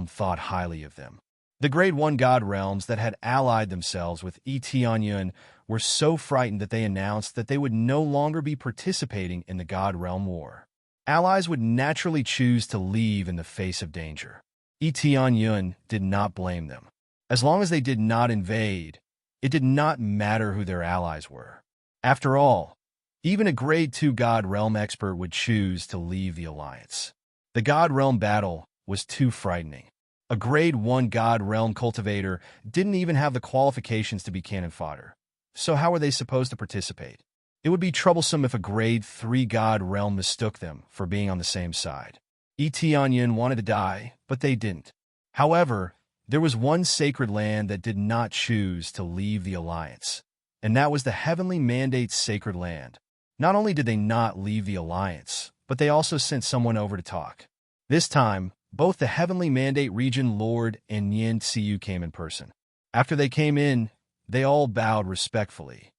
thought highly of them. The Grade 1 God realms that had allied themselves with Yun were so frightened that they announced that they would no longer be participating in the God realm war. Allies would naturally choose to leave in the face of danger. Yun did not blame them. As long as they did not invade, it did not matter who their allies were. After all, even a Grade 2 God realm expert would choose to leave the alliance. The God realm battle was too frightening. A Grade 1 God realm cultivator didn't even have the qualifications to be cannon fodder. So how were they supposed to participate? It would be troublesome if a Grade 3 God realm mistook them for being on the same side. Yun wanted to die, but they didn't. However, there was one sacred land that did not choose to leave the alliance, and that was the Heavenly Mandate's sacred land. Not only did they not leave the alliance, but they also sent someone over to talk. This time, both the Heavenly Mandate Region Lord and Yin Tsiu came in person. After they came in, they all bowed respectfully.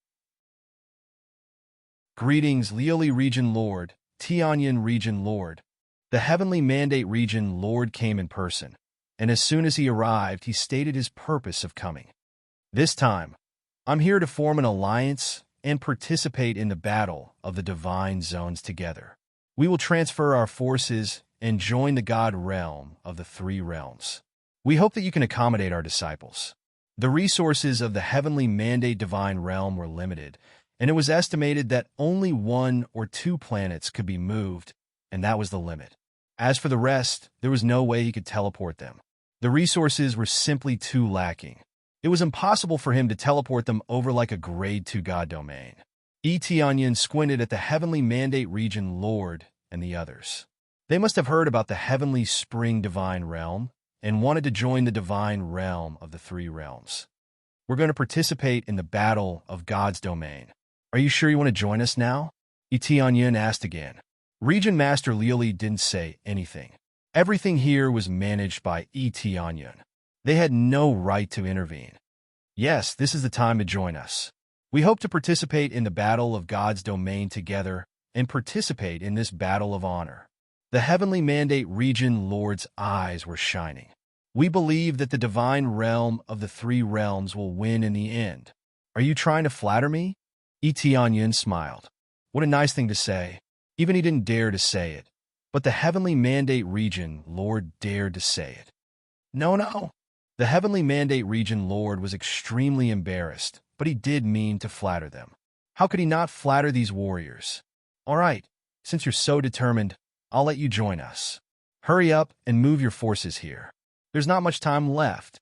Greetings, Lioli Region Lord, Tianyin Region Lord. The Heavenly Mandate Region Lord came in person, and as soon as he arrived, he stated his purpose of coming. This time, I'm here to form an alliance and participate in the battle of the divine zones together. We will transfer our forces and join the God realm of the three realms. We hope that you can accommodate our disciples. The resources of the Heavenly Mandate Divine Realm were limited, and it was estimated that only 1 or 2 planets could be moved, and that was the limit. As for the rest, there was no way he could teleport them. The resources were simply too lacking. It was impossible for him to teleport them over like a Grade 2 God domain. Tianyin squinted at the Heavenly Mandate Region Lord and the others. They must have heard about the Heavenly Spring Divine Realm and wanted to join the Divine Realm of the three realms. We're going to participate in the battle of God's domain. Are you sure you want to join us now? Tianyin asked again. Region Master Lioli didn't say anything. Everything here was managed by Tianyin. They had no right to intervene. Yes, this is the time to join us. We hope to participate in the battle of God's domain together and participate in this battle of honor. The Heavenly Mandate Region Lord's eyes were shining. We believe that the divine realm of the three realms will win in the end. Are you trying to flatter me? Tianyin smiled. What a nice thing to say. Even he didn't dare to say it. But the Heavenly Mandate Region Lord dared to say it. No. The Heavenly Mandate Region Lord was extremely embarrassed, but he did mean to flatter them. How could he not flatter these warriors? All right, since you're so determined, I'll let you join us. Hurry up and move your forces here. There's not much time left.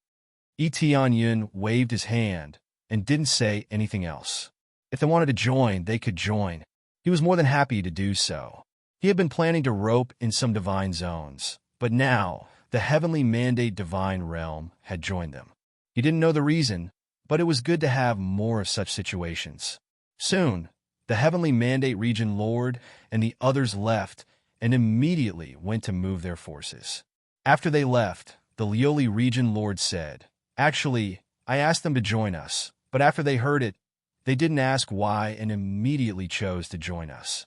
Tianyin waved his hand and didn't say anything else. If they wanted to join, they could join. He was more than happy to do so. He had been planning to rope in some divine zones, but now the Heavenly Mandate Divine Realm had joined them. He didn't know the reason, but it was good to have more of such situations. Soon, the Heavenly Mandate Region Lord and the others left and immediately went to move their forces. After they left, the Lioli Region Lord said, Actually, I asked them to join us, but after they heard it, they didn't ask why and immediately chose to join us.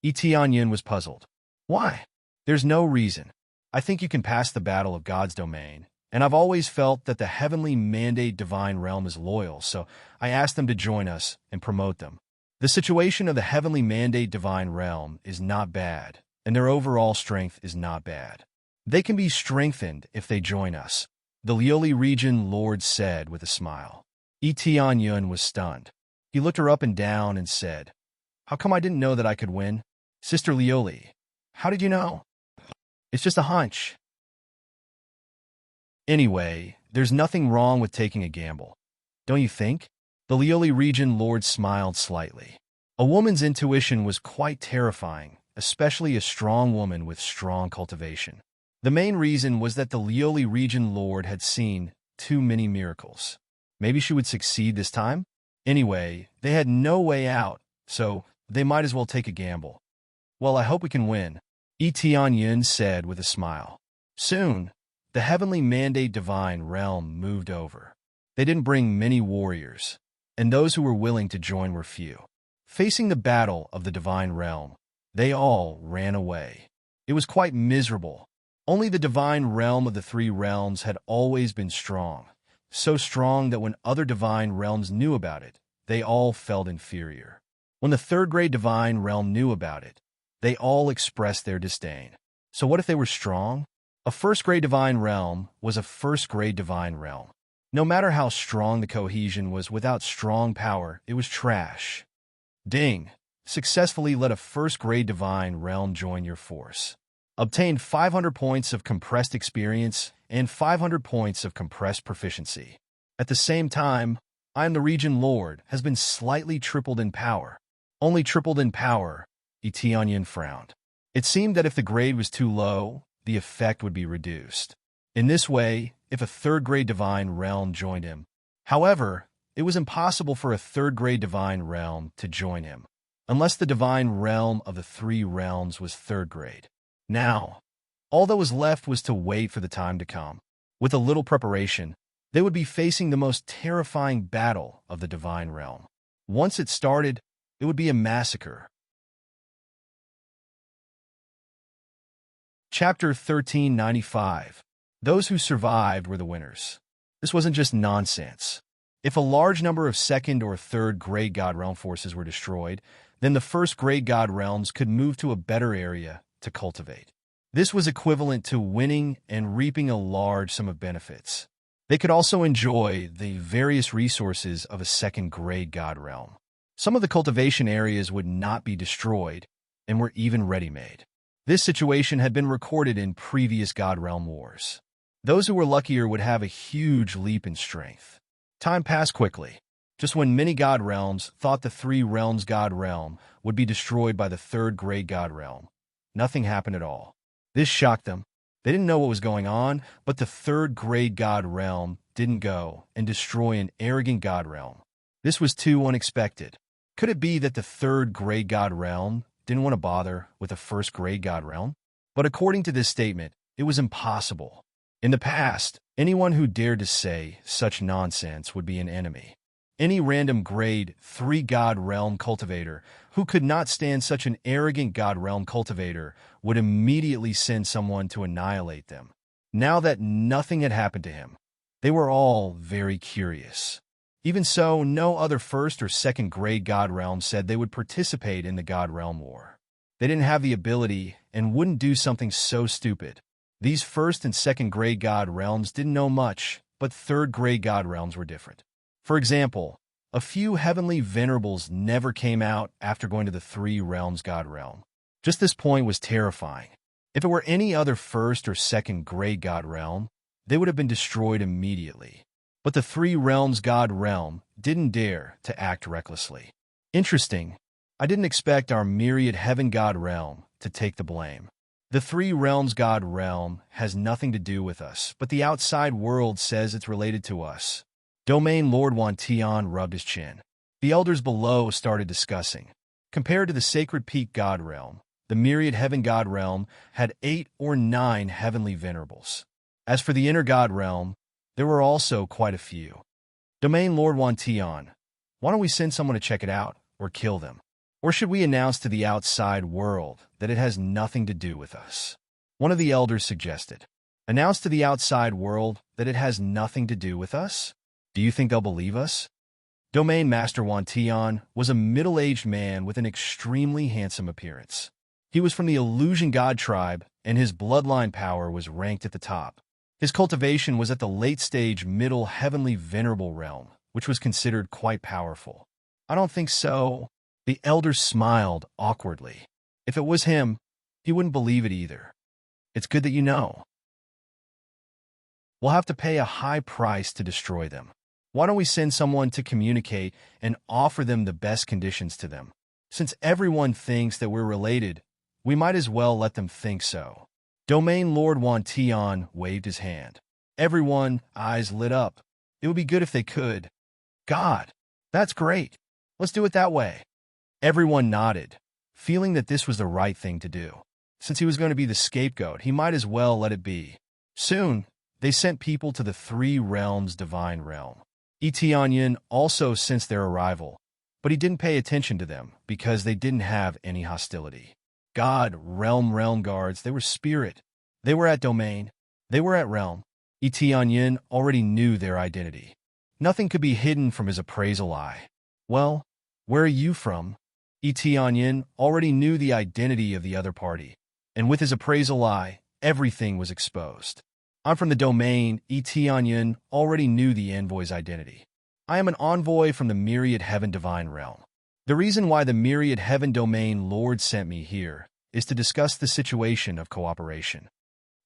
Tianyin was puzzled. Why? There's no reason. I think you can pass the battle of God's domain, and I've always felt that the Heavenly Mandate Divine Realm is loyal, so I asked them to join us and promote them. The situation of the Heavenly Mandate Divine Realm is not bad, and their overall strength is not bad. They can be strengthened if they join us, the Lioli Region Lord said with a smile. Tianyin was stunned. He looked her up and down and said, How come I didn't know that I could win? Sister Lioli, how did you know? It's just a hunch. Anyway, there's nothing wrong with taking a gamble. Don't you think? The Lioli Region Lord smiled slightly. A woman's intuition was quite terrifying, especially a strong woman with strong cultivation. The main reason was that the Lioli Region Lord had seen too many miracles. Maybe she would succeed this time? Anyway, they had no way out, so they might as well take a gamble. Well, I hope we can win, Tianyin said with a smile. Soon, the Heavenly Mandate Divine Realm moved over. They didn't bring many warriors, and those who were willing to join were few. Facing the battle of the divine realm, they all ran away. It was quite miserable. Only the divine realm of the three realms had always been strong, so strong that when other divine realms knew about it, they all felt inferior. When the third-grade divine realm knew about it, they all expressed their disdain. So what if they were strong? A first-grade divine realm was a first-grade divine realm. No matter how strong the cohesion was, without strong power, it was trash. Ding! Successfully let a first-grade divine realm join your force. Obtained 500 points of compressed experience and 500 points of compressed proficiency. At the same time, I am the region lord has been slightly tripled in power. Only tripled in power, Etionyan frowned. It seemed that if the grade was too low, the effect would be reduced. In this way, if a third-grade divine realm joined him. However, it was impossible for a third-grade divine realm to join him, unless the divine realm of the three realms was third-grade. Now, all that was left was to wait for the time to come. With a little preparation, they would be facing the most terrifying battle of the divine realm. Once it started, it would be a massacre. Chapter 1395. Those who survived were the winners. This wasn't just nonsense. If a large number of second or third grade God realm forces were destroyed, then the first grade God realms could move to a better area to cultivate. This was equivalent to winning and reaping a large sum of benefits. They could also enjoy the various resources of a second grade God realm. Some of the cultivation areas would not be destroyed and were even ready-made. This situation had been recorded in previous God realm wars. Those who were luckier would have a huge leap in strength. Time passed quickly. Just when many God realms thought the three realms God realm would be destroyed by the third grade God realm, nothing happened at all. This shocked them. They didn't know what was going on, but the third grade God realm didn't go and destroy an arrogant God realm. This was too unexpected. Could it be that the third grade God realm didn't want to bother with the first grade God realm? But according to this statement, it was impossible. In the past, anyone who dared to say such nonsense would be an enemy. Any random grade 3 God realm cultivator who could not stand such an arrogant God realm cultivator would immediately send someone to annihilate them. Now that nothing had happened to him, they were all very curious. Even so, no other first or second grade God realm said they would participate in the God realm war. They didn't have the ability and wouldn't do something so stupid. These first and second grade God realms didn't know much, but third grade God realms were different. For example, a few heavenly venerables never came out after going to the three realms God realm. Just this point was terrifying. If it were any other first or second grade God realm, they would have been destroyed immediately. But the three realms God realm didn't dare to act recklessly. Interesting. I didn't expect our myriad heaven God realm to take the blame. The three realms God realm has nothing to do with us, but the outside world says it's related to us. Domain Lord Wantian rubbed his chin. The elders below started discussing. Compared to the sacred peak God realm, the myriad heaven God realm had 8 or 9 heavenly venerables. As for the inner God realm, there were also quite a few. Domain Lord Wantian, why don't we send someone to check it out, or kill them? Or should we announce to the outside world that it has nothing to do with us? One of the elders suggested. Announce to the outside world that it has nothing to do with us? Do you think they'll believe us? Domain Master Wantian was a middle-aged man with an extremely handsome appearance. He was from the Illusion God tribe, and his bloodline power was ranked at the top. His cultivation was at the late-stage middle heavenly venerable realm, which was considered quite powerful. I don't think so. The elder smiled awkwardly. If it was him, he wouldn't believe it either. It's good that you know. We'll have to pay a high price to destroy them. Why don't we send someone to communicate and offer them the best conditions to them? Since everyone thinks that we're related, we might as well let them think so. Domain Lord Wantian waved his hand. Everyone, eyes lit up. It would be good if they could. God, that's great. Let's do it that way. Everyone nodded, feeling that this was the right thing to do. Since he was going to be the scapegoat, he might as well let it be. Soon, they sent people to the three realms divine realm. Etionyan also sensed their arrival, but he didn't pay attention to them because they didn't have any hostility. God, realm guards, they were spirit. They were at domain. They were at realm. Etionyan already knew their identity. Nothing could be hidden from his appraisal eye. Well, where are you from? Etionyan already knew the identity of the other party, and with his appraisal eye, everything was exposed. I'm from the domain. Etionyan already knew the envoy's identity. I am an envoy from the Myriad Heaven Divine Realm. The reason why the Myriad Heaven Domain Lord sent me here is to discuss the situation of cooperation.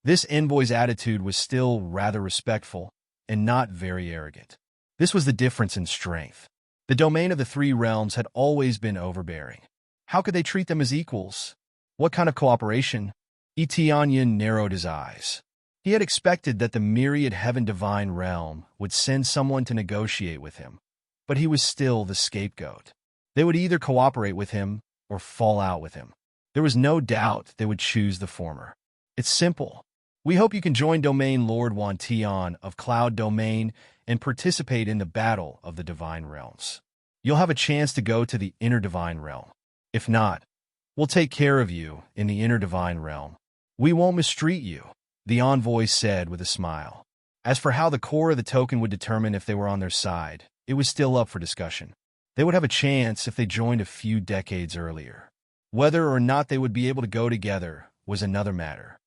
This envoy's attitude was still rather respectful and not very arrogant. This was the difference in strength. The domain of the three realms had always been overbearing. How could they treat them as equals? What kind of cooperation? Etionyan narrowed his eyes. He had expected that the Myriad Heaven Divine Realm would send someone to negotiate with him, but he was still the scapegoat. They would either cooperate with him or fall out with him. There was no doubt they would choose the former. It's simple. We hope you can join Domain Lord Wantion of Cloud Domain and participate in the battle of the Divine Realms. You'll have a chance to go to the Inner Divine Realm. If not, we'll take care of you in the Inner Divine Realm. We won't mistreat you, the envoy said with a smile. As for how the core of the token would determine if they were on their side, it was still up for discussion. They would have a chance if they joined a few decades earlier. Whether or not they would be able to go together was another matter.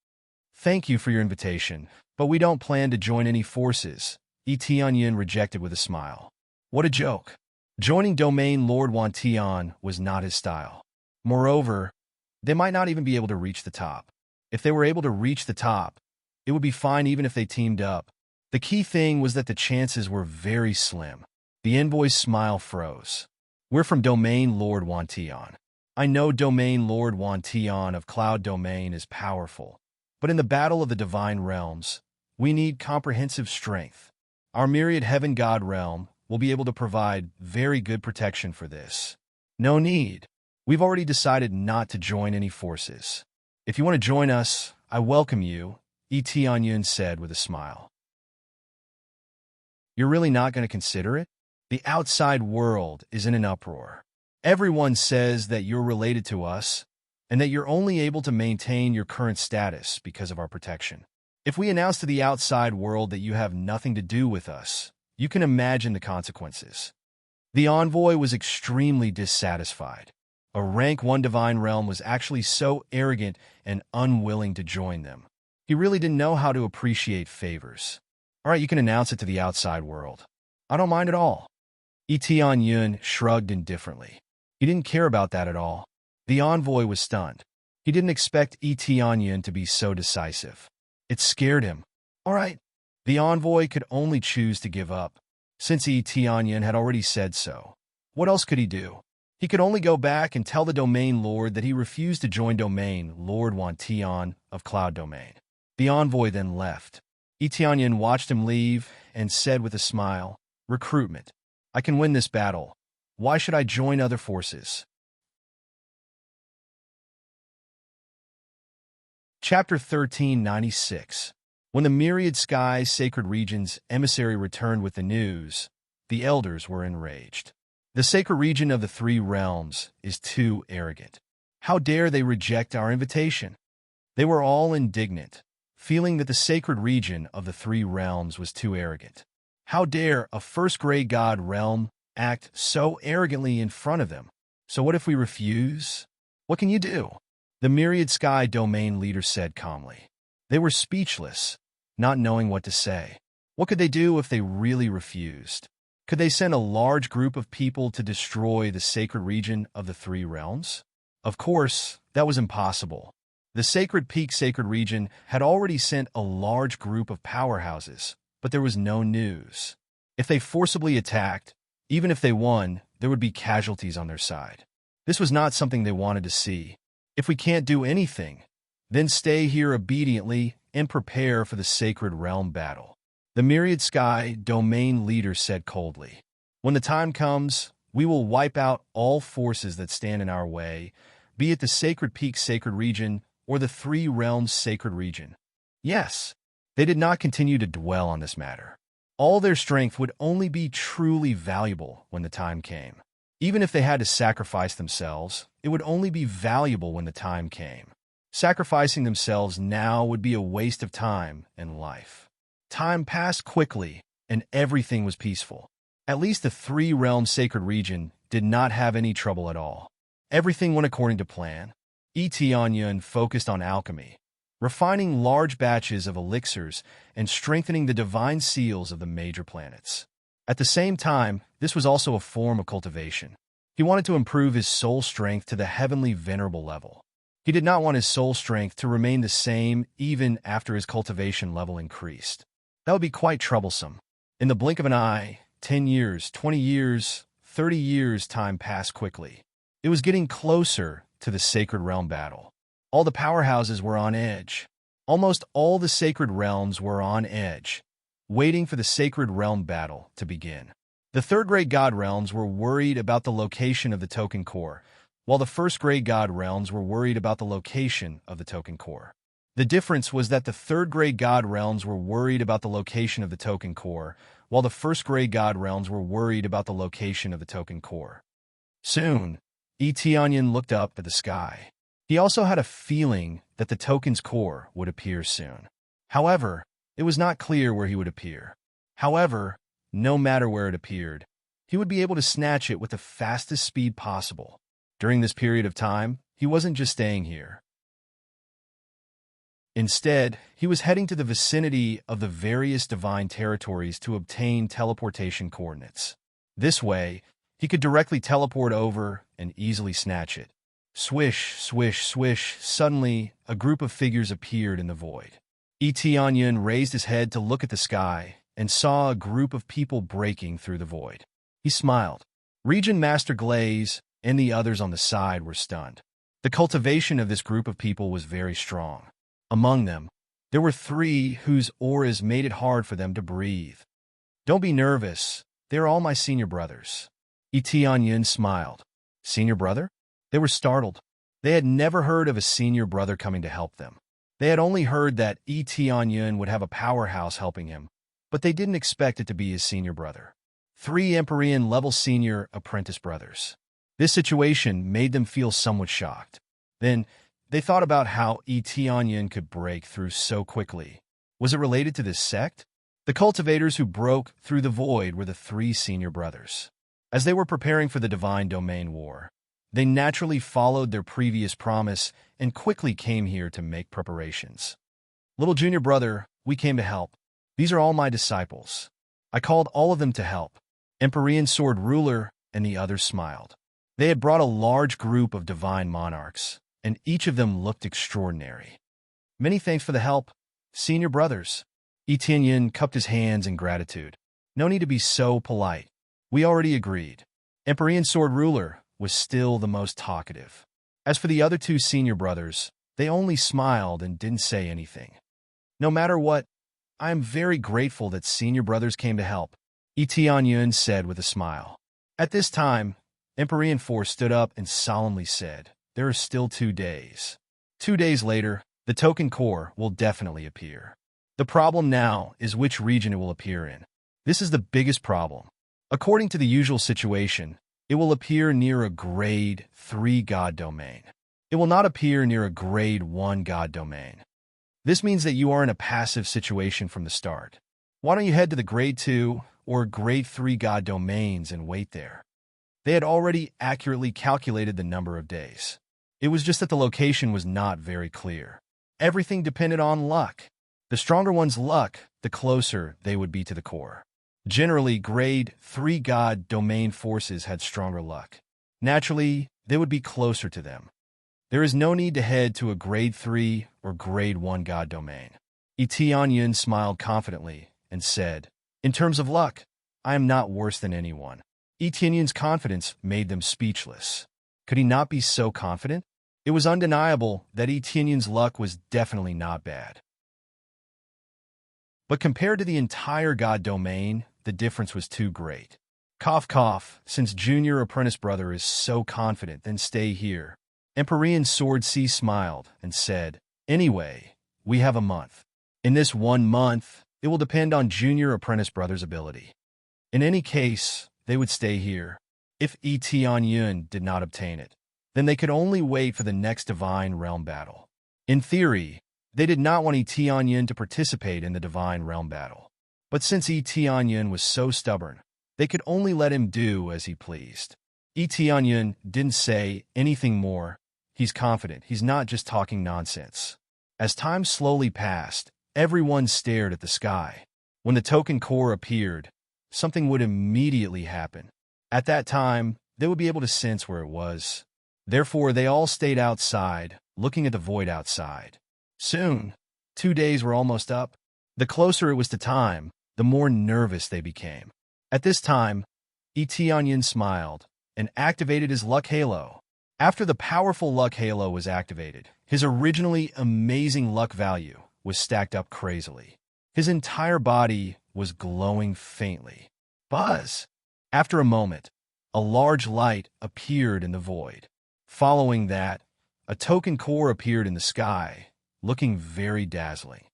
Thank you for your invitation, but we don't plan to join any forces, Etionyan rejected with a smile. What a joke. Joining Domain Lord Wantion was not his style. Moreover, they might not even be able to reach the top. If they were able to reach the top, it would be fine even if they teamed up. The key thing was that the chances were very slim. The envoy's smile froze. We're from Domain Lord Wantion. I know Domain Lord Wantion of Cloud Domain is powerful, but in the battle of the Divine Realms, we need comprehensive strength. Our Myriad Heaven God Realm will be able to provide very good protection for this. No need. We've already decided not to join any forces. If you want to join us, I welcome you, Etionyan said with a smile. You're really not going to consider it? The outside world is in an uproar. Everyone says that you're related to us and that you're only able to maintain your current status because of our protection. If we announce to the outside world that you have nothing to do with us, you can imagine the consequences. The envoy was extremely dissatisfied. A rank 1 divine realm was actually so arrogant and unwilling to join them. He really didn't know how to appreciate favors. All right, you can announce it to the outside world. I don't mind at all. Etionyan shrugged indifferently. He didn't care about that at all. The envoy was stunned. He didn't expect Etionyan to be so decisive. It scared him. All right. The envoy could only choose to give up, since Etionyan had already said so. What else could he do? He could only go back and tell the Domain Lord that he refused to join Domain Lord Wantion of Cloud Domain. The envoy then left. Etionyan watched him leave and said with a smile, "Recruitment. I can win this battle. Why should I join other forces?" Chapter 1396. When the Myriad Skies Sacred Region's emissary returned with the news, the elders were enraged. The sacred region of the three realms is too arrogant. How dare they reject our invitation? They were all indignant, feeling that the sacred region of the three realms was too arrogant. How dare a first-grade god realm act so arrogantly in front of them? So what if we refuse? What can you do? The Myriad Sky Domain leader said calmly. They were speechless, not knowing what to say. What could they do if they really refused? Could they send a large group of people to destroy the sacred region of the three realms? Of course, that was impossible. The Sacred Peak Sacred Region had already sent a large group of powerhouses, but there was no news. If they forcibly attacked, even if they won, there would be casualties on their side. This was not something they wanted to see. If we can't do anything, then stay here obediently and prepare for the Sacred Realm battle. The Myriad Sky Domain leader said coldly. When the time comes, we will wipe out all forces that stand in our way, be it the Sacred Peak Sacred Region or the Three Realms Sacred Region. Yes, they did not continue to dwell on this matter. All their strength would only be truly valuable when the time came. Even if they had to sacrifice themselves, it would only be valuable when the time came. Sacrificing themselves now would be a waste of time and life. Time passed quickly, and everything was peaceful. At least the three-realm sacred region did not have any trouble at all. Everything went according to plan. Tianyun focused on alchemy, refining large batches of elixirs and strengthening the divine seals of the major planets. At the same time, this was also a form of cultivation. He wanted to improve his soul strength to the heavenly venerable level. He did not want his soul strength to remain the same even after his cultivation level increased. That would be quite troublesome. In the blink of an eye, 10 years, 20 years, 30 years time passed quickly. It was getting closer to the Sacred Realm battle. All the powerhouses were on edge. Almost all the Sacred Realms were on edge, waiting for the Sacred Realm battle to begin. The third-grade God Realms were worried about the location of the token core, while the first-grade God Realms were worried about the location of the token core. The difference was that the third-grade God Realms were worried about the location of the token core, while the first-grade God Realms were worried about the location of the token core. Soon, Tianyun looked up at the sky. He also had a feeling that the token's core would appear soon. However, it was not clear where he would appear. However, no matter where it appeared, he would be able to snatch it with the fastest speed possible. During this period of time, he wasn't just staying here. Instead, he was heading to the vicinity of the various divine territories to obtain teleportation coordinates. This way, he could directly teleport over and easily snatch it. Swish, swish, swish. Suddenly, a group of figures appeared in the void. Tianyun raised his head to look at the sky and saw a group of people breaking through the void. He smiled. Region Master Glaze and the others on the side were stunned. The cultivation of this group of people was very strong. Among them, there were 3 whose auras made it hard for them to breathe. Don't be nervous. They're all my senior brothers. Tianyun smiled. Senior brother? They were startled. They had never heard of a senior brother coming to help them. They had only heard that Tianyun would have a powerhouse helping him, but they didn't expect it to be his senior brother. 3 Empyrean-level senior apprentice brothers. This situation made them feel somewhat shocked. Then, they thought about how Tianyun could break through so quickly. Was it related to this sect? The cultivators who broke through the void were the 3 senior brothers. As they were preparing for the Divine Domain War, they naturally followed their previous promise and quickly came here to make preparations. Little junior brother, we came to help. These are all my disciples. I called all of them to help. Empyrean Sword Ruler and the others smiled. They had brought a large group of divine monarchs, and each of them looked extraordinary. Many thanks for the help, senior brothers. Tianyun cupped his hands in gratitude. No need to be so polite. We already agreed. Empyrean Sword Ruler was still the most talkative. As for the other 2 senior brothers, they only smiled and didn't say anything. No matter what, I am very grateful that senior brothers came to help, Tianyun said with a smile. At this time, Empyrean Force stood up and solemnly said, there are still 2 days. 2 days later, the token core will definitely appear. The problem now is which region it will appear in. This is the biggest problem. According to the usual situation, it will appear near a grade 3 god domain. It will not appear near a grade 1 god domain. This means that you are in a passive situation from the start. Why don't you head to the grade 2 or grade 3 god domains and wait there? They had already accurately calculated the number of days. It was just that the location was not very clear. Everything depended on luck. The stronger one's luck, the closer they would be to the core. Generally, grade 3 god domain forces had stronger luck. Naturally, they would be closer to them. There is no need to head to a grade 3 or grade 1 god domain. Tianyun smiled confidently and said, in terms of luck, I am not worse than anyone. Tianyun's confidence made them speechless. Could he not be so confident? It was undeniable that Tianyun's luck was definitely not bad. But compared to the entire god domain, the difference was too great. Cough cough, since junior apprentice brother is so confident, then stay here. Empyrean Sword C smiled and said, anyway, we have a month. In this 1 month, It will depend on Junior Apprentice Brother's ability. In any case, they would stay here. If Yun did not obtain it, then they could only wait for the next Divine Realm battle. In theory, they did not want Yun to participate in the Divine Realm battle. But since Yun was so stubborn, they could only let him do as he pleased. Yun didn't say anything more. He's confident. He's not just talking nonsense. As time slowly passed, everyone stared at the sky. When the token core appeared, something would immediately happen. At that time, they would be able to sense where it was. Therefore, they all stayed outside, looking at the void outside. Soon, 2 days were almost up. The closer it was to time, the more nervous they became. At this time, Yun smiled and activated his luck halo. After the powerful luck halo was activated, his originally amazing luck value was stacked up crazily. His entire body was glowing faintly. Buzz! After a moment, a large light appeared in the void. Following that, a token core appeared in the sky, looking very dazzling.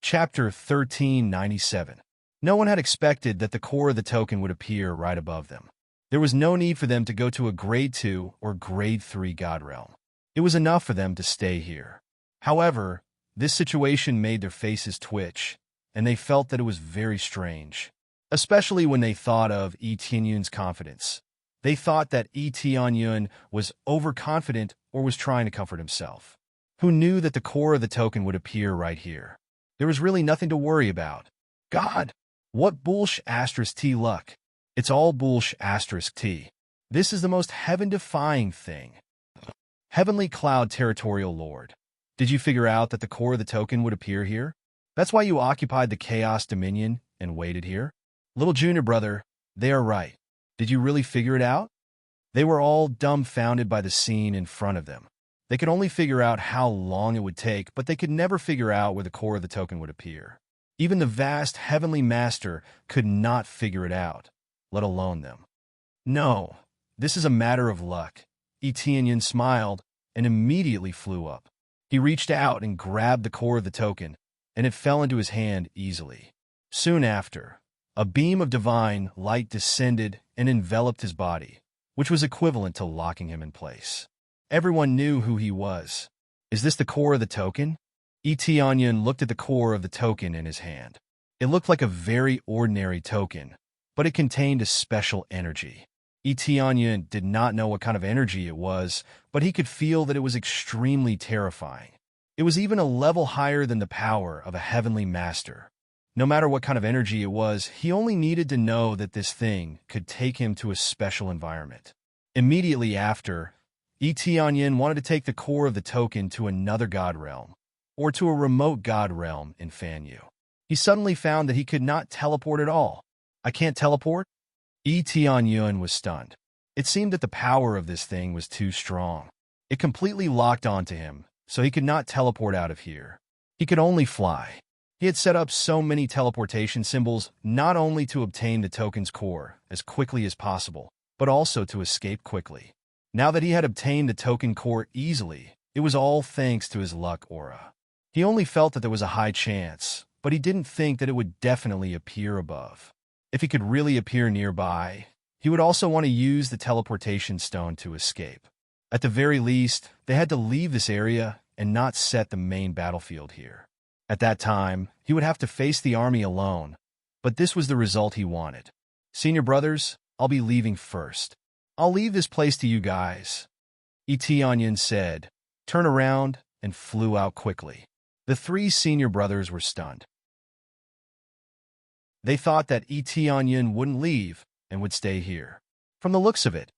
Chapter 1397. No one had expected that the core of the token would appear right above them. There was no need for them to go to a Grade 2 or Grade 3 God Realm. It was enough for them to stay here. However, this situation made their faces twitch, and they felt that it was very strange, especially when they thought of Yun's confidence. They thought that Yun was overconfident or was trying to comfort himself. Who knew that the core of the token would appear right here? There was really nothing to worry about. God! What bullsh asterisk T luck? It's all bullsh asterisk T. This is the most heaven-defying thing. Heavenly Cloud Territorial Lord. Did you figure out that the core of the token would appear here? That's why you occupied the Chaos Dominion and waited here? Little Junior Brother, they are right. Did you really figure it out? They were all dumbfounded by the scene in front of them. They could only figure out how long it would take, but they could never figure out where the core of the token would appear. Even the vast Heavenly Master could not figure it out, let alone them. No, this is a matter of luck. Yun smiled and immediately flew up. He reached out and grabbed the core of the token, and it fell into his hand easily. Soon after, a beam of divine light descended and enveloped his body, which was equivalent to locking him in place. Everyone knew who he was. Is this the core of the token? Yun looked at the core of the token in his hand. It looked like a very ordinary token, but it contained a special energy. Yun did not know what kind of energy it was, but he could feel that it was extremely terrifying. It was even a level higher than the power of a heavenly master. No matter what kind of energy it was, he only needed to know that this thing could take him to a special environment. Immediately after, Yun wanted to take the core of the token to another god realm, or to a remote god realm in Fanyu. He suddenly found that he could not teleport at all. I can't teleport? Yun was stunned. It seemed that the power of this thing was too strong. It completely locked onto him, so he could not teleport out of here. He could only fly. He had set up so many teleportation symbols not only to obtain the token's core as quickly as possible, but also to escape quickly. Now that he had obtained the token core easily, it was all thanks to his luck aura. He only felt that there was a high chance, but he didn't think that it would definitely appear above. If he could really appear nearby, he would also want to use the teleportation stone to escape. At the very least, they had to leave this area and not set the main battlefield here. At that time, he would have to face the army alone, but this was the result he wanted. Senior brothers, I'll be leaving first. I'll leave this place to you guys, Yun said, turned around, and flew out quickly. The 3 senior brothers were stunned. They thought that Yun wouldn't leave and would stay here. From the looks of it,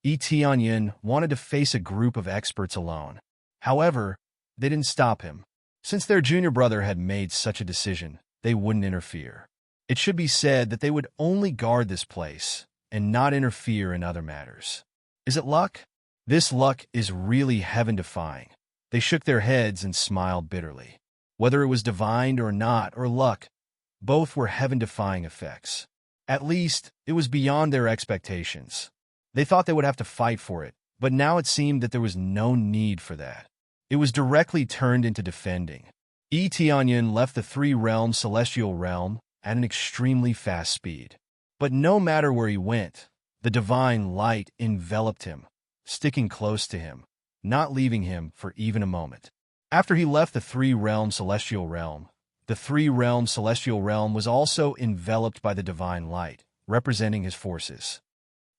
Yun wanted to face a group of experts alone. However, they didn't stop him. Since their junior brother had made such a decision, they wouldn't interfere. It should be said that they would only guard this place and not interfere in other matters. Is it luck? This luck is really heaven-defying. They shook their heads and smiled bitterly. Whether it was divine or not, or luck, both were heaven-defying effects. At least, it was beyond their expectations. They thought they would have to fight for it, but now it seemed that there was no need for that. it was directly turned into defending. Tianyin left the three-realm celestial realm at an extremely fast speed. But no matter where he went, the divine light enveloped him, sticking close to him, not leaving him for even a moment. After he left the three-realm celestial realm, the three-realm celestial realm was also enveloped by the divine light, representing his forces.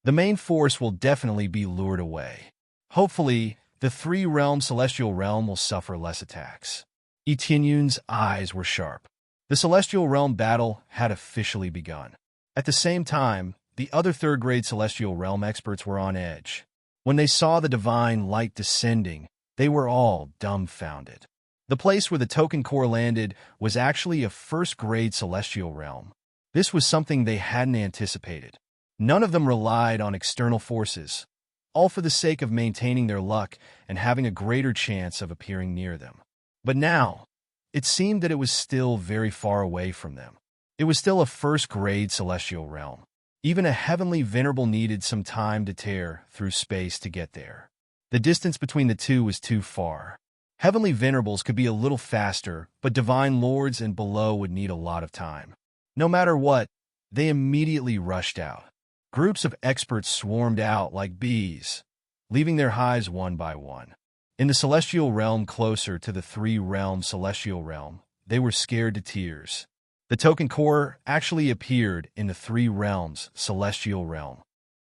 The main force will definitely be lured away. Hopefully, the three-realm celestial realm will suffer less attacks. Tianyun's eyes were sharp. The celestial realm battle had officially begun. At the same time, the other third-grade celestial realm experts were on edge. When they saw the divine light descending, they were all dumbfounded. The place where the token core landed was actually a first-grade celestial realm. This was something they hadn't anticipated. None of them relied on external forces, all for the sake of maintaining their luck and having a greater chance of appearing near them. But now, it seemed that it was still very far away from them. It was still a first-grade celestial realm. Even a heavenly venerable needed some time to tear through space to get there. The distance between the two was too far. Heavenly venerables could be a little faster, but divine lords and below would need a lot of time. No matter what, they immediately rushed out. Groups of experts swarmed out like bees, leaving their hives one by one. In the celestial realm closer to the three-realm celestial realm, they were scared to tears. The token core actually appeared in the three realms celestial realm.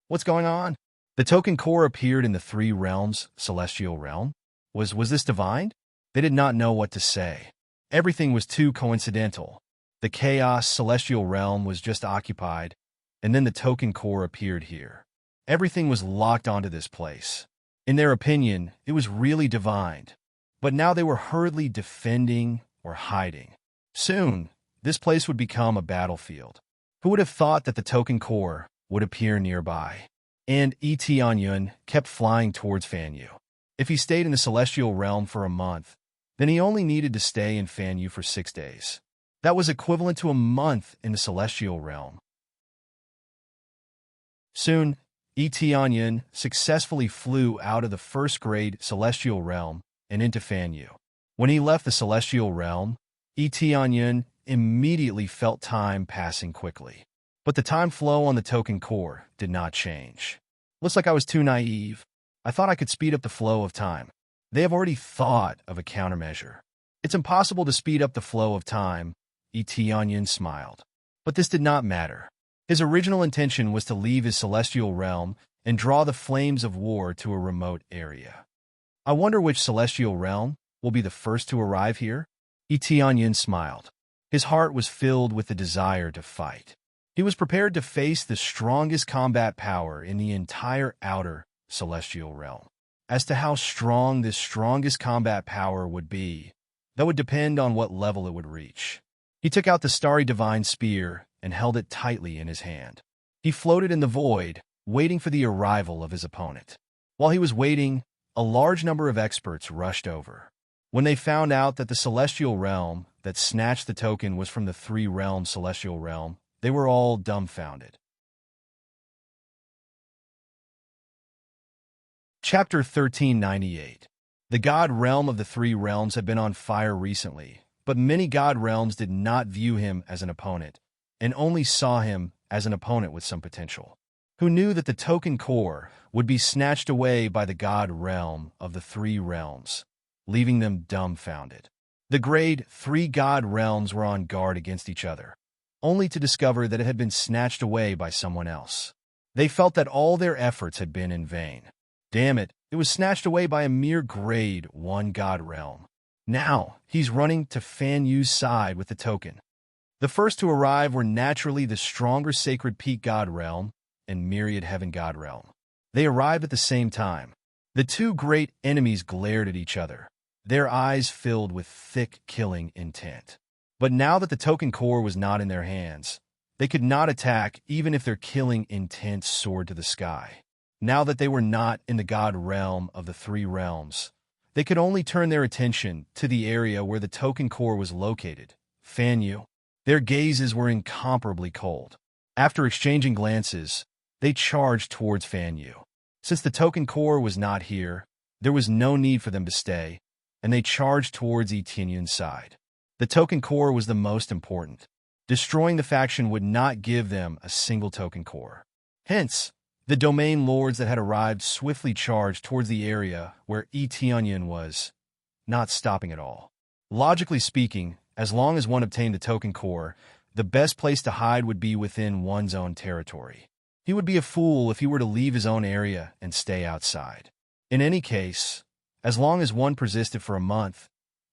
What's going on? The token core appeared in the three realms celestial realm? Was this divine? They did not know what to say. Everything was too coincidental. The chaos celestial realm was just occupied, and then the token core appeared here. Everything was locked onto this place. In their opinion, it was really divine, but now they were hurriedly defending or hiding. Soon, this place would become a battlefield. Who would have thought that the token core would appear nearby? And Tianyun kept flying towards Fanyu. If he stayed in the celestial realm for a month, then he only needed to stay in Fanyu for 6 days. That was equivalent to a month in the celestial realm. Soon, Tianyun successfully flew out of the first-grade celestial realm and into Fanyu. When he left the celestial realm, Tianyun immediately felt time passing quickly. But the time flow on the token core did not change. Looks like I was too naive. I thought I could speed up the flow of time. They have already thought of a countermeasure. It's impossible to speed up the flow of time, Tianyun smiled. But this did not matter. His original intention was to leave his celestial realm and draw the flames of war to a remote area. I wonder which celestial realm will be the first to arrive here? Tianyun smiled. His heart was filled with the desire to fight. He was prepared to face the strongest combat power in the entire outer celestial realm. As to how strong this strongest combat power would be, that would depend on what level it would reach. He took out the starry divine spear and held it tightly in his hand. He floated in the void, waiting for the arrival of his opponent. While he was waiting, a large number of experts rushed over. When they found out that the celestial realm that snatched the token was from the three-realm celestial realm, they were all dumbfounded. Chapter 1398. The god realm of the three realms had been on fire recently, but many god realms did not view him as an opponent, and only saw him as an opponent with some potential. Who knew that the token core would be snatched away by the god realm of the three realms, leaving them dumbfounded. The grade 3 god realms were on guard against each other, only to discover that it had been snatched away by someone else. They felt that all their efforts had been in vain. Damn it, it was snatched away by a mere grade 1 god realm. Now, he's running to Fanyu's side with the token. The first to arrive were naturally the stronger Sacred Peak God Realm and Myriad Heaven God Realm. They arrived at the same time. The two great enemies glared at each other, their eyes filled with thick, killing intent. But now that the token core was not in their hands, they could not attack even if their killing intent soared to the sky. Now that they were not in the God Realm of the three realms, they could only turn their attention to the area where the token core was located, Fanyu. Their gazes were incomparably cold. After exchanging glances, they charged towards Fanyu. Since the token core was not here, there was no need for them to stay. and they charged towards Etienne's side. The token core was the most important. Destroying the faction would not give them a single token core. Hence, the domain lords that had arrived swiftly charged towards the area where Etienne was, not stopping at all. Logically speaking, as long as one obtained the token core, the best place to hide would be within one's own territory. He would be a fool if he were to leave his own area and stay outside. In any case, as long as one persisted for a month,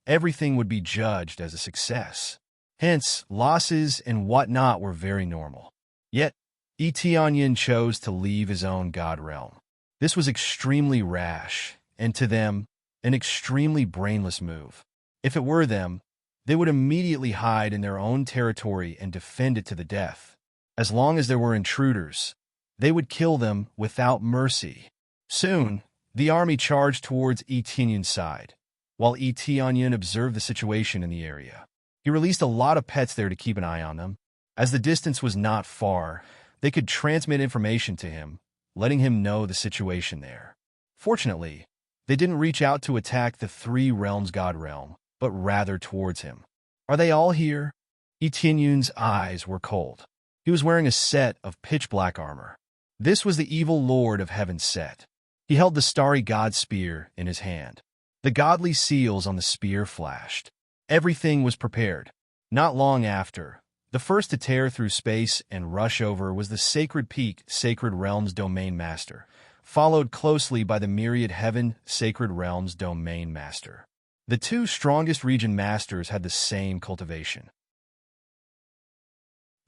everything would be judged as a success. Hence, losses and whatnot were very normal. Yet, Etienne chose to leave his own god realm. This was extremely rash, and to them, an extremely brainless move. If it were them, they would immediately hide in their own territory and defend it to the death. As long as there were intruders, they would kill them without mercy. Soon, the army charged towards Etienne's side, while Etienne observed the situation in the area. He released a lot of pets there to keep an eye on them. As the distance was not far, they could transmit information to him, letting him know the situation there. Fortunately, they didn't reach out to attack the Three Realms God realm, but rather towards him. Are they all here? Etienne's eyes were cold. He was wearing a set of pitch-black armor. This was the evil Lord of Heaven's set. He held the starry god spear in his hand. The godly seals on the spear flashed. Everything was prepared. Not long after, the first to tear through space and rush over was the Sacred Peak Sacred Realms Domain Master, followed closely by the Myriad Heaven Sacred Realms Domain Master. The two strongest region masters had the same cultivation.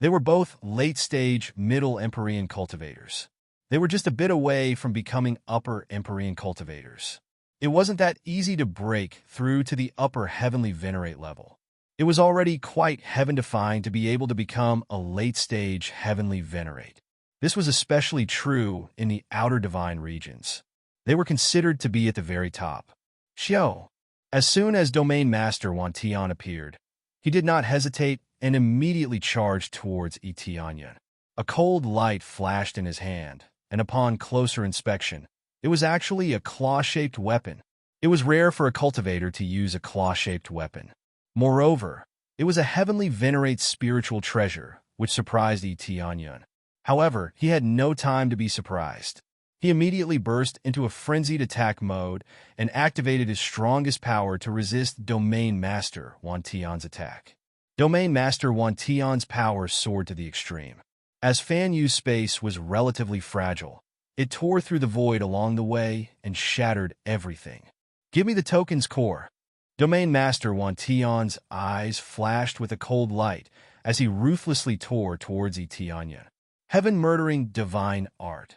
They were both late-stage, middle Empyrean cultivators. They were just a bit away from becoming upper Empyrean cultivators. It wasn't that easy to break through to the upper Heavenly Venerate level. It was already quite heaven-defying to be able to become a late-stage Heavenly Venerate. This was especially true in the outer divine regions. They were considered to be at the very top. Xiao. As soon as Domain Master Wantian appeared, he did not hesitate and immediately charged towards Etienne. A cold light flashed in his hand, and upon closer inspection, it was actually a claw-shaped weapon. It was rare for a cultivator to use a claw-shaped weapon. Moreover, it was a Heavenly Venerate spiritual treasure, which surprised Etienne. However, he had no time to be surprised. He immediately burst into a frenzied attack mode and activated his strongest power to resist Domain Master Wantian's attack. Domain Master Wantian's power soared to the extreme. As Fan Yu's space was relatively fragile, it tore through the void along the way and shattered everything. Give me the token's core. Domain Master Wantian's eyes flashed with a cold light as he ruthlessly tore towards Etienne. Heaven-murdering divine art.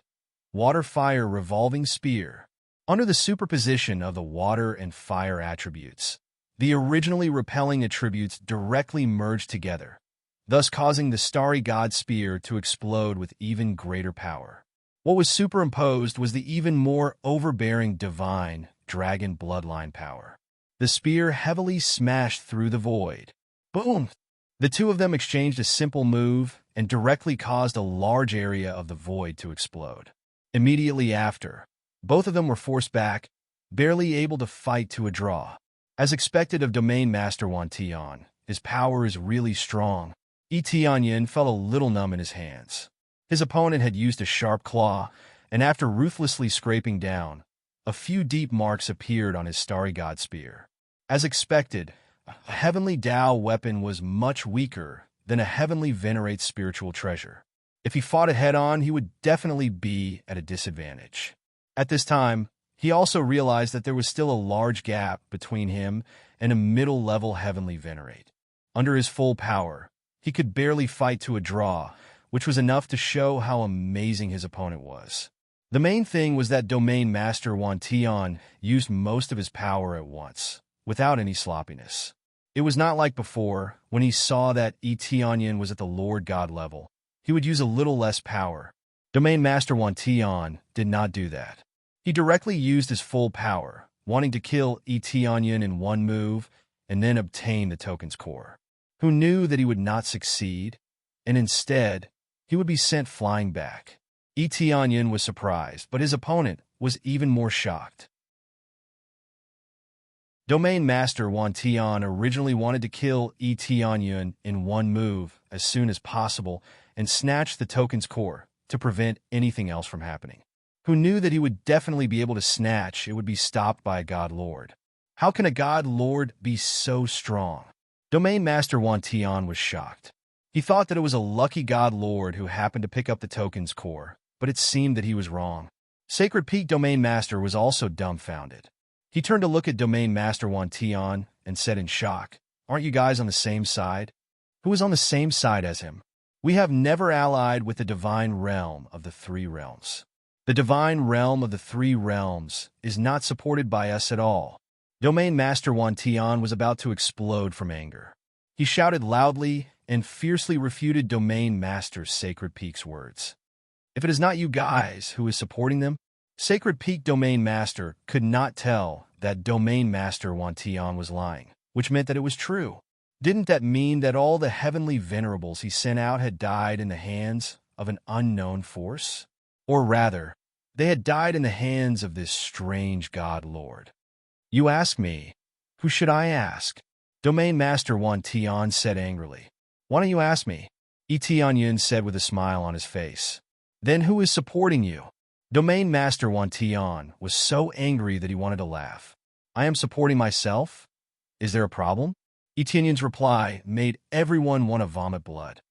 Water-fire revolving spear. Under the superposition of the water and fire attributes, the originally repelling attributes directly merged together, thus causing the starry god spear to explode with even greater power. What was superimposed was the even more overbearing divine dragon bloodline power. The spear heavily smashed through the void. Boom! The two of them exchanged a simple move and directly caused a large area of the void to explode. Immediately after, both of them were forced back, barely able to fight to a draw. As expected of Domain Master Wantian, his power is really strong. Etienne felt a little numb in his hands. His opponent had used a sharp claw, and after ruthlessly scraping down, a few deep marks appeared on his starry god spear. As expected, a heavenly Tao weapon was much weaker than a heavenly Venerate spiritual treasure. If he fought it head-on, he would definitely be at a disadvantage. At this time, he also realized that there was still a large gap between him and a middle-level heavenly Venerate. Under his full power, he could barely fight to a draw, which was enough to show how amazing his opponent was. The main thing was that Domain Master Wantian used most of his power at once, without any sloppiness. It was not like before, when he saw that Etienne was at the Lord God level. He would use a little less power. Domain Master Wantian did not do that. He directly used his full power, wanting to kill Etienne in one move and then obtain the token's core. Who knew that he would not succeed, and instead, he would be sent flying back. Etienne was surprised, but his opponent was even more shocked. Domain Master Wan Tian originally wanted to kill Yi Tianyun in one move as soon as possible and snatch the token's core to prevent anything else from happening. Who knew that he would definitely be able to snatch it would be stopped by a God Lord. How can a God Lord be so strong? Domain Master Wan Tian was shocked. He thought that it was a lucky God Lord who happened to pick up the token's core, but it seemed that he was wrong. Sacred Peak Domain Master was also dumbfounded. He turned to look at Domain Master Wan Tian and said in shock, "Aren't you guys on the same side?" Who is on the same side as him? We have never allied with the divine realm of the three realms. The divine realm of the three realms is not supported by us at all. Domain Master Wan Tian was about to explode from anger. He shouted loudly and fiercely refuted Domain Master Sacred Peak's words. If it is not you guys who is supporting them, Sacred Peak Domain Master could not tell that Domain Master Wan Tian was lying, which meant that it was true. Didn't that mean that all the heavenly venerables he sent out had died in the hands of an unknown force? Or rather, they had died in the hands of this strange God Lord. You ask me, who should I ask? Domain Master Wan Tian said angrily. Why don't you ask me? Yi Tianyun said with a smile on his face. Then who is supporting you? Domain Master Wan Tian was so angry that he wanted to laugh. I am supporting myself? Is there a problem? Yi Tianyun's reply made everyone want to vomit blood.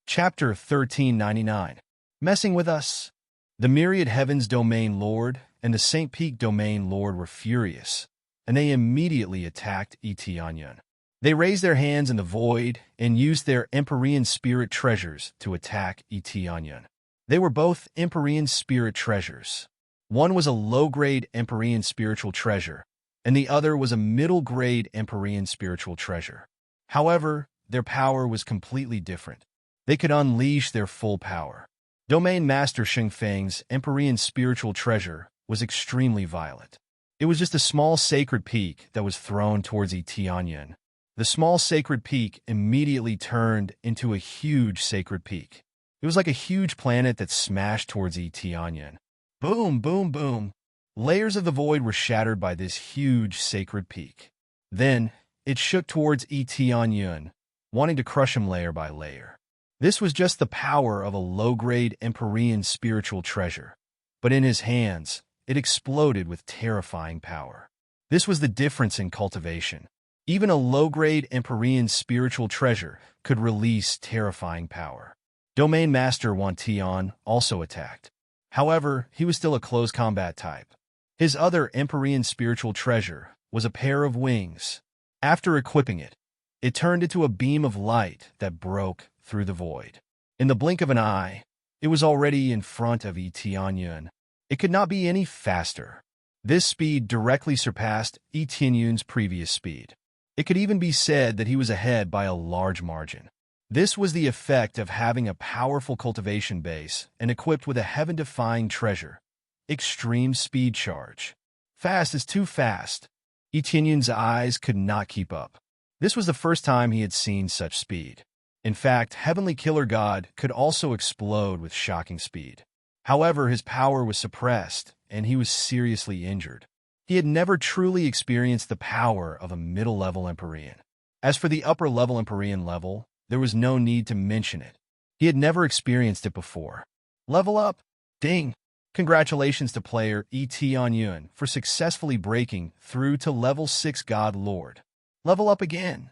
Chapter 1399. Messing with us? The myriad heavens domain lord and the St. Peak domain lord were furious, and they immediately attacked Yi Tianyun. They raised their hands in the void and used their Empyrean spirit treasures to attack Yi Tianyun. They were both Empyrean spirit treasures. One was a low-grade Empyrean spiritual treasure, and the other was a middle-grade Empyrean spiritual treasure. However, their power was completely different. They could unleash their full power. Domain Master Xingfeng's Empyrean spiritual treasure was extremely violent. It was just a small sacred peak that was thrown towards Yi Tianyun. The small sacred peak immediately turned into a huge sacred peak. It was like a huge planet that smashed towards Yi Tianyun. Boom, boom, boom. Layers of the void were shattered by this huge sacred peak. Then, it shook towards Yi Tianyun, wanting to crush him layer by layer. This was just the power of a low-grade Empyrean spiritual treasure, but in his hands, it exploded with terrifying power. This was the difference in cultivation. Even a low-grade Empyrean spiritual treasure could release terrifying power. Domain Master Wan Tian also attacked. However, he was still a close combat type. His other Empyrean spiritual treasure was a pair of wings. After equipping it, it turned into a beam of light that broke through the void. In the blink of an eye, it was already in front of Yi Tianyun. It could not be any faster. This speed directly surpassed Yi Tianyun's previous speed. It could even be said that he was ahead by a large margin. This was the effect of having a powerful cultivation base and equipped with a heaven-defying treasure. Extreme speed charge. Fast is too fast. Yi Tianyun's eyes could not keep up. This was the first time he had seen such speed. In fact, Heavenly Killer God could also explode with shocking speed. However, his power was suppressed, and he was seriously injured. He had never truly experienced the power of a middle-level Empyrean. As for the upper-level Empyrean level, there was no need to mention it. He had never experienced it before. Level up! Ding! Congratulations to player Yi Tianyun for successfully breaking through to level 6 God Lord. Level up again!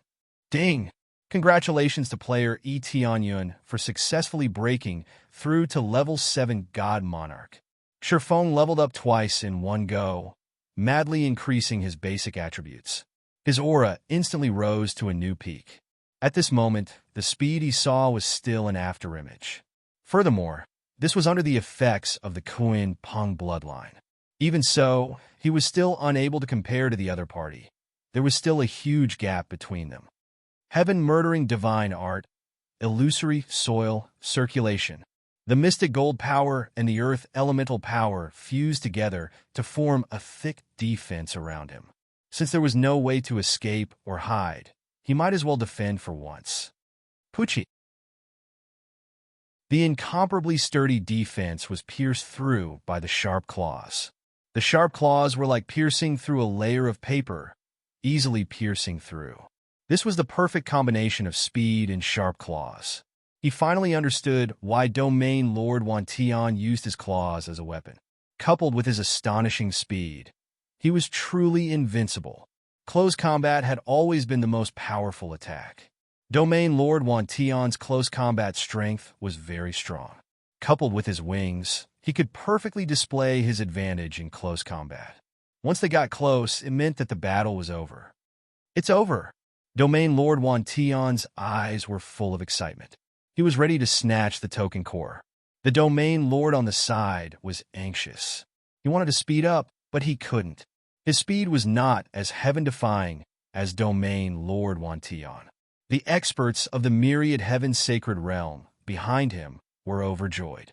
Ding! Congratulations to player Yi Tianyun for successfully breaking through to level 7 God Monarch. Shifeng leveled up twice in one go, madly increasing his basic attributes. His aura instantly rose to a new peak. At this moment, the speed he saw was still an afterimage. Furthermore, this was under the effects of the Kuan Peng bloodline. Even so, he was still unable to compare to the other party. There was still a huge gap between them. Heaven-murdering divine art, illusory soil circulation. The mystic gold power and the earth elemental power fused together to form a thick defense around him. Since there was no way to escape or hide, he might as well defend for once. Pucci. The incomparably sturdy defense was pierced through by the sharp claws. The sharp claws were like piercing through a layer of paper, easily piercing through. This was the perfect combination of speed and sharp claws. He finally understood why Domain Lord Wantian used his claws as a weapon. Coupled with his astonishing speed, he was truly invincible. Close combat had always been the most powerful attack. Domain Lord Wantian's close combat strength was very strong. Coupled with his wings, he could perfectly display his advantage in close combat. Once they got close, it meant that the battle was over. It's over. Domain Lord Wantian's eyes were full of excitement. He was ready to snatch the token core. The Domain Lord on the side was anxious. He wanted to speed up, but he couldn't. His speed was not as heaven-defying as Domain Lord Wantian. The experts of the myriad heaven's sacred realm behind him were overjoyed.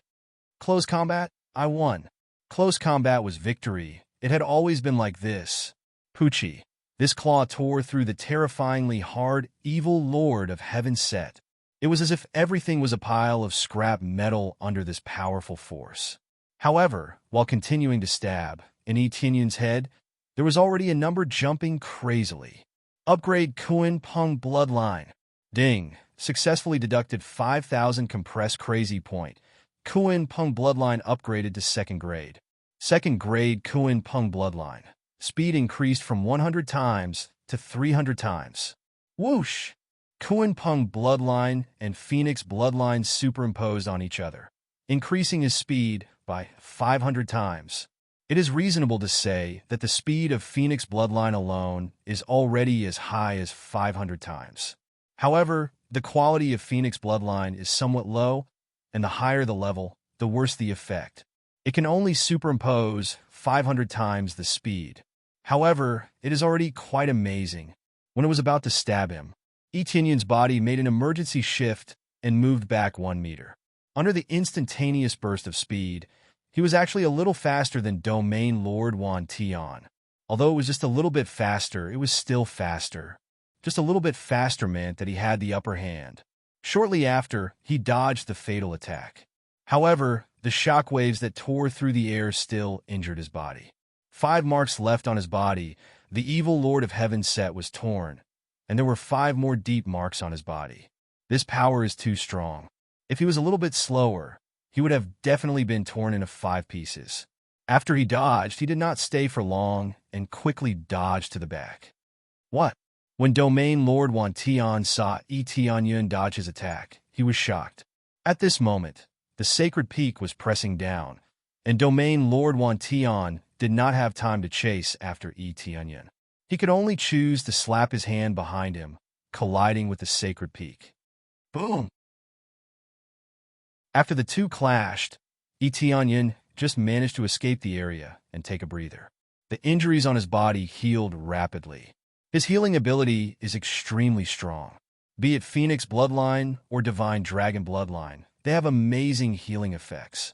Close combat? I won. Close combat was victory. It had always been like this. Poochie. This claw tore through the terrifyingly hard, evil Lord of Heaven set. It was as if everything was a pile of scrap metal under this powerful force. However, while continuing to stab, in Etienne's head, there was already a number jumping crazily. Upgrade Kuan Peng Bloodline. Ding. Successfully deducted 5,000 compressed crazy point. Kuan Peng Bloodline upgraded to 2nd grade. 2nd grade Kuan Peng Bloodline. Speed increased from 100 times to 300 times. Whoosh! Kuan Peng Bloodline and Phoenix Bloodline superimposed on each other, increasing his speed by 500 times. It is reasonable to say that the speed of Phoenix Bloodline alone is already as high as 500 times. However, the quality of Phoenix Bloodline is somewhat low, and the higher the level, the worse the effect. It can only superimpose 500 times the speed. However, it is already quite amazing. When it was about to stab him, Etienne's body made an emergency shift and moved back 1 meter. Under the instantaneous burst of speed, he was actually a little faster than Domain Lord Wantian. Although it was just a little bit faster, it was still faster. Just a little bit faster meant that he had the upper hand. Shortly after, he dodged the fatal attack. However, the shockwaves that tore through the air still injured his body. 5 marks left on his body. The evil Lord of Heaven set was torn, and there were 5 more deep marks on his body. This power is too strong. If he was a little bit slower, he would have definitely been torn into 5 pieces. After he dodged, he did not stay for long and quickly dodged to the back. What? When Domain Lord Wantian saw Etienne dodge his attack, he was shocked. At this moment, the sacred peak was pressing down, and Domain Lord Wantian did not have time to chase after Etienne. He could only choose to slap his hand behind him, colliding with the sacred peak. Boom! After the two clashed, Etienne just managed to escape the area and take a breather. The injuries on his body healed rapidly. His healing ability is extremely strong. Be it Phoenix Bloodline or Divine Dragon Bloodline, they have amazing healing effects.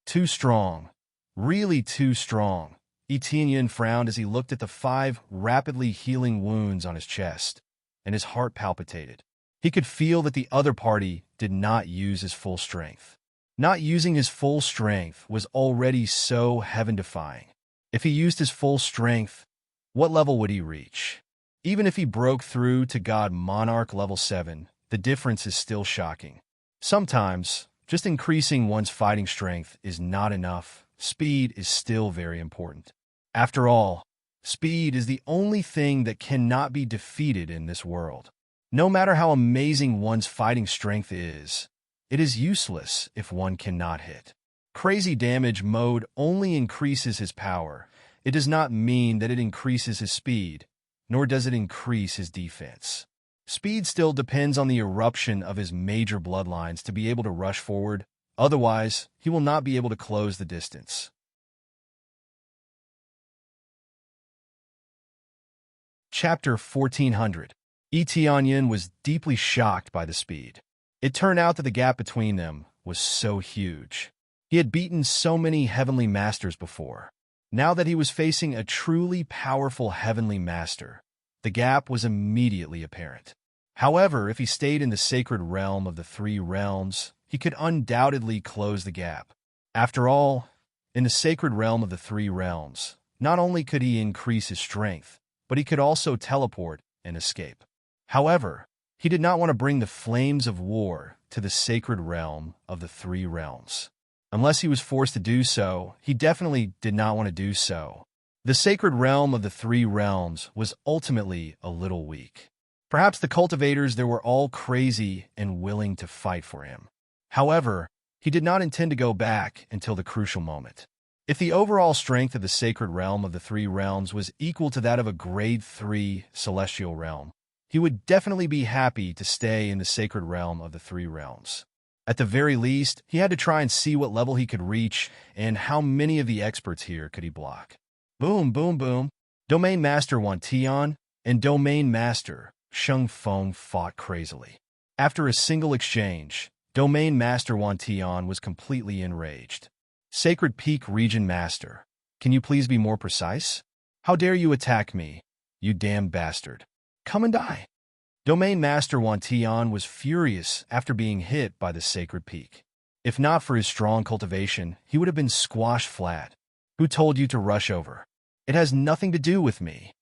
Too strong. Really too strong. Etienne frowned as he looked at the 5 rapidly healing wounds on his chest, and his heart palpitated. He could feel that the other party did not use his full strength. Not using his full strength was already so heaven-defying. If he used his full strength, what level would he reach? Even if he broke through to God Monarch level 7, the difference is still shocking. Sometimes, just increasing one's fighting strength is not enough. Speed is still very important. After all, speed is the only thing that cannot be defeated in this world. No matter how amazing one's fighting strength is, it is useless if one cannot hit. Crazy damage mode only increases his power. It does not mean that it increases his speed, nor does it increase his defense. Speed still depends on the eruption of his major bloodlines to be able to rush forward. Otherwise, he will not be able to close the distance. Chapter 1400. Etienne was deeply shocked by the speed. It turned out that the gap between them was so huge. He had beaten so many heavenly masters before. Now that he was facing a truly powerful heavenly master, the gap was immediately apparent. However, if he stayed in the sacred realm of the 3 realms, he could undoubtedly close the gap. After all, in the sacred realm of the three realms, not only could he increase his strength, but he could also teleport and escape. However, he did not want to bring the flames of war to the sacred realm of the three realms. Unless he was forced to do so, he definitely did not want to do so. The sacred realm of the three realms was ultimately a little weak. Perhaps the cultivators there were all crazy and willing to fight for him. However, he did not intend to go back until the crucial moment. If the overall strength of the sacred realm of the three realms was equal to that of a grade 3 celestial realm, he would definitely be happy to stay in the sacred realm of the three realms. At the very least, he had to try and see what level he could reach and how many of the experts here could he block. Boom, boom, boom. Domain Master Wan Tian and Domain Master Sheng Feng fought crazily. After a single exchange, Domain Master Wan Tian was completely enraged. Sacred Peak Region Master, can you please be more precise? How dare you attack me, you damned bastard. Come and die. Domain Master Wan Tian was furious after being hit by the Sacred Peak. If not for his strong cultivation, he would have been squashed flat. Who told you to rush over? It has nothing to do with me.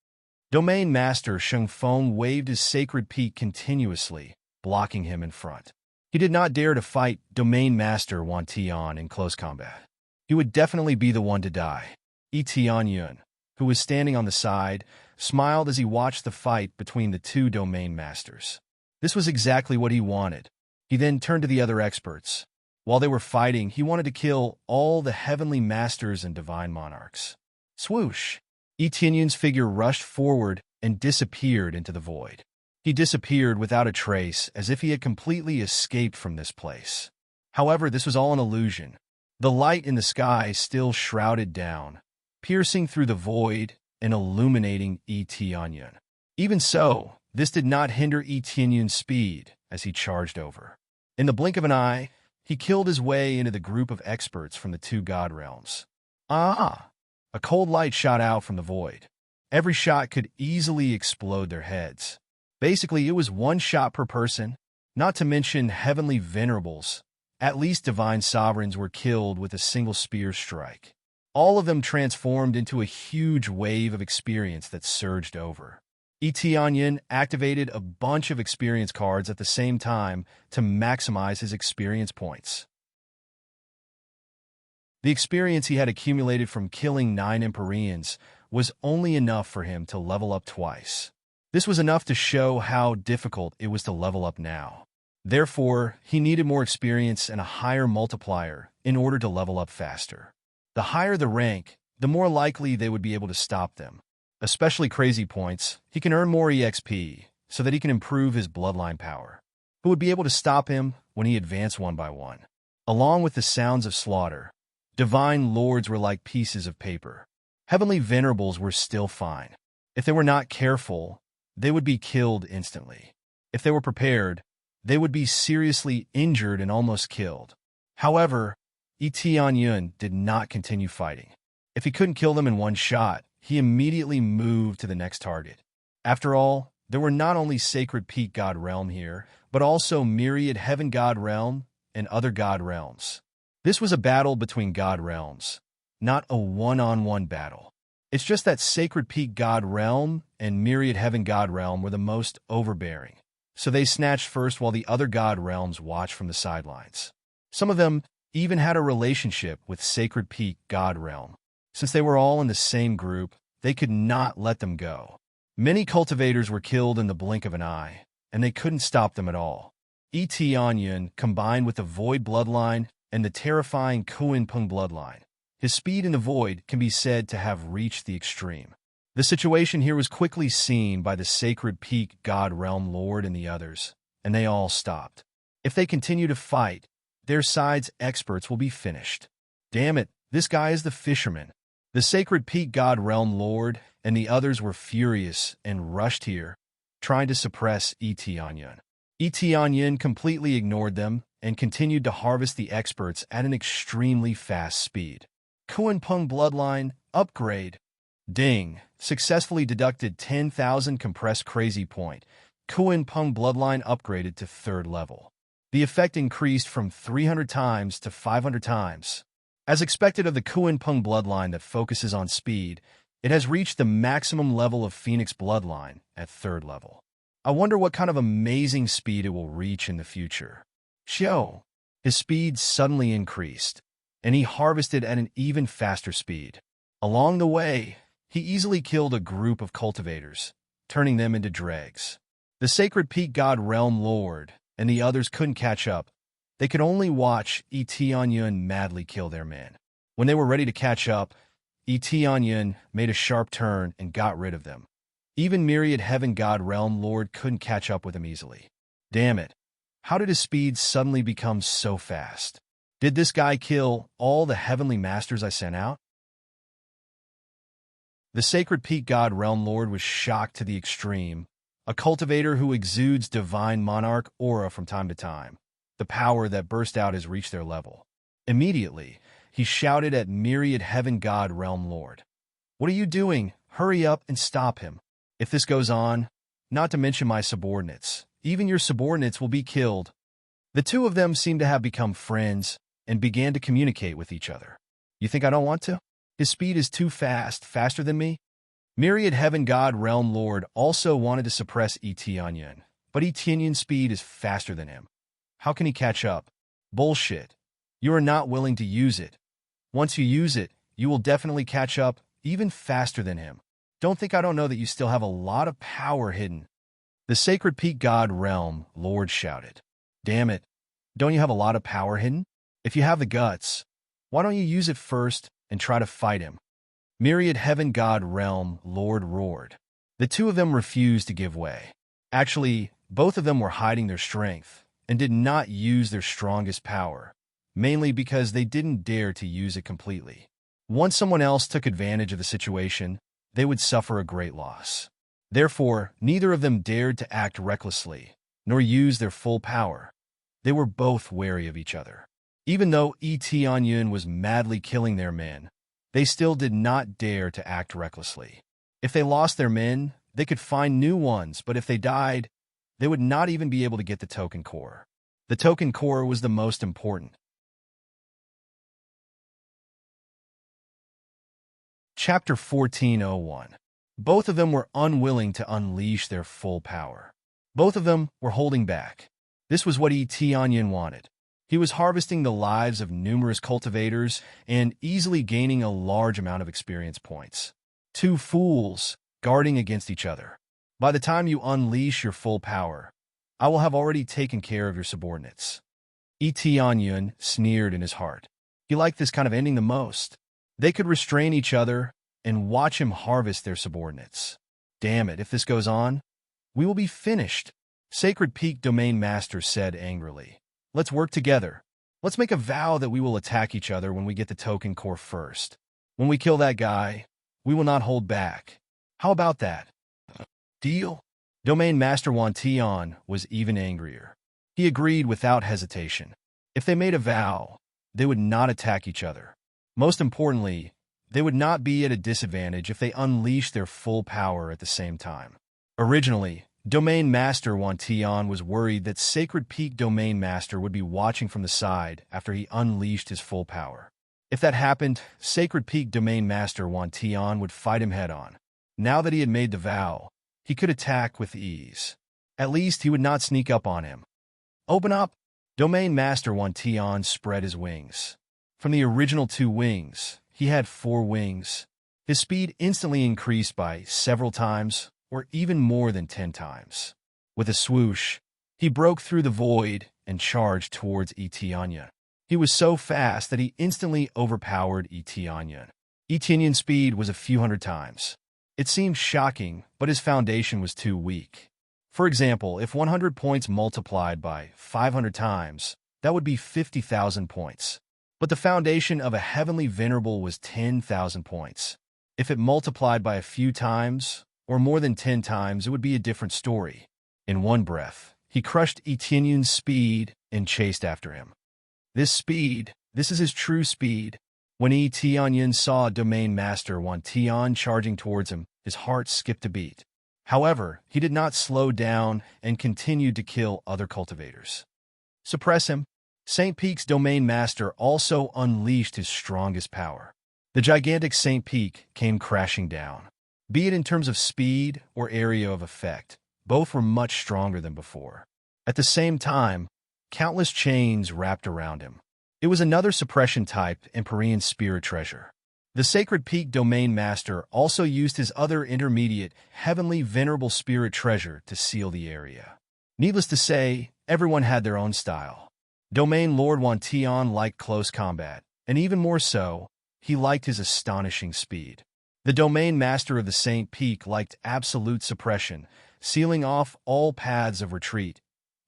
Domain Master Sheng Feng waved his Sacred Peak continuously, blocking him in front. He did not dare to fight Domain Master Wan Tian in close combat. He would definitely be the one to die. Tianyun, who was standing on the side, smiled as he watched the fight between the two domain masters. This was exactly what he wanted. He then turned to the other experts. While they were fighting, he wanted to kill all the heavenly masters and divine monarchs. Swoosh! Tianyun's figure rushed forward and disappeared into the void. He disappeared without a trace, as if he had completely escaped from this place. However, this was all an illusion. The light in the sky still shrouded down, piercing through the void and illuminating Tianyun. Even so, this did not hinder Tianyun's speed as he charged over. In the blink of an eye, he killed his way into the group of experts from the two god realms. Ah! A cold light shot out from the void. Every shot could easily explode their heads. Basically, it was one shot per person, not to mention heavenly venerables. At least divine sovereigns were killed with a single spear strike. All of them transformed into a huge wave of experience that surged over. Tianyun activated a bunch of experience cards at the same time to maximize his experience points. The experience he had accumulated from killing 9 Empyreans was only enough for him to level up twice. This was enough to show how difficult it was to level up now. Therefore, he needed more experience and a higher multiplier in order to level up faster. The higher the rank, the more likely they would be able to stop them. Especially crazy points, he can earn more EXP so that he can improve his bloodline power. Who would be able to stop him when he advanced one by one? Along with the sounds of slaughter, divine lords were like pieces of paper. Heavenly venerables were still fine. If they were not careful, they would be killed instantly. If they were prepared, they would be seriously injured and almost killed. However, Tianyun did not continue fighting. If he couldn't kill them in one shot, he immediately moved to the next target. After all, there were not only Sacred Peak God Realm here, but also myriad Heaven God Realm and other God Realms. This was a battle between God Realms, not a one-on-one battle. It's just that Sacred Peak God Realm and myriad Heaven God Realm were the most overbearing. So they snatched first while the other god realms watched from the sidelines. Some of them even had a relationship with Sacred Peak God Realm. Since they were all in the same group, they could not let them go. Many cultivators were killed in the blink of an eye, and they couldn't stop them at all. Tianyun combined with the Void bloodline and the terrifying Kuan-Pung bloodline. His speed in the Void can be said to have reached the extreme. The situation here was quickly seen by the Sacred Peak God Realm Lord and the others, and they all stopped. If they continue to fight, their side's experts will be finished. Damn it, this guy is the fisherman. The Sacred Peak God Realm Lord and the others were furious and rushed here, trying to suppress Tianyun. Tianyun completely ignored them and continued to harvest the experts at an extremely fast speed. Kuan-Pung bloodline upgrade. Ding! Successfully deducted 10,000 compressed crazy point. Kuan-Pung bloodline upgraded to 3rd level. The effect increased from 300 times to 500 times. As expected of the Kuan-Peng bloodline that focuses on speed, it has reached the maximum level of Phoenix bloodline at 3rd level. I wonder what kind of amazing speed it will reach in the future. Xiao. His speed suddenly increased, and he harvested at an even faster speed. Along the way, he easily killed a group of cultivators, turning them into dregs. The Sacred Peak God Realm Lord and the others couldn't catch up. They could only watch Tianyun madly kill their men. When they were ready to catch up, Tianyun made a sharp turn and got rid of them. Even Myriad Heaven God Realm Lord couldn't catch up with him easily. Damn it. How did his speed suddenly become so fast? Did this guy kill all the heavenly masters I sent out? The Sacred Peak God Realm Lord was shocked to the extreme, a cultivator who exudes divine monarch aura from time to time. The power that burst out has reached their level. Immediately, he shouted at Myriad Heaven God Realm Lord. What are you doing? Hurry up and stop him. If this goes on, not to mention my subordinates, even your subordinates will be killed. The two of them seemed to have become friends and began to communicate with each other. You think I don't want to? His speed is too fast, faster than me? Myriad Heaven God Realm Lord also wanted to suppress Tianyun, but Tianyun's speed is faster than him. How can he catch up? Bullshit. You are not willing to use it. Once you use it, you will definitely catch up, even faster than him. Don't think I don't know that you still have a lot of power hidden. The Sacred Peak God Realm Lord shouted. Damn it. Don't you have a lot of power hidden? If you have the guts, why don't you use it first and try to fight him? Myriad Heaven God Realm Lord roared. The two of them refused to give way. Actually, both of them were hiding their strength and did not use their strongest power, mainly because they didn't dare to use it completely. Once someone else took advantage of the situation, they would suffer a great loss. Therefore, neither of them dared to act recklessly, nor use their full power. They were both wary of each other. Even though Tianyun was madly killing their men, they still did not dare to act recklessly. If they lost their men, they could find new ones, but if they died, they would not even be able to get the token core. The token core was the most important. Chapter 1401. Both of them were unwilling to unleash their full power. Both of them were holding back. This was what Tianyun wanted. He was harvesting the lives of numerous cultivators and easily gaining a large amount of experience points. Two fools guarding against each other. By the time you unleash your full power, I will have already taken care of your subordinates. Tianyun sneered in his heart. He liked this kind of ending the most. They could restrain each other and watch him harvest their subordinates. Damn it, if this goes on, we will be finished. Sacred Peak Domain Master said angrily. Let's work together. Let's make a vow that we will attack each other when we get the token core first. When we kill that guy, we will not hold back. How about that? Deal? Domain Master Wan Tian was even angrier. He agreed without hesitation. If they made a vow, they would not attack each other. Most importantly, they would not be at a disadvantage if they unleashed their full power at the same time. Originally, Domain Master Wan Tian was worried that Sacred Peak Domain Master would be watching from the side after he unleashed his full power. If that happened, Sacred Peak Domain Master Wan Tian would fight him head-on. Now that he had made the vow, he could attack with ease. At least he would not sneak up on him. Open up! Domain Master Wan Tian spread his wings. From the original 2 wings, he had 4 wings. His speed instantly increased by several times, or even more than 10 times. With a swoosh, he broke through the void and charged towards Tianyun. He was so fast that he instantly overpowered Tianyun. Tianyun's speed was a few hundred times. It seemed shocking, but his foundation was too weak. For example, if 100 points multiplied by 500 times, that would be 50,000 points. But the foundation of a heavenly venerable was 10,000 points. If it multiplied by a few times, or more than 10 times, it would be a different story. In one breath, he crushed Tianyun's speed and chased after him. This is his true speed. When Tianyun saw Domain Master Wan Tian charging towards him, his heart skipped a beat. However, he did not slow down and continued to kill other cultivators. suppress him. St. Peak's Domain Master also unleashed his strongest power. The gigantic St. Peak came crashing down. Be it in terms of speed or area of effect, both were much stronger than before. At the same time, countless chains wrapped around him. It was another suppression type Empyrean spirit treasure. The Sacred Peak Domain Master also used his other intermediate, heavenly venerable spirit treasure to seal the area. Needless to say, everyone had their own style. Domain Lord Wantion liked close combat, and even more so, he liked his astonishing speed. The Domain Master of the St. Peak liked absolute suppression, sealing off all paths of retreat,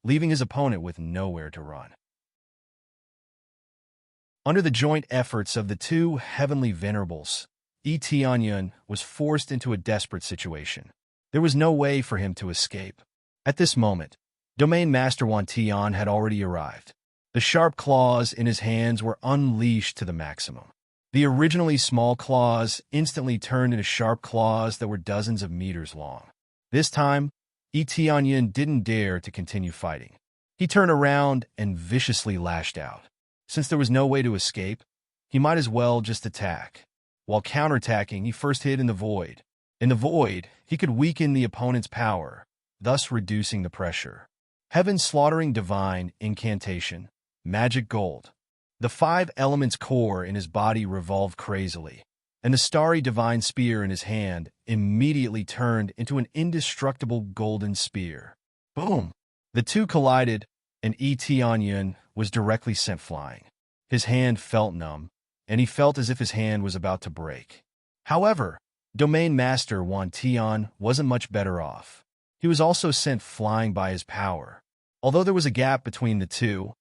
leaving his opponent with nowhere to run. Under the joint efforts of the two heavenly venerables, Tianyun was forced into a desperate situation. There was no way for him to escape. At this moment, Domain Master Wantion had already arrived. The sharp claws in his hands were unleashed to the maximum. The originally small claws instantly turned into sharp claws that were dozens of meters long. This time, Tianyun didn't dare to continue fighting. He turned around and viciously lashed out. Since there was no way to escape, he might as well just attack. While counterattacking, he first hit in the void. In the void, he could weaken the opponent's power, thus reducing the pressure. Heaven Slaughtering Divine Incantation, Magic Gold. The 5 elements core in his body revolved crazily, and the starry divine spear in his hand immediately turned into an indestructible golden spear. Boom! The two collided, and Tianyun was directly sent flying. His hand felt numb, and he felt as if his hand was about to break. However, Domain Master Wantion wasn't much better off. He was also sent flying by his power. Although there was a gap between the two,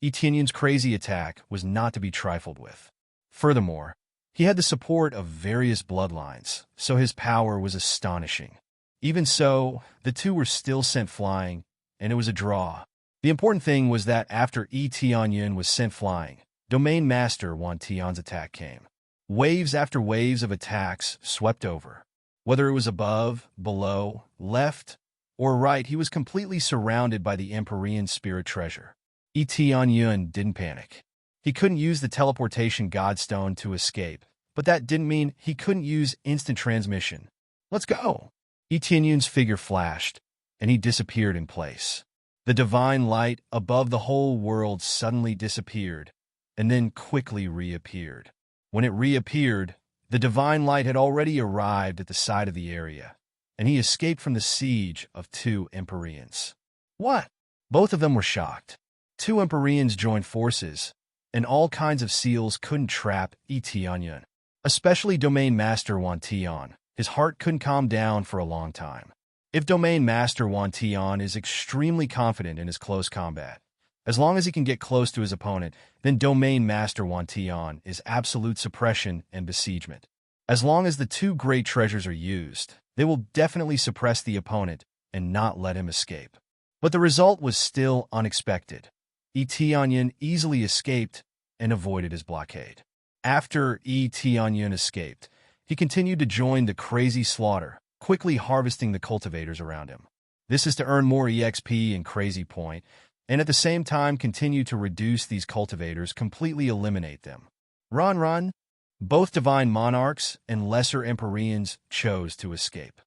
Tianyun's crazy attack was not to be trifled with. Furthermore, he had the support of various bloodlines, so his power was astonishing. Even so, the two were still sent flying, and it was a draw. The important thing was that after Tianyun was sent flying, Domain Master Wantion's attack came. Waves after waves of attacks swept over. Whether it was above, below, left, or right, he was completely surrounded by the Empyrean spirit treasure. Tianyun didn't panic. He couldn't use the teleportation godstone to escape, but that didn't mean he couldn't use instant transmission. Let's go! Tianyun's figure flashed, and he disappeared in place. The divine light above the whole world suddenly disappeared, and then quickly reappeared. When it reappeared, the divine light had already arrived at the side of the area, and he escaped from the siege of 2 Empyreans. What? Both of them were shocked. 2 Empyreans joined forces, and all kinds of seals couldn't trap Tianyun, especially Domain Master Wantion. His heart couldn't calm down for a long time. If Domain Master Wantion is extremely confident in his close combat, as long as he can get close to his opponent, then Domain Master Wantion is absolute suppression and besiegement. As long as the 2 great treasures are used, they will definitely suppress the opponent and not let him escape. But the result was still unexpected. Tianyun easily escaped and avoided his blockade. After Tianyun escaped, he continued to join the crazy slaughter, quickly harvesting the cultivators around him. This is to earn more EXP and crazy point, and at the same time continue to reduce these cultivators, completely eliminate them. Run! Both divine monarchs and lesser Empyreans chose to escape.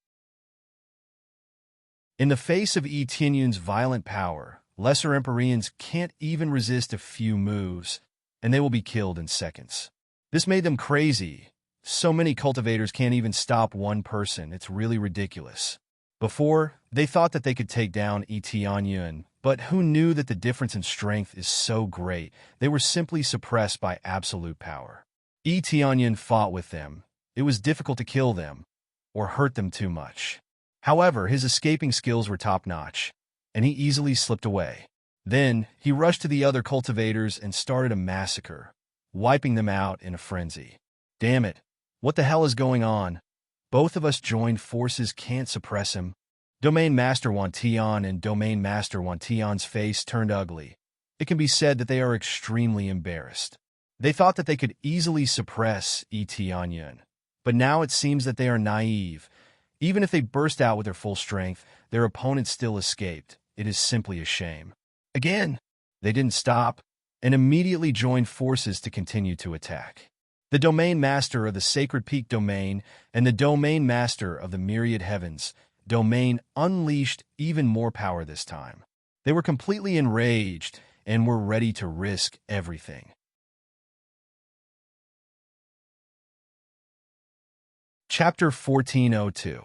In the face of Tianyun's violent power, lesser Empyreans can't even resist a few moves, and they will be killed in seconds. This made them crazy. So many cultivators can't even stop one person. It's really ridiculous. Before, they thought that they could take down Tianyun, but who knew that the difference in strength is so great? They were simply suppressed by absolute power. Tianyun fought with them. It was difficult to kill them, or hurt them too much. However, his escaping skills were top-notch, and he easily slipped away. Then, he rushed to the other cultivators and started a massacre, wiping them out in a frenzy. Damn it! What the hell is going on? Both of us joined forces can't suppress him. Domain Master Wantion and Domain Master Wantion's face turned ugly. It can be said that they are extremely embarrassed. They thought that they could easily suppress Tianyun, but now it seems that they are naive. Even if they burst out with their full strength, their opponent still escaped. It is simply a shame. Again, They didn't stop and immediately joined forces to continue to attack. The domain master of the Sacred Peak domain and the domain master of the Myriad Heavens domain unleashed even more power this time. They were completely enraged and were ready to risk everything. Chapter 1402.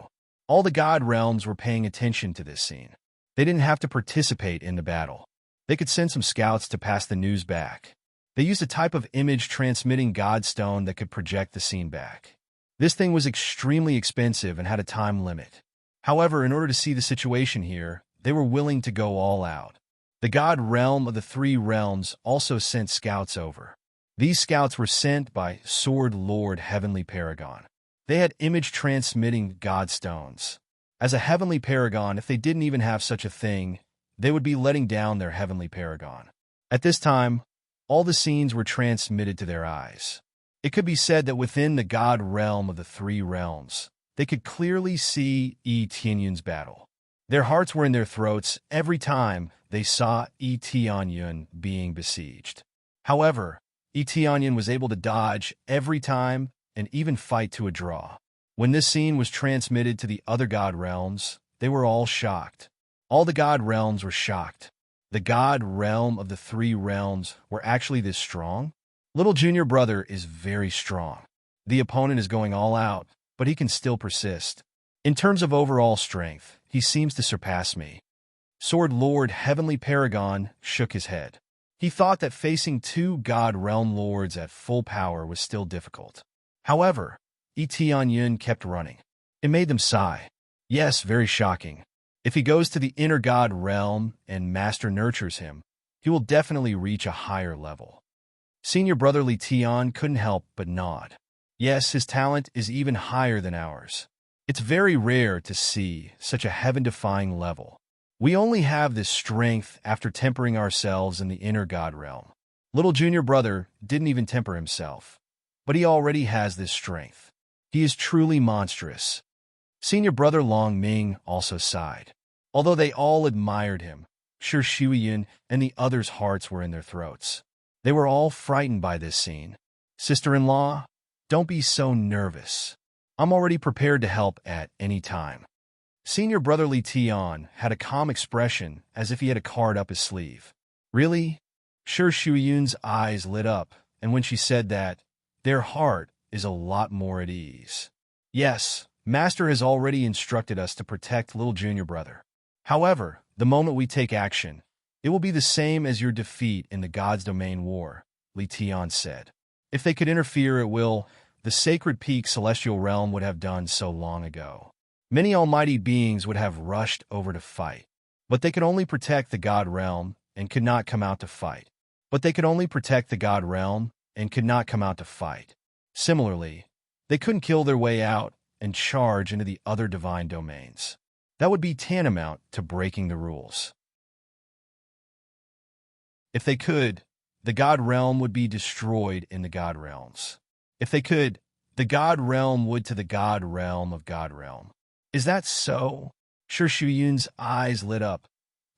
All the god realms were paying attention to this scene. They didn't have to participate in the battle. They could send some scouts to pass the news back. They used a type of image-transmitting godstone that could project the scene back. This thing was extremely expensive and had a time limit. However, in order to see the situation here, they were willing to go all out. The god realm of the three realms also sent scouts over. These scouts were sent by Sword Lord Heavenly Paragon. They had image-transmitting godstones. As a heavenly paragon, if they didn't even have such a thing, they would be letting down their heavenly paragon. At this time, all the scenes were transmitted to their eyes. It could be said that within the god realm of the three realms, they could clearly see Yi Tianyun's battle. Their hearts were in their throats every time they saw Yi Tianyun being besieged. However, Yi Tianyun was able to dodge every time and even fight to a draw. When this scene was transmitted to the other god realms, they were all shocked. All the god realms were shocked. The god realm of the three realms were actually this strong? Little junior brother is very strong. The opponent is going all out, but he can still persist. In terms of overall strength, he seems to surpass me. Sword Lord Heavenly Paragon shook his head. He thought that facing two god realm lords at full power was still difficult. However, Yi Tianyun kept running. It made them sigh. Yes, very shocking. If he goes to the inner god realm and Master nurtures him, he will definitely reach a higher level. Senior brother Li Tian couldn't help but nod. Yes, his talent is even higher than ours. It's very rare to see such a heaven-defying level. We only have this strength after tempering ourselves in the inner god realm. Little junior brother didn't even temper himself, but he already has this strength. He is truly monstrous. Senior brother Long Ming also sighed. Although they all admired him, Shi Shuiyun and the others' hearts were in their throats. They were all frightened by this scene. Sister-in-law, don't be so nervous. I'm already prepared to help at any time. Senior brother Li Tian had a calm expression as if he had a card up his sleeve. Really? Shi Shuiyun's eyes lit up, and when she said that, their heart is a lot more at ease. Yes, Master has already instructed us to protect little junior brother. However, the moment we take action, it will be the same as your defeat in the God's Domain War, Li Tian said. If they could interfere at will, the Sacred Peak Celestial Realm would have done so long ago. Many almighty beings would have rushed over to fight, but they could only protect the God Realm and could not come out to fight. Similarly, they couldn't kill their way out and charge into the other divine domains. That would be tantamount to breaking the rules. If they could, the God Realm would be destroyed in the God Realms. If they could, the God Realm would to the God Realm of God Realm. Is that so? Shi Shuiyun's eyes lit up.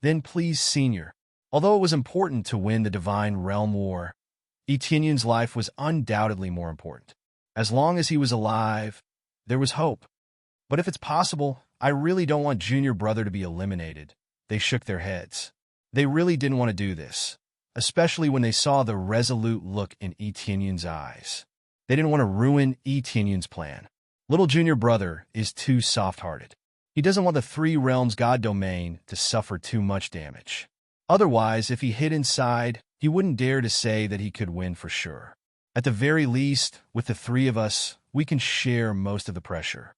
Then please, Senior. Although it was important to win the Divine Realm War, Yi Tianyun's life was undoubtedly more important. As long as he was alive, there was hope. But if it's possible, I really don't want junior brother to be eliminated. They shook their heads. They really didn't want to do this, especially when they saw the resolute look in Yi Tianyun's eyes. They didn't want to ruin Yi Tianyun's plan. Little junior brother is too soft-hearted. He doesn't want the Three Realms God Domain to suffer too much damage. Otherwise, if he hid inside, he wouldn't dare to say that he could win for sure. At the very least, with the three of us, we can share most of the pressure.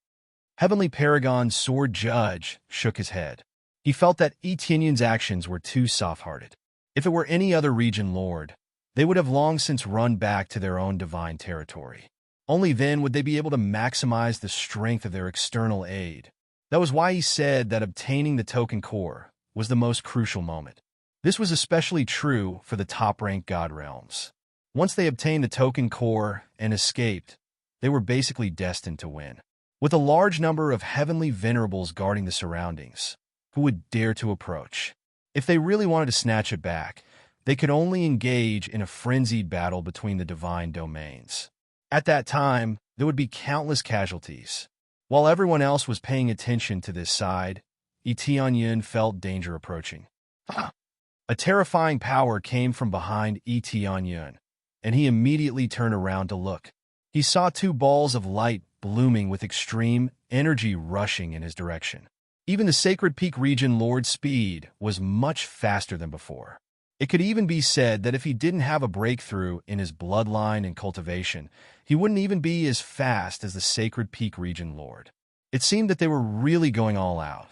Heavenly Paragon's Sword Judge shook his head. He felt that Yi Tianyun's actions were too soft-hearted. If it were any other region lord, they would have long since run back to their own divine territory. Only then would they be able to maximize the strength of their external aid. That was why he said that obtaining the token core was the most crucial moment. This was especially true for the top-ranked God Realms. Once they obtained the token core and escaped, they were basically destined to win. With a large number of heavenly venerables guarding the surroundings, who would dare to approach? If they really wanted to snatch it back, They could only engage in a frenzied battle between the divine domains. At that time, there would be countless casualties. While everyone else was paying attention to this side, Etienne felt danger approaching. A terrifying power came from behind Etienne, and he immediately turned around to look. He saw two balls of light blooming with extreme energy rushing in his direction. Even the Sacred Peak region Lord's speed was much faster than before. It could even be said that if he didn't have a breakthrough in his bloodline and cultivation, he wouldn't even be as fast as the Sacred Peak region Lord. It seemed that they were really going all out.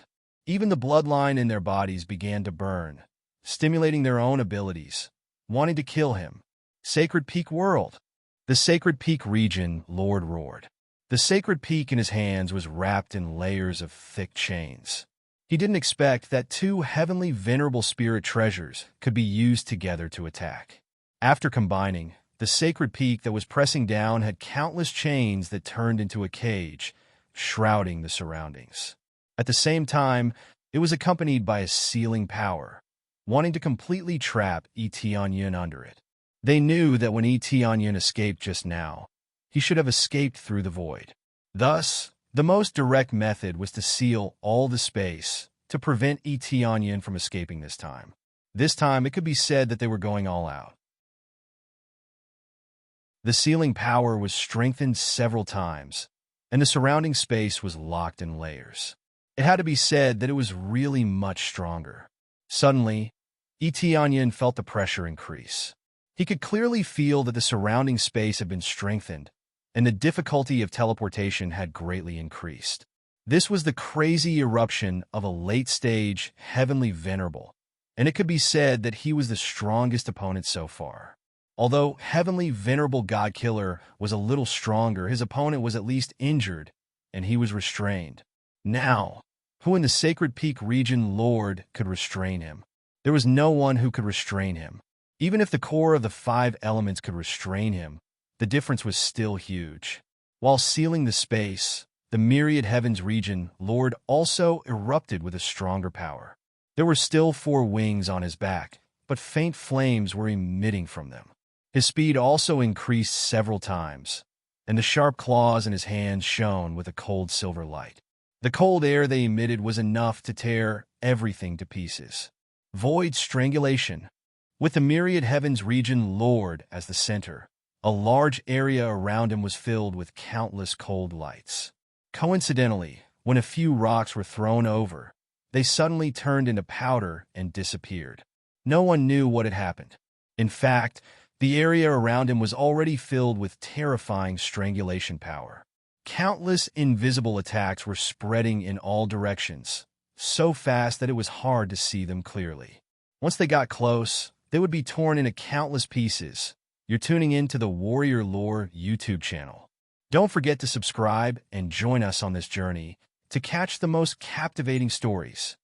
Even the bloodline in their bodies began to burn, stimulating their own abilities, wanting to kill him. Sacred Peak World. The Sacred Peak region Lord roared. The Sacred Peak in his hands was wrapped in layers of thick chains. He didn't expect that two heavenly venerable spirit treasures could be used together to attack. After combining, the Sacred Peak that was pressing down had countless chains that turned into a cage, shrouding the surroundings. At the same time, it was accompanied by a sealing power, wanting to completely trap Etienne under it. They knew that when Etienne escaped just now, he should have escaped through the void. Thus, the most direct method was to seal all the space to prevent Etienne from escaping this time. This time, it could be said that they were going all out. The sealing power was strengthened several times, and the surrounding space was locked in layers. It had to be said that it was really much stronger. Suddenly, Etienne felt the pressure increase. He could clearly feel that the surrounding space had been strengthened, and the difficulty of teleportation had greatly increased. This was the crazy eruption of a late-stage heavenly venerable, and it could be said that he was the strongest opponent so far. Although heavenly venerable god-killer was a little stronger, his opponent was at least injured, and he was restrained. Now, who in the Sacred Peak region Lord could restrain him? There was no one who could restrain him. Even if the core of the 5 elements could restrain him, the difference was still huge. While sealing the space, the myriad heavens region Lord also erupted with a stronger power. There were still 4 wings on his back, but faint flames were emitting from them. His speed also increased several times, and the sharp claws in his hands shone with a cold silver light. The cold air they emitted was enough to tear everything to pieces. Void strangulation. With the myriad heavens region Lord as the center, a large area around him was filled with countless cold lights. Coincidentally, when a few rocks were thrown over, they suddenly turned into powder and disappeared. No one knew what had happened. In fact, the area around him was already filled with terrifying strangulation power. Countless invisible attacks were spreading in all directions, so fast that it was hard to see them clearly. Once they got close, they would be torn into countless pieces. You're tuning in to the Warrior Lore YouTube channel. Don't forget to subscribe and join us on this journey to catch the most captivating stories.